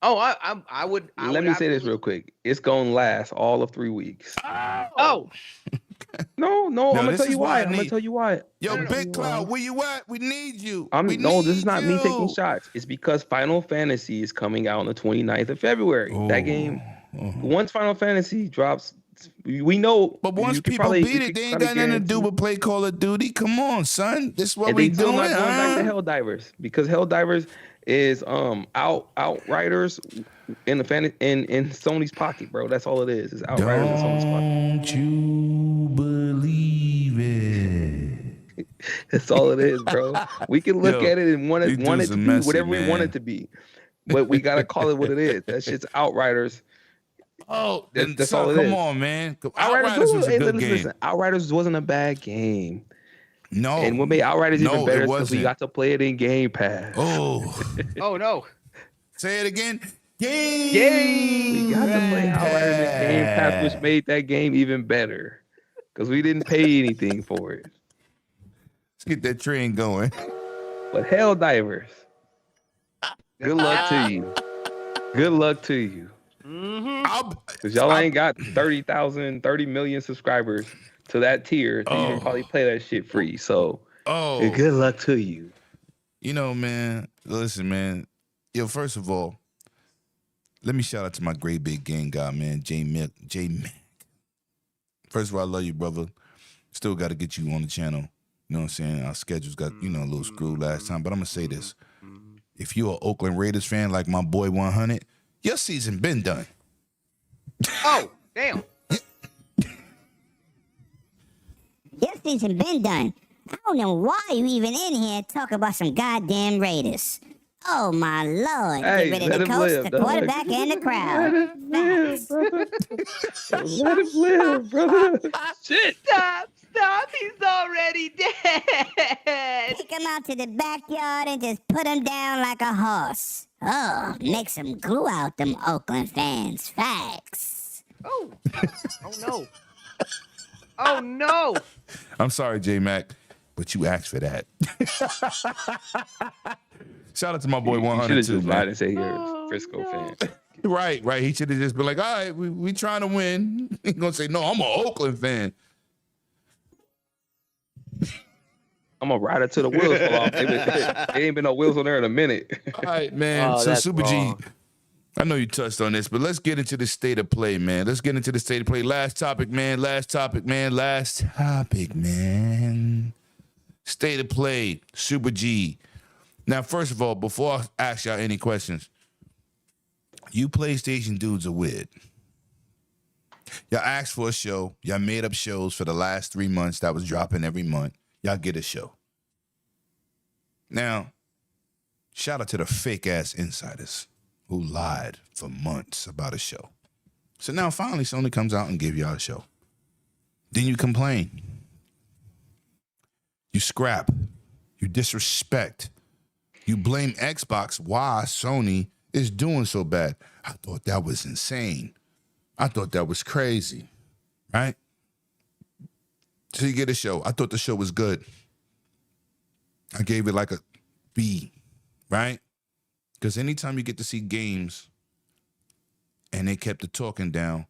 Oh, I would. Let me say this real quick. It's going to last all of 3 weeks. Oh. No, I'm going to tell you why. I'm going to tell you why. Yo, Big Cloud, where you at? We need you. This is not me taking shots. It's because Final Fantasy is coming out on the 29th of February. That game, once Final Fantasy drops, we know. But once people beat it, they ain't got nothing to do but play Call of Duty. Come on, son. This is what we doing. Not going back to Helldivers because Helldivers is Outriders in Sony's pocket, bro. That's all it is. It's Outriders in Sony's pocket. Don't you believe it? That's all it is, bro. We can look at it and want it to be whatever we want it to be. but we gotta call it what it is. That shit's Outriders. Oh, That's son, all it come is. on, man. Outriders was a good game. Listen, Outriders wasn't a bad game. No. And what made Outriders even better is because we wasn't. got to play it in Game Pass. Oh. Oh no. Say it again. We got to play Outriders in Game Pass, which made that game even better. Because we didn't pay anything for it. Let's get that train going. But Helldivers, good luck to you. Good luck to you. Because y'all ain't got 30 million subscribers to that tier to even probably play that shit free. So, good luck to you. You know, man, listen, man. Yo, first of all, let me shout out to my great big gang guy, man, J Mac. First of all, I love you, brother. Still got to get you on the channel. You know what I'm saying? Our schedules got, a little screwed last time. But I'm going to say this. If you're an Oakland Raiders fan like my boy 100, your season been done. Oh, damn. Your season been done. I don't know why you even in here talking about some goddamn Raiders. Oh, my Lord. Hey, Get rid of the coach, the quarterback, and the crowd. Let him live, brother. Shit. Stop. He's already dead. Take him out to the backyard and just put him down like a horse. Oh, make some glue out them Oakland fans. Facts. Oh. Oh, no. Oh, no. I'm sorry, J Mac, but you asked for that. Shout out to my boy 100 too, just man. lied and say you're a Frisco fan. Right. He should have just been like, all right, we trying to win. He's going to say, no, I'm an Oakland fan. I'm a rider to the wheels fall off. There ain't been no wheels on there in a minute. All right, man. So Super G, I know you touched on this, but let's get into the state of play, man. Last topic, man. State of play, Super G. Now, first of all, before I ask y'all any questions, you PlayStation dudes are weird. Y'all asked for a show. Y'all made up shows for the last 3 months that was dropping every month. Y'all get a show. Now, shout out to the fake-ass insiders who lied for months about a show. So now, finally, Sony comes out and give y'all a show. Then you complain. You scrap. You disrespect. You blame Xbox why Sony is doing so bad. I thought that was insane. I thought that was crazy, right? So you get a show. I thought the show was good. I gave it like a B, right? Because anytime you get to see games and they kept the talking down,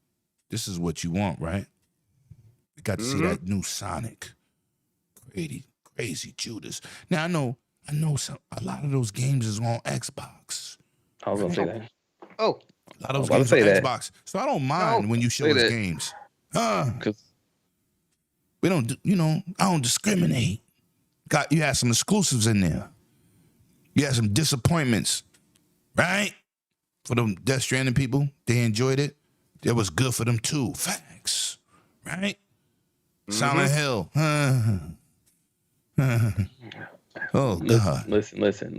this is what you want, right? We got to see that new Sonic. Crazy Judas. Now, I know a lot of those games is on Xbox. I was going to say that. Oh. A lot of those games on Xbox. So I don't mind when you show us games. We don't do, I don't discriminate. You had some exclusives in there. You had some disappointments, right? For them Death Stranding people, they enjoyed it. It was good for them too. Facts, right? Silent Hill. Oh, God. Listen.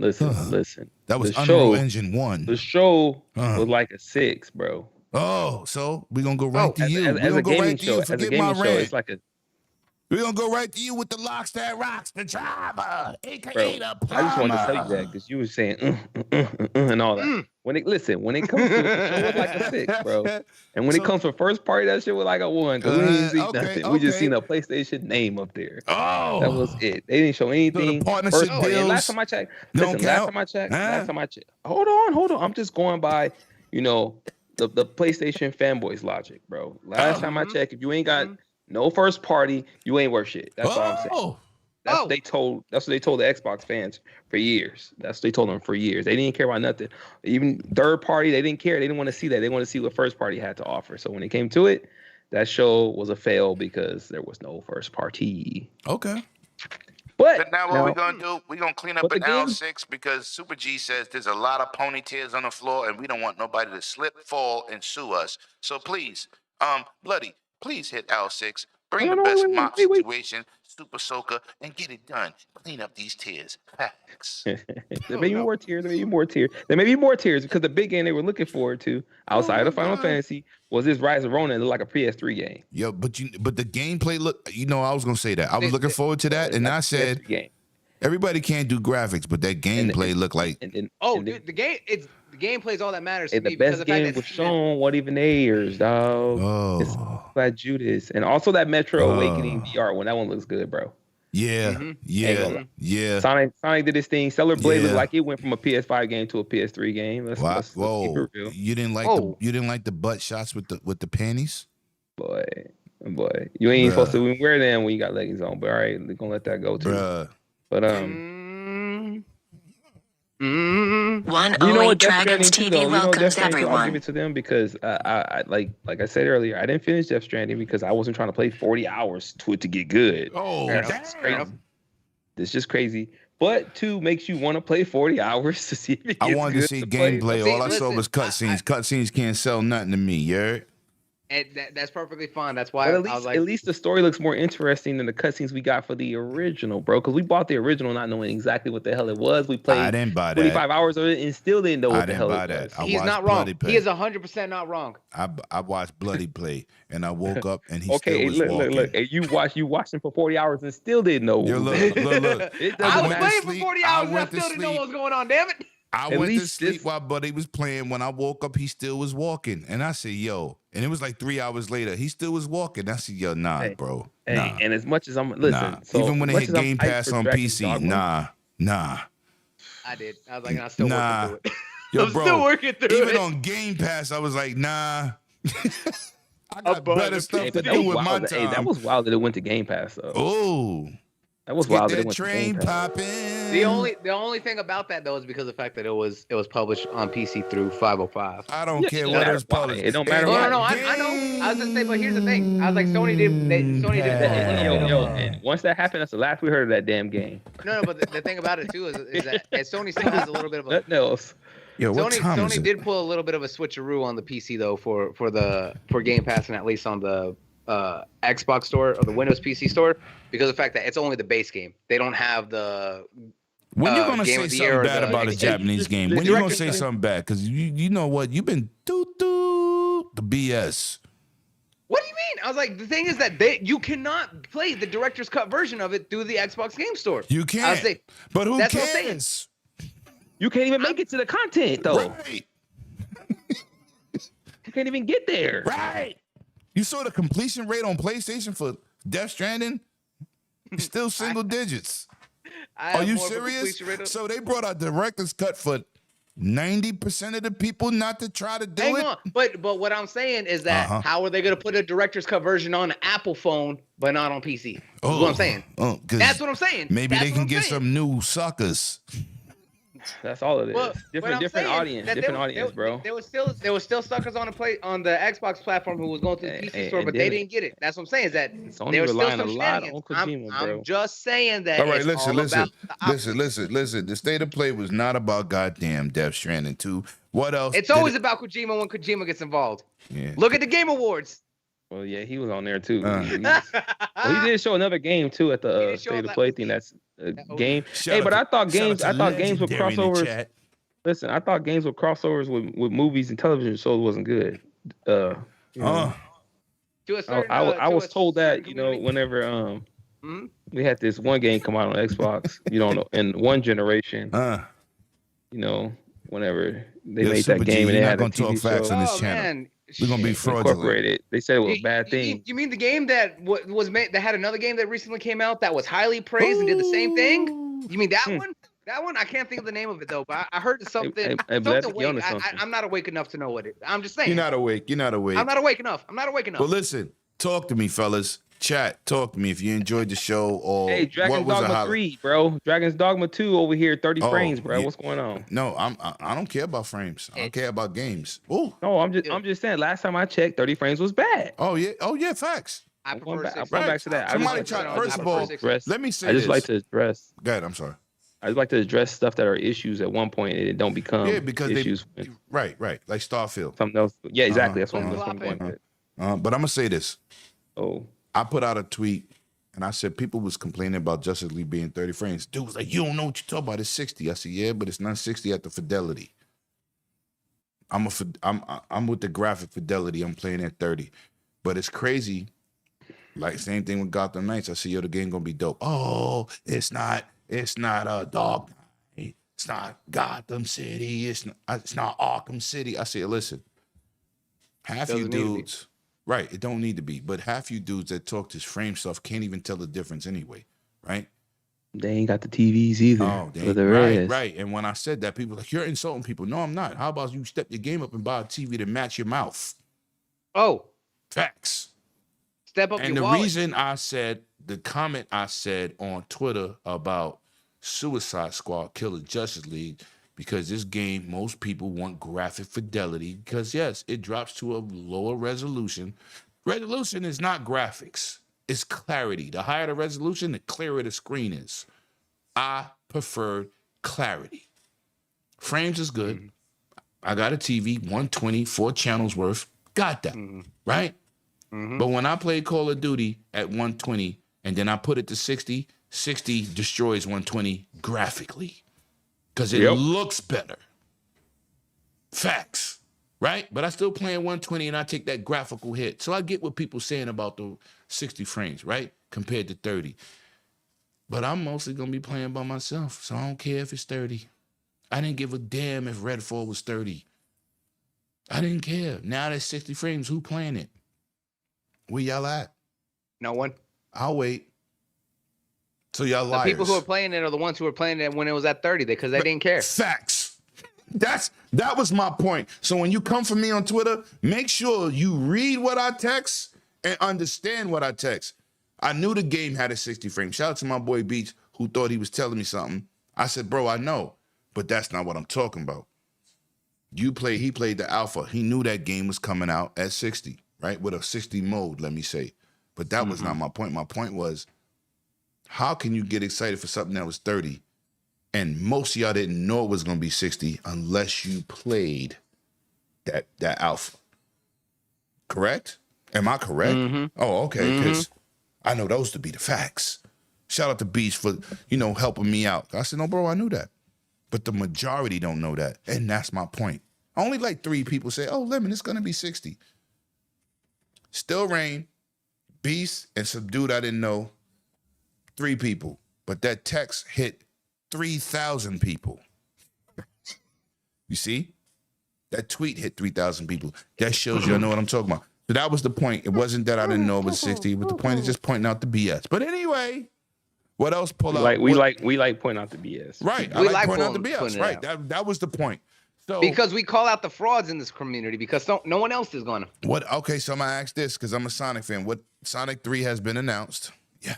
That was Unreal Engine 1. The show was like a 6, bro. Oh, so we're going to go right to you. As a gaming show, it's like a... We're going to go right to you with the locks that rocks the driver, a.k.a. the plumber. I just wanted to tell you that because you were saying and all that. When it comes to it, the show was like a 6, bro. And when it comes to first party, that shit was like a 1 because we didn't see nothing. We just seen a PlayStation name up there. Oh. That was it. They didn't show anything. The partnership deals. And last time I checked, hold on. I'm just going by, the PlayStation fanboys logic, bro. Last time I checked, if you ain't got no first party, you ain't worth shit. That's all I'm saying. That's what they told the Xbox fans for years. That's what they told them for years. They didn't care about nothing. Even third party, they didn't care. They didn't want to see that. They wanted to see what first party had to offer. So when it came to it, that show was a fail because there was no first party. Okay. But now what we're going to do, we're going to clean up an L6 because Super G says there's a lot of ponytails on the floor and we don't want nobody to slip, fall, and sue us. So please, Bloody, please hit L6 Bring the best mop situation, super soaker, and get it done. Clean up these tears. Facts. There may be more tiers. There may be more tiers. There may be more tiers because the big game they were looking forward to outside of Final Fantasy was this Rise of Ronin, like a PS3 game. Yo, but the gameplay look. You know, I was gonna say that. I was looking forward to that, and I said, everybody can't do graphics, but that gameplay looked like. Dude, the gameplay is all that matters. And the best game was shown. What even airs, dog? Oh, it's like Judas, and also that Metro Awakening VR one. That one looks good, bro. Yeah, yeah. Sonic did his thing. Stellar Blade looked like it went from a PS5 game to a PS3 game. Let's keep it real. You didn't like the butt shots with the panties? Boy, you ain't supposed to wear them when you got leggings on. But all right, we're gonna let that go too. Bruh. But 108 Dragons TV welcomes everyone. I'll give it to them because I like I said earlier, I didn't finish Death Stranding because I wasn't trying to play 40 hours to it to get good. Oh, that's crazy. It's just crazy. But 2 makes you want to play 40 hours to see if it gets I wanted good to see gameplay. All I saw was cutscenes. Cutscenes can't sell nothing to me, you heard? And that's perfectly fine. That's why But I was like, at least the story looks more interesting than the cutscenes we got for the original, bro. Because we bought the original not knowing exactly what the hell it was. We played I didn't buy that. 25 hours of it and still didn't know what the hell it was. He's not wrong. He is 100% not wrong. I watched Bloody play, and I woke up and he okay, still was walking. Look. And you watched him for 40 hours and still didn't know. Yo, look. I was playing for 40 hours and I still didn't know what was going on. Damn it. I went to sleep while Buddy was playing. When I woke up, he still was walking. And I said, yo. And it was like 3 hours later. He still was walking. I said, yo, bro. Nah. And as much as I'm, listen. So even when they hit Game Pass on PC, nah. I did. I was like, I'm still working through it. Yo, I'm bro, still working through it. even on Game Pass, I was like, nah. I got better stuff to do with my time. Hey, that was wild that it went to Game Pass, though. Oh. That was wild that it went to Game Pass. Popping. The only thing about that though is because of the fact that it was published on PC through 505. I don't care what it's published. It don't matter. No, I know. I was gonna say, but here's the thing. I was like, Sony did and once that happened, that's the last we heard of that damn game. No, but the thing about it too is that Sony still has a little bit of a nothing else. Yo, what time is Sony it? did pull a little bit of a switcheroo on the PC though for Game Pass and at least on the Xbox store or the Windows PC store because of the fact that it's only the base game. They don't have the when you gonna say something bad about a Japanese game? When you gonna say something bad? Because you know what? You've been the BS. What do you mean? I was like, the thing is that you cannot play the director's cut version of it through the Xbox Game Store. You can't. I was saying, but who that's cares? You can't even make it to the content though. Right. You can't even get there. Right. You saw the completion rate on PlayStation for Death Stranding? It's still single digits. Are you serious? So they brought out director's cut for 90% of the people not to try to do it? Hang on. But what I'm saying is that how are they going to put a director's cut version on an Apple phone but not on PC? That's what I'm saying. That's what I'm saying. Maybe That's they can get some new suckers. That's all it is. Well, different audience, bro. There was still suckers on the Xbox platform who was going to the PC store, but they didn't get it. That's what I'm saying. Is that Sony relying a lot on Kojima, bro. I'm just saying that. All right, listen. The state of play was not about goddamn Death Stranding 2. What else? It's always about Kojima when Kojima gets involved. Yeah. Look at the Game Awards. Well, yeah, he was on there too. He did show another game too at the state of play thing. That's a game. But I thought games with crossovers. Listen, I thought games with crossovers with movies and television shows wasn't good. I was told that whenever we had this one game come out on Xbox, in one generation, whenever they made that game and they had a TV show. On this channel. Man. We're gonna be fraudulent. They said it was a bad thing. You mean the game that was made that had another game that recently came out that was highly praised and did the same thing? You mean that one? That one? I can't think of the name of it though, but I heard something. I'm not awake enough to know what it. I'm just saying. You're not awake. I'm not awake enough. Well, listen. Talk to me, fellas. Chat. Talk to me if you enjoyed the show or hey, Dragon's Dogma 3, bro. Dragon's Dogma 2 over here, 30 frames, bro. Yeah. What's going on? No, I don't care about frames. I don't care about games. Oh. No, I'm just saying. Last time I checked, 30 frames was bad. Oh yeah, facts. I'm going back to that. Somebody try. First of all, let me say I just like to address. Go ahead. I'm sorry. I just like to address stuff that are issues at one point and it don't become issues. Right, like Starfield. Something else. Yeah, exactly. That's what I'm going to point. But I'm gonna say this. Oh. I put out a tweet and I said people was complaining about Justice League being 30 frames. Dude was like, you don't know what you're talking about. It's 60. I said, yeah, but it's not 60 at the fidelity. I'm with the graphic fidelity. I'm playing at 30. But it's crazy. Like same thing with Gotham Knights. I see, yo, the game gonna be dope. Oh, it's not a Dark Knight. It's not Gotham City. It's not Arkham City. I say, listen, half you dudes, right? It don't need to be, but half you dudes that talk this frame stuff can't even tell the difference anyway, right? They ain't got the TVs either. Oh, right. And when I said that, people were like, you're insulting people. No, I'm not. How about you step your game up and buy a TV to match your mouth? Oh, facts. Step up and your the wallet. reason I said the comment I said on Twitter about Suicide Squad Killer Justice League, because this game, most people want graphic fidelity because, yes, it drops to a lower resolution. Resolution is not graphics. It's clarity. The higher the resolution, the clearer the screen is. I prefer clarity. Frames is good. I got a TV, 120, 4 channels worth. Got that, right? But when I play Call of Duty at 120 and then I put it to 60, 60 destroys 120 graphically because it looks better. Facts, right? But I still playing 120 and I take that graphical hit. So I get what people saying about the 60 frames, right? Compared to 30. But I'm mostly going to be playing by myself, so I don't care if it's 30. I didn't give a damn if Redfall was 30. I didn't care. Now there's 60 frames. Who playing it? Where y'all at? No one. I'll wait. So y'all liars. The people who are playing it are the ones who were playing it when it was at 30 because they didn't care. Facts. That was my point. So when you come for me on Twitter, make sure you read what I text and understand what I text. I knew the game had a 60 frame. Shout out to my boy Beach who thought he was telling me something. I said, bro, I know, but that's not what I'm talking about. He played the alpha. He knew that game was coming out at 60. Right? With a 60 mode, let me say. But that was not my point. My point was, how can you get excited for something that was 30 and most of y'all didn't know it was going to be 60 unless you played that alpha? Correct? Am I correct? Oh, okay, because I know those to be the facts. Shout out to Beach for, helping me out. I said, no, bro, I knew that. But the majority don't know that. And that's my point. Only like 3 people say, oh, Lemon, it's going to be 60. Still Rain, Beast, and some dude I didn't know. 3 people. But that text hit 3,000 people. You see? That tweet hit 3,000 people. That shows you I know what I'm talking about. So that was the point. It wasn't that I didn't know it was 60, but the point is just pointing out the BS. But anyway, what else pull out? We like pointing out the BS. Right. I like pointing out the BS. Right. That was the point. So, because we call out the frauds in this community because no one else is going to. What? Okay, so I'm going to ask this because I'm a Sonic fan. What Sonic 3 has been announced. Yeah.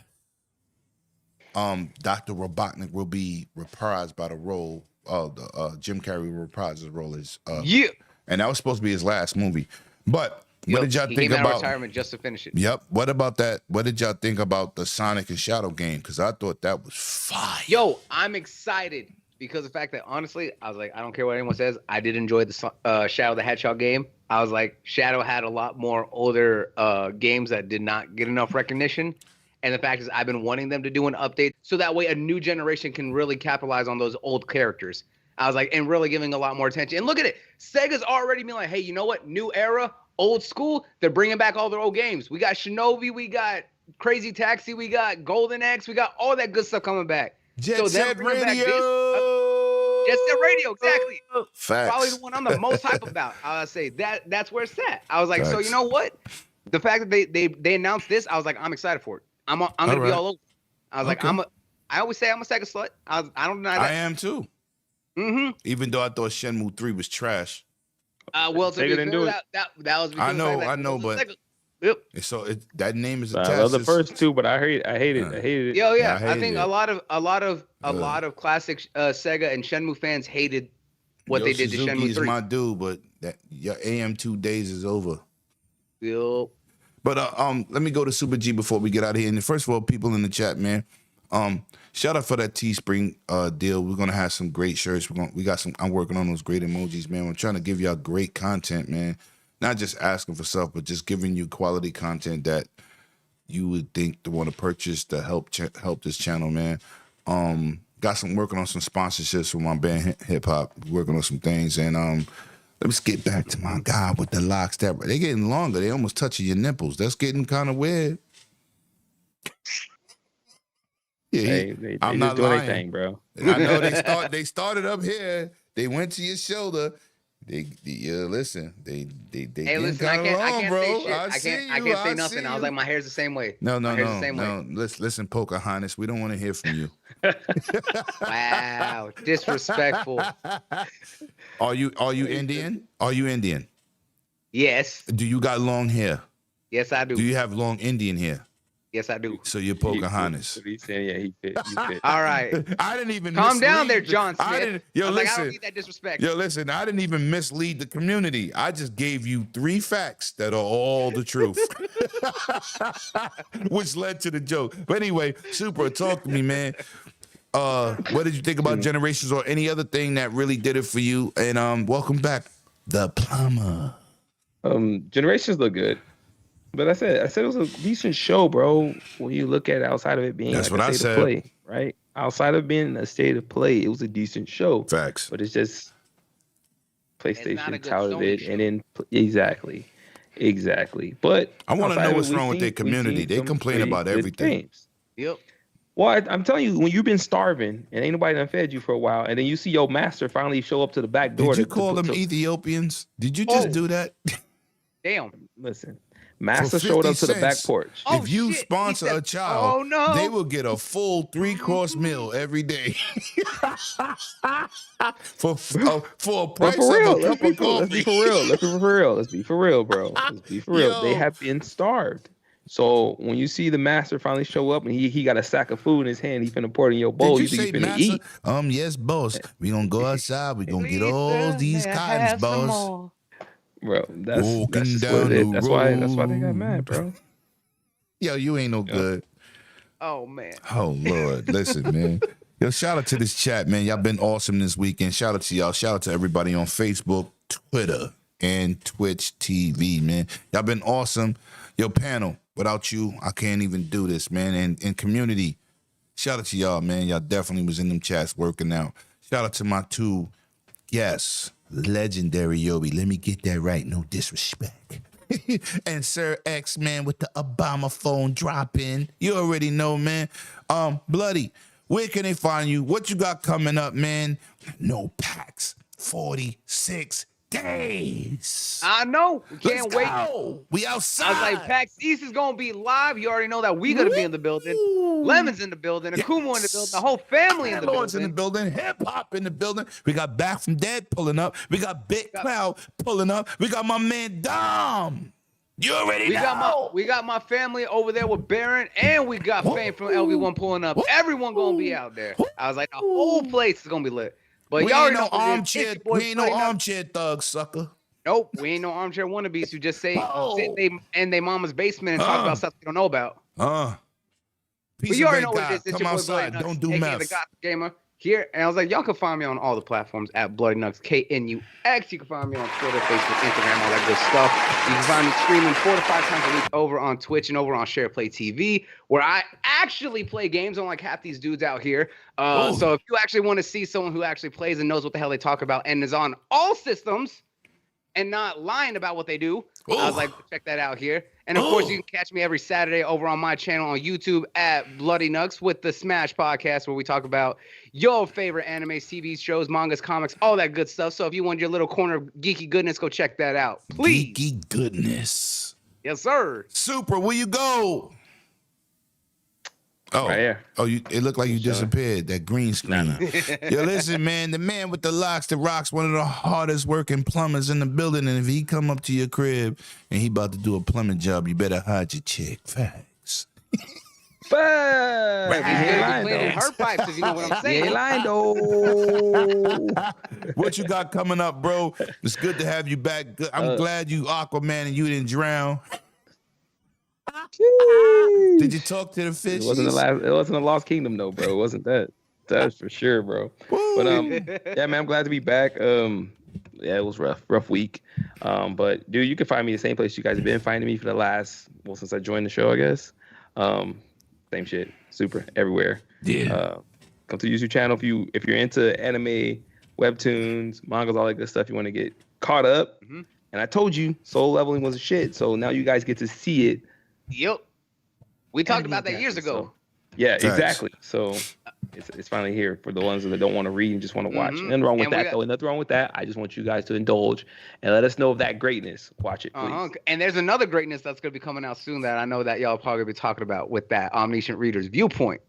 Dr. Robotnik will be reprised by the role of Jim Carrey reprised his role as and that was supposed to be his last movie. But what did y'all think came out about of retirement just to finish it? Yep. What about that? What did y'all think about the Sonic and Shadow game? Because I thought that was fire. Yo, I'm excited. Because of the fact that, honestly, I was like, I don't care what anyone says. I did enjoy the Shadow the Hedgehog game. I was like, Shadow had a lot more older games that did not get enough recognition. And the fact is, I've been wanting them to do an update so that way a new generation can really capitalize on those old characters. I was like, and really giving a lot more attention. And look at it. Sega's already been like, hey, you know what? New era, old school. They're bringing back all their old games. We got Shinobi. We got Crazy Taxi. We got Golden Axe. We got all that good stuff coming back. Jet Set Radio. Jet Set Radio, exactly. Facts. Probably the one I'm the most hype about. I would say that's where it's at. I was like, so you know what? The fact that they announced this, I was like, I'm excited for it. I'm gonna be all over. I was like, I always say I'm a Sega slut. I don't deny that. I am too. Even though I thought Shenmue 3 was trash. Well, to be fair, that was because I know, but yep. So that name is I attached. love the first 2, but I hate it. Yo, yeah, I I think a lot of classic Sega and Shenmue fans hated what they did to Shenmue 3. Is my dude, but your AM2 days is over. Yep. But let me go to Super G before we get out of here. And first of all, people in the chat, man, shout out for that Teespring deal. We're gonna have some great shirts. I'm working on those great emojis, man. I'm trying to give y'all great content, man. Not just asking for stuff, but just giving you quality content that you would think to want to purchase to help this channel, man. Working on some sponsorships for my band Hip Hop, working on some things, and let's get back to my guy with the locks. They're getting longer. They almost touching your nipples. That's getting kind of weird. Yeah, they I'm just not doing lying, their thing, bro. I know they started up here. They went to your shoulder. Listen. They Hey, listen, I can't say shit. I can't say nothing. I was like, my hair's the same way. No. Way. Listen, Pocahontas, we don't want to hear from you. Wow, disrespectful. Are you Indian? Are you Indian? Yes. Do you got long hair? Yes, I do. Do you have long Indian hair? Yes, I do. So you're Pocahontas. He's saying, yeah, he fit. All right. I didn't even calm down there, John Smith. I don't need that disrespect. Yo, listen, I didn't even mislead the community. I just gave you 3 facts that are all the truth, which led to the joke. But anyway, Super, talk to me, man. What did you think about Generations or any other thing that really did it for you? And welcome back, The Plumber. Generations look good. But I said it was a decent show, bro. When you look at it outside of it being That's like what a I state said. of play, right? Outside of being a state of play, it was a decent show. Facts. But it's just PlayStation touted it, show. and then exactly. But I want to know what's we've wrong with their we've community. seen They some complain pretty about good everything. games. Yep. Well, I'm telling you, when you've been starving and ain't nobody done fed you for a while, and then you see your master finally show up to the back door. Did you call them Ethiopians? Did you just do that? Damn. Listen. Master showed up to the back porch. If you sponsor a child, "Oh, no." they will get a full 3-course meal every day for a price For real, of a cup of coffee. let's be for real. Let's be for real, bro. Let's be for real. Yo. They have been starved. So when you see the master finally show up and he got a sack of food in his hand, he finna pour it in your bowl. Did You you think say you finna master? eat? Yes, boss. We gonna go outside. We gonna get all these cottons, boss. Bro, that's Walking just down what it is. the That's why they got road. mad, bro. Yo, you ain't no good. Oh man. Oh Lord, listen, man. Yo, shout out to this chat, man. Y'all been awesome this weekend. Shout out to y'all. Shout out to everybody on Facebook, Twitter, and Twitch TV, man. Y'all been awesome. Yo, panel, without you, I can't even do this, man. And community, shout out to y'all, man. Y'all definitely was in them chats working out. Shout out to my 2 guests, legendary Yobi. Let me get that right. No disrespect. And Sir X, man, with the Obama phone dropping. You already know, man. Bloody, where can they find you? What you got coming up, man? No packs. 46 days. I know. We can't wait. Go. We outside. I was like, PAX East is gonna be live. You already know that we gonna be in the building. Lemon's in the building. Akumo in the building. The whole family in the Lord's in the building. building. Hip hop in the building. We got Back from Dead pulling up. We got Big Cloud pulling up. We got my man Dom. You already know. We got my family over there with Baron, and we got Fame from LV1 pulling up. Everyone gonna be out there. I was like, the whole place is gonna be lit. But We y'all ain't already no know what it is. armchair. It's your boy We ain't no Bloody Nuts. armchair thugs, sucker. Nope, we ain't no armchair wannabes who just say sit in their mama's basement and talk about stuff they don't know about. Peace But you of already know what God. it is. It's Come your boy outside. Bloody Nuts, Don't do aka meth. the Gotham Gamer here. And I was like, y'all can find me on all the platforms at Bloody Nux, KNUX. You can find me on Twitter, Facebook, Instagram, all that good stuff. You can find me streaming 4 to 5 times a week over on Twitch and over on SharePlay TV, where I actually play games unlike half these dudes out here. So if you actually want to see someone who actually plays and knows what the hell they talk about and is on all systems and not lying about what they do, I was like, check that out here. And of course, you can catch me every Saturday over on my channel on YouTube at Bloody Nux with the Smash Podcast, where we talk about your favorite anime, TV shows, mangas, comics, all that good stuff. So if you want your little corner of geeky goodness, go check that out, please. Geeky goodness. Yes, sir. Super, where you go? Oh, Right here. Oh, it looked like you disappeared. That green screen. Yo, listen, man. The man with the locks, the rocks, one of the hardest working plumbers in the building. And if he come up to your crib and he about to do a plumbing job, you better hide your chick. Facts. But He's gonna be cleaning her pipes, if you know what I'm saying. ain't lying though. What you got coming up, bro? It's good to have you back. I'm glad you Aquaman and you didn't drown. Did you talk to the fish? It wasn't a Lost Kingdom though, bro. It wasn't that. That's for sure, bro. But yeah, man, I'm glad to be back. Yeah, it was rough week. But dude, you can find me the same place you guys have been finding me for the last, since I joined the show, I guess. Same shit. Super everywhere. Yeah. Come to the YouTube channel if you're into anime, webtoons, mangas, all that good stuff. You want to get caught up. Mm-hmm. And I told you, soul leveling was a shit. So now you guys get to see it. Yep. We talked about that years ago. So, yeah, Thanks. exactly. So it's finally here for the ones that don't want to read and just want to watch. Mhm. Nothing wrong with And we that, got- though. Nothing wrong with that. I just want you guys to indulge and let us know of that greatness. Watch it, please. And there's another greatness that's going to be coming out soon that I know that y'all probably be talking about with that Omniscient Reader's Viewpoint.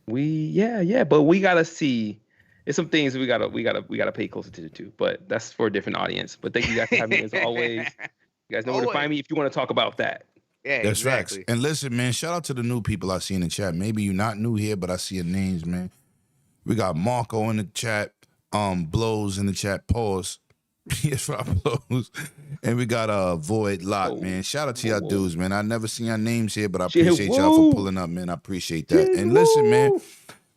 But we gotta see. It's some things we gotta pay close attention to. But that's for a different audience. But thank you guys for having me as always. You guys know where to find me if you want to talk about that. Yeah, That's exactly. facts. And listen, man, shout out to the new people I see in the chat. Maybe you're not new here, but I see your names, man. We got Marco in the chat, Blows in the chat, pause. PS5 Blows. And we got Void Lot, man. Shout out to y'all dudes, man. I never seen your names here, but I appreciate y'all for pulling up, man. I appreciate that. And listen, man,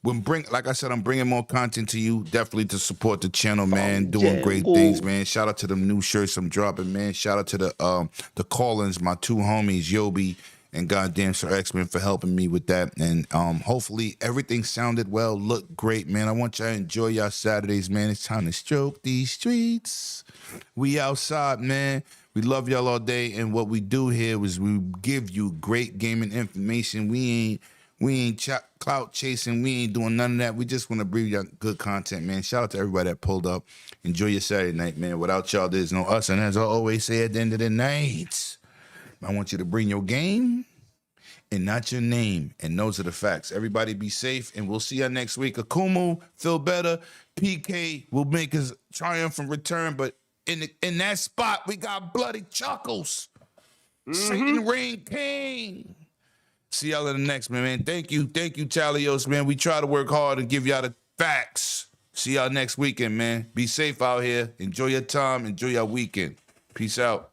like I said, I'm bringing more content to you, definitely to support the channel, man. Doing great things, man. Shout out to them new shirts I'm dropping, man. Shout out to the Collins, my two homies, Yobi and goddamn Sir X-Men for helping me with that. And hopefully everything sounded well, looked great, man. I want y'all to enjoy y'all Saturdays, man. It's time to stroke these streets. We outside, man. We love y'all all day. And what we do here is we give you great gaming information. We ain't clout chasing. We ain't doing none of that. We just want to bring y'all good content, man. Shout out to everybody that pulled up. Enjoy your Saturday night, man. Without y'all, there's no us. And as I always say at the end of the night, I want you to bring your game and not your name. And those are the facts. Everybody be safe, and we'll see y'all next week. Akumu, feel better. PK will make his triumphant return, but in that spot, we got Bloody Chuckles. Satan Reign King. See y'all in the next, man. Thank you, Chalios, man. We try to work hard and give y'all the facts. See y'all next weekend, man. Be safe out here. Enjoy your time. Enjoy your weekend. Peace out.